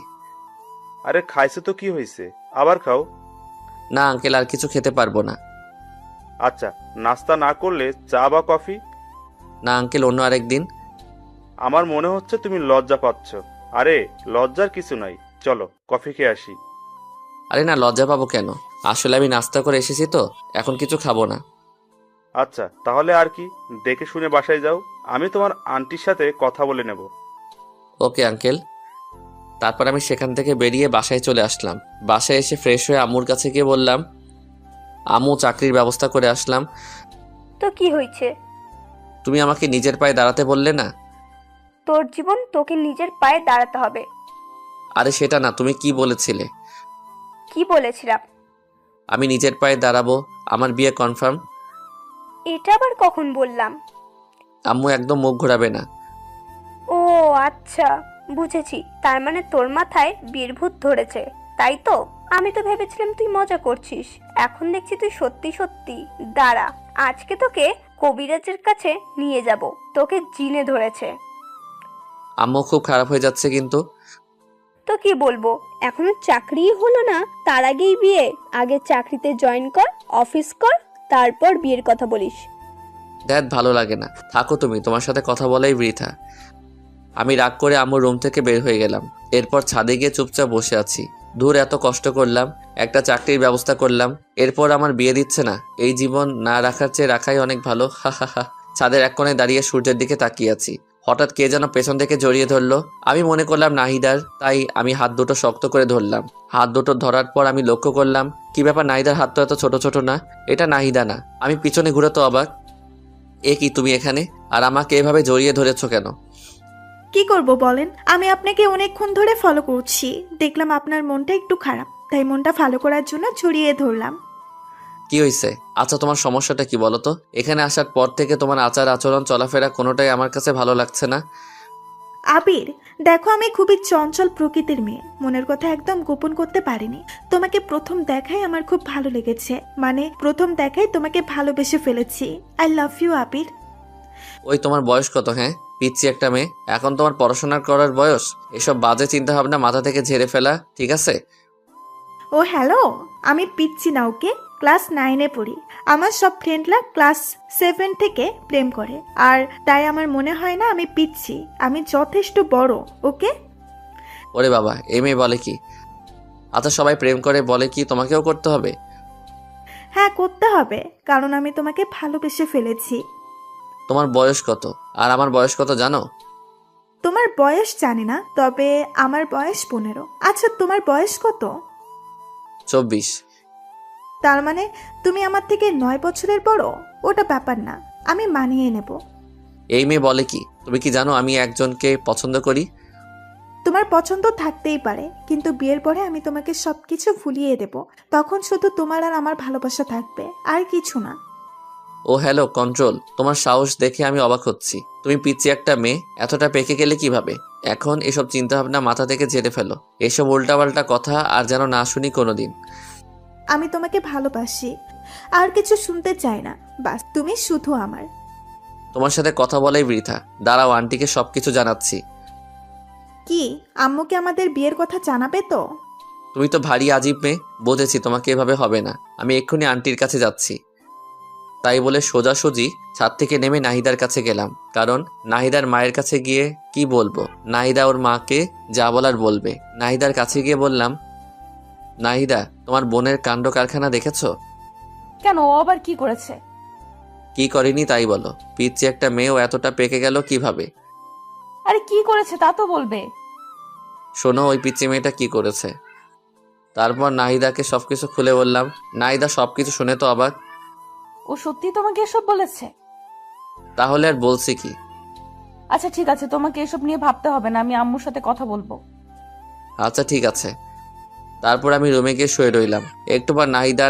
আরে খাইছে তো কি হয়েছে, আবার খাও। না আঙ্কেল আর কিছু খেতে পারবো না। আচ্ছা, নাস্তা না করলে চা বা কফি? না আঙ্কেল অন্য আরেক দিন। আমার মনে হচ্ছে তুমি লজ্জা পাচ্ছ। আরে লজ্জার কিছু নাই, চলো কফি খেয়ে আসি। আরে না লজ্জা পাবো কেন, আসলে আমি নাস্তা করে এসেছি তো, এখন কিছু খাবো না। আচ্ছা তাহলে আর কি, দেখে শুনে বাসায় যাও। আমি তোমার আন্টির সাথে কথা বলে নেব। Okay uncle. তারপর আমি সেখান থেকে বেরিয়ে বাসায় চলে আসলাম। বাসায় এসে ফ্রেশ হয়ে আম্মুর কাছে গিয়ে বললাম, আম্মু চাকরির ব্যবস্থা করে আসলাম। তো কি হয়েছে? তুমি আমাকে নিজের পায়ে দাঁড়াতে বললে না? তোর জীবন তোকে নিজের পায়ে দাঁড়াতে হবে। আরে সেটা না, তুমি কি বলেছিলে? কি বলেছিলাম? আমি নিজের পায়ে দাঁড়াবো, আমার বিয়ে কনফার্ম। এটা আবার কখন বললাম? আম্মু একদম মুখ ঘোরাবে না। ও আচ্ছা, বুঝেছি। তার মানে তোর মাথায় বিয়ের ভূত ধরেছে, তাই তো? আমি তো ভেবেছিলাম তুই মজা করছিস, এখন দেখছি তুই সত্যি সত্যি। দাঁড়া, আজকে তোকে কবিরাজের কাছে নিয়ে যাব, তোকে জিনে ধরেছে। আম্মু খুব খারাপ হয়ে যাচ্ছে কিন্তু। তো কি বলবো, এখনো চাকরিই হলো না, তার আগেই বিয়ে? আগে চাকরিতে জয়েন কর, অফিস কর, তারপর বিয়ের কথা বলিস। দেখ ভালো লাগে না, থাকো তুমি, তোমার সাথে কথা বলাই বৃথা। আমি রাগ করে আম্মুর রুম থেকে বের হয়ে গেলাম। এরপর ছাদে গিয়ে চুপচাপ বসে আছি। দূর এত কষ্ট করলাম, একটা চাকরির ব্যবস্থা করলাম, এরপর আমার বিয়ে দিচ্ছে না। এই জীবন না রাখার চেয়ে রাখাই অনেক ভালো। হা হা হা। ছাদের এক কোণে দাঁড়িয়ে সূর্যের দিকে তাকিয়ে আছি। হঠাৎ কে যেন পেছন থেকে জড়িয়ে ধরলো। আমি মনে করলাম নাহিদার, তাই আমি হাত দুটো শক্ত করে ধরলাম। হাত দুটো ধরার পর আমি লক্ষ্য করলাম, কি ব্যাপার, নাহিদার হাত তো এত ছোট ছোট না। এটা নাহিদা না। আমি পিছনে ঘুরে তো অবাক, এ কি তুমি এখানে, আর আমাকে এভাবে জড়িয়ে ধরেছো কেন? কি করব বলেন, আমি আপনাকে অনেকক্ষণ ধরে ফলো করছি, দেখলাম আপনার মনটা একটু খারাপ, তাই মনটা ভালো করার জন্য জড়িয়ে ধরলাম। কি হয়েছে? আচ্ছা তোমার সমস্যাটা কি বলো তো? এখানে আসার পর থেকে তোমার আচার আচরণ চলাফেরা কোনোটাই আমার কাছে ভালো লাগছে না। আবির, দেখো আমি খুবই চঞ্চল প্রকৃতির মেয়ে, মনের কথা একদম গোপন করতে পারিনি। তোমাকে প্রথম দেখায় আমার খুব ভালো লেগেছে, মানে প্রথম দেখায় তোমাকে ভালোবেসে ফেলেছি। আই লাভ ইউ আবির। ওই তোমার বয়স কত? হ্যাঁ পিচ্ছি একটা মেয়ে, এখন তোমার পড়াশোনা করার বয়স। এসব বাজে চিন্তা ভাবনা মাথা থেকে ঝেড়ে ফেলা, ঠিক আছে? ও হ্যালো, আমি পিচ্ছি না, ওকে? ক্লাস 9-এ পড়ি। আমার সব ফ্রেন্ডরা ক্লাস 7 থেকে প্রেম করে, আর তাই আমার মনে হয় না আমি পিচ্ছি, আমি যথেষ্ট বড়, ওকে? ওরে বাবা, এই মেয়ে বলে কি? আচ্ছা সবাই প্রেম করে বলে কি তোমাকেও করতে হবে? হ্যাঁ করতে হবে, কারণ আমি তোমাকে ভালোবেসে ফেলেছি। তোমার বয়স কত আর আমার বয়স কত জানো? তোমার বয়স জানি না, তবে আমার বয়স 15। আচ্ছা তোমার বয়স কত? 24। তার মানে তুমি আমার থেকে 9 বছরের বড়। ওটা ব্যাপার না, আমি মানিয়ে নেব। এই মেয়ে বলে কি? তুমি কি জানো আমি একজনকে পছন্দ করি? তোমার পছন্দ থাকতেই পারে, কিন্তু বিয়ের পরে আমি তোমাকে সবকিছু ভুলিয়ে দেব, তখন শুধু তোমার আর আমার ভালোবাসা থাকবে, আর কিছু না। ও হ্যালো কন্ট্রোল, তোমার সাহস দেখে আমি অবাক হচ্ছি। তুমি পিচ্ছি একটা মেয়ে, এতটা পেকে গেলে কিভাবে? এখন এসব চিন্তা ভাবনা মাথা থেকে ঝেড়ে ফেলো। এসব উল্টাপাল্টা কথা আর যেন না শুনি কোনোদিন। আমি তোমাকে ভালোবাসি, আর কিছু শুনতে চাই না, বাস তুমি শুধু আমার। তোমার সাথে কথা বলাই বৃথা। দাঁড়াও আন্টিকে সবকিছু জানাচ্ছি। কি আম্মুকে আমাদের বিয়ের কথা জানাবে তো? তুমি তো ভারী আজীব মেয়ে, বুঝেছি তোমাকে এভাবে হবে না। আমি এক্ষুনি আন্টির কাছে যাচ্ছি। তাই বলে সোজাসুজি ছাদ থেকে নেমে নাহিদার কাছে গেলাম, কারণ নাহিদার মায়ের কাছে গিয়ে কি বলবো, নাহিদা ওর মাকে যা বলার বলবে। নাহিদার কাছে গিয়ে বললাম, নাহিদা, তোমার বোনের কাণ্ড কারখানা দেখেছো? কেন, ও আবার কি করেছে? কি করেনি তাই বলো, পিচ্ছি একটা মেয়েও এতটা পেকে গেল কিভাবে? আরে কি করেছে তা তো বলবে। শোনো ওই পিচ্ছি মেয়েটা কি করেছে। তারপর নাহিদাকে সবকিছু খুলে বললাম। নাহিদা সবকিছু শুনে তো অবাক। ও সত্যি তোমাকে এসব বলেছে? তাহলে আর বলছি কি। আচ্ছা ঠিক আছে, তোমাকে এসব নিয়ে ভাবতে হবে না, আমি আম্মুর সাথে কথা বলবো। আচ্ছা ঠিক আছে। তারপর আমি রুমে গিয়ে শুয়ে রইলাম। একটু পর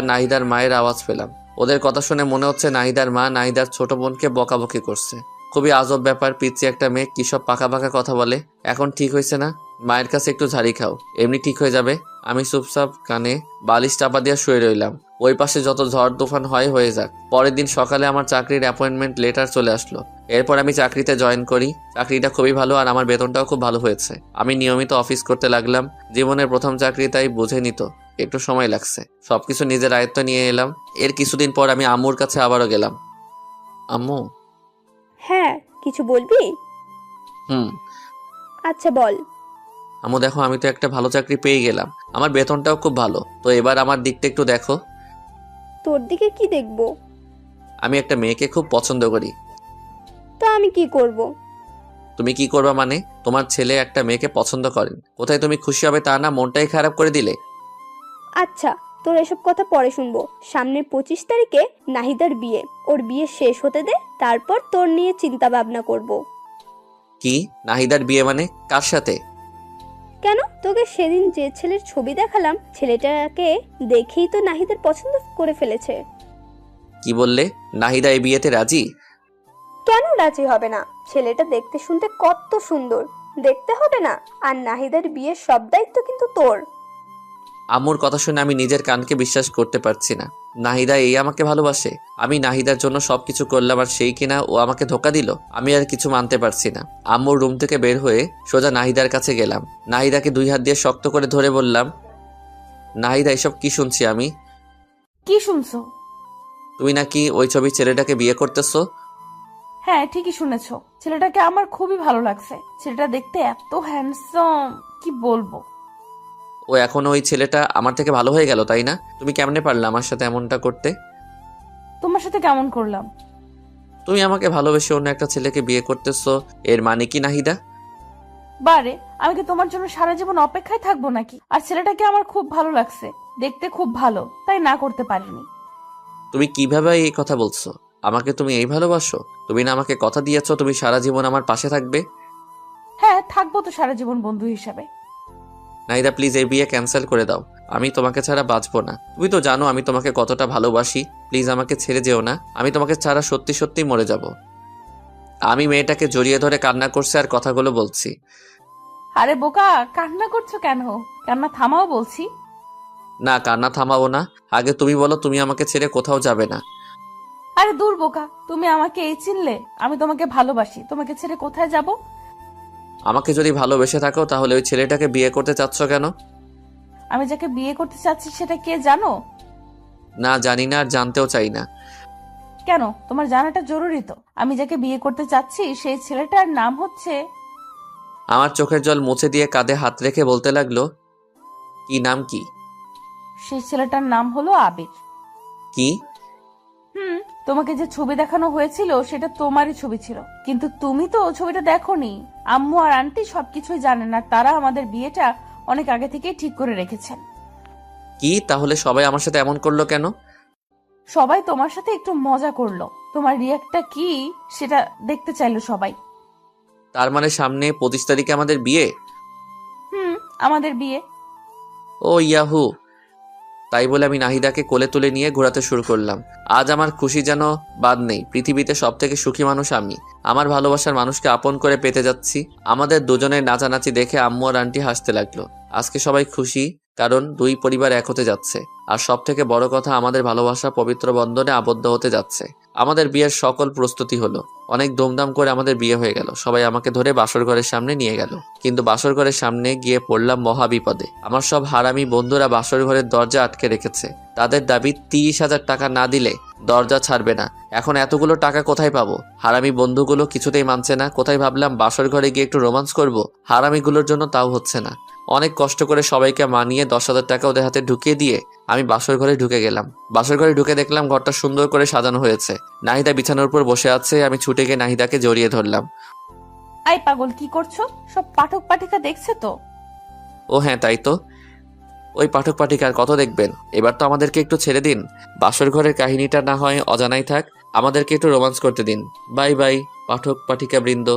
নাহিদার মায়ের আওয়াজ পেলাম। ওদের কথা শুনে মনে হচ্ছে নাহিদার মা নাহিদার ছোট বোনকে বকাবকি করছে। খুবই আজব ব্যাপার, পিচ্ছি একটা মেয়ে কি সব পাকা পাকা কথা বলে। এখন ঠিক হয়েছে না? মায়ের কাছে একটু ঝাড়ি খাও, এমনি ঠিক হয়ে যাবে। আমি চুপচাপ কানে বালিশ চাপা দিয়ে শুয়ে রইলাম। ওই পাশে যত ঝড় তুফান হয় হয়ে যাক। পরের দিন সকালে আমার চাকরির অ্যাপয়েন্টমেন্ট লেটার চলে আসলো। এরপর আমি চাকরিতে জয়েন করি। চাকরিটা খুবই ভালো আর আমার বেতনটাও খুব ভালো হয়েছে। আমি নিয়মিত অফিস করতে লাগলাম। জীবনের প্রথম চাকরি, তাই বুঝে নিত একটু সময় লাগছে। সবকিছু নিজের আয়ত্তে নিয়ে এলাম। এর কিছুদিন পর আমি আম্মুর কাছে আবারও গেলাম। আম্মু। হ্যাঁ, কিছু বলবি? হুম। আচ্ছা বল। আম্মু দেখো, আমি তো একটা ভালো চাকরি পেয়ে গেলাম। আমার বেতনটাও খুব ভালো। তো এবার আমার দিকটা একটু দেখো। তোর দিকে কি দেখবো? আমি একটা মেয়েকে খুব পছন্দ করি। তা আমি কি করব? তুমি কি করবা মানে? তোমার ছেলে একটা মেয়েকে পছন্দ করেন, কোথায় তুমি খুশি হবে তা না মনটাই খারাপ করে দিলে। আচ্ছা, তোর এসব কথা পরে শুনবো। সামনের 25 তারিখে নাহিদার বিয়ে, ওর বিয়ে শেষ হতে দে, তারপর তোর নিয়ে চিন্তা ভাবনা করব। কি? নাহিদার বিয়ে মানে? কার সাথে? কেন, তোকে সেদিন যে ছেলের ছবি দেখালাম, ছেলেটাকে দেখেই তো নাহিদার পছন্দ করে ফেলেছে। কি বললে? নাহিদা এই বিয়েতে রাজি? কেন রাজি হবে না? ছেলেটা দেখতে শুনতে কত সুন্দর, দেখতে হবে না? আর নাহিদার বিয়ের সব দায়িত্ব কিন্তু তোর। আম্মুর কথা শুনে আমি নিজের কানকে বিশ্বাস করতে পারছি না। নাহিদা এই আমাকে ভালোবাসে? আমি নাহিদার জন্য সবকিছু করলাম আর সেই কিনা ও আমাকে ধোকা দিল। আমি আর কিছু মানতে পারছি না। আম্মুর রুম থেকে বের হয়ে সোজা নাহিদার কাছে গেলাম। নাহিদাকে 2 হাত দিয়ে শক্ত করে ধরে বললাম, নাহিদা, এসব কি শুনছি আমি? কি শুনছো? তুমি নাকি ওই ছবির ছেলেটাকে বিয়ে করতেছো? হ্যাঁ ঠিকই শুনেছো, ছেলেটাকে আমার খুবই ভালো লাগছে। ছেলেটা দেখতে এত হ্যান্ডসাম, কি বলবো। ও এখনো ওই ছেলেটা আমার থেকে ভালো হয়ে গেল, তাই না? তুমি কেমনে পারলে আমার সাথে এমনটা করতে? তোমার সাথে কেমন করলাম? তুমি আমাকে ভালোবেসে অন্য একটা ছেলেকে বিয়ে করতেছো, এর মানে কি নাহিদা? বারে, আমি কি তোমার জন্য সারা জীবন অপেক্ষায় থাকবো নাকি? আর ছেলেটাকে আমার খুব ভালো লাগছে, দেখতে খুব ভালো, তাই না করতে পারিনি। তুমি কিভাবে এই কথা বলছো? আমাকে তুমি এই ভালোবাসো? তুমি না আমাকে কথা দিয়েছো তুমি সারা জীবন আমার পাশে থাকবে? হ্যাঁ থাকবো তো সারা জীবন বন্ধু হিসাবে। নাহিদা প্লিজ এই বিয়ে ক্যান্সেল করে দাও। আমি তোমাকে ছাড়া বাঁচবো না। তুমি তো জানো আমি তোমাকে কতটা ভালোবাসি। প্লিজ আমাকে ছেড়ে যেও না। আমি তোমাকে ছাড়া সত্যি সত্যি মরে যাব। আমি মেয়েটাকে জড়িয়ে ধরে কান্না করছি আর কথাগুলো বলছি। আরে বোকা, কান্না করছো কেন? কান্না থামাও বলছি। না, কান্না থামাবো না। আগে তুমি বলো তুমি আমাকে ছেড়ে কোথাও যাবে না। আরে দূর বোকা, তুমি আমাকে এই চিনলে? আমি তোমাকে ভালোবাসি, তোমাকে ছেড়ে কোথায় যাব? আমাকে যদি ভালোবেসে থাকো তাহলে ওই ছেলেটাকে বিয়ে করতে চাচ্ছ কেন? আমি যাকে বিয়ে করতে চাচ্ছি সেটা কে জানো? না, জানি না আর জানতেও চাই না। কেন, তোমার জানাটা জরুরি তো। আমি যাকে বিয়ে করতে চাচ্ছি সেই ছেলেটার নাম হচ্ছে... আমার চোখের জল মুছে দিয়ে কাঁধে হাত রেখে বলতে লাগলো, কি নাম কি? সেই ছেলেটার নাম হলো আবির। কি? তোমাকে যে ছবি দেখানো হয়েছিল সেটা তোমারই ছবি ছিল, কিন্তু তুমি তো ছবিটা দেখোনি। আম্মু আর আন্টি সবকিছুই জানেন আর তারা আমাদের বিয়েটা অনেক আগে থেকেই ঠিক করে রেখেছেন। কি? তাহলে সবাই আমার সাথে এমন করলো কেন? সবাই তোমার সাথে একটু মজা করলো, তোমার রিয়াক্টটা কি সেটা দেখতে চাইলো সবাই। তার মানে সামনে 25 তারিখে আমাদের বিয়ে? আমাদের বিয়ে। ও ইয়াহু! তাই বলে আমি নাহিদাকে কোলে তুলে নিয়ে ঘোরাতে শুরু করলাম। আজ আমার খুশি যেন বাদ নেই। পৃথিবীতে সব থেকে সুখী মানুষ আমি। আমার ভালোবাসার মানুষকে আপন করে পেতে যাচ্ছি। আমাদের দুজনের নাচানাচি দেখে আম্মু আর আন্টি হাসতে লাগলো। আজকে সবাই খুশি, কারণ দুই পরিবার এক হতে যাচ্ছে। আর সব থেকে বড় কথা, আমাদের ভালোবাসা পবিত্র বন্ধনে আবদ্ধ হতে যাচ্ছে। আমাদের বিয়ের সকল প্রস্তুতি হলো, অনেক ধুমধাম করে আমাদের বিয়ে হয়ে গেল। সবাই আমাকে ধরে বাসর ঘরের সামনে নিয়ে গেল, কিন্তু বাসর ঘরের সামনে গিয়ে পড়লাম মহা বিপদে। আমার সব হারামি বন্ধুরা বাসর ঘরের দরজা আটকে রেখেছে। তাদের দাবি 30,000 টাকা না দিলে দরজা ছাড়বে না। এখন এতগুলো টাকা কোথায় পাবো? হারামি বন্ধুগুলো কিছুতেই মানছে না। কোথায় ভাবলাম বাসর ঘরে গিয়ে একটু রোমান্স করব, হারামিগুলোর জন্য তাও হচ্ছে না। অনেক কষ্ট করে সবাইকে মানিয়ে 10,000 টাকা ওদের হাতে ঢুকিয়ে দিয়ে আমি বাসর ঘরে ঢুকে গেলাম। বাসর ঘরে ঢুকে দেখলাম ঘরটা সুন্দর করে সাজানো হয়েছে। নাহিদা বিছানার উপর বসে আছে। আমি ছুটে গিয়ে নাহিদাকে জড়িয়ে ধরলাম। আই পাগল, কি করছো? সব পাঠক পাঠিকা দেখছে তো? ও হ্যাঁ, তাই তো। ওই পাঠক পাঠিকার কত দেখবেন? এবার তো আমাদেরকে একটু ছেড়ে দিন। বাসর ঘরের কাহিনীটা না হয় অজানাই থাক, আমাদেরকে একটু রোমান্স করতে দিন। বাই বাই পাঠক পাঠিকা বৃন্দ।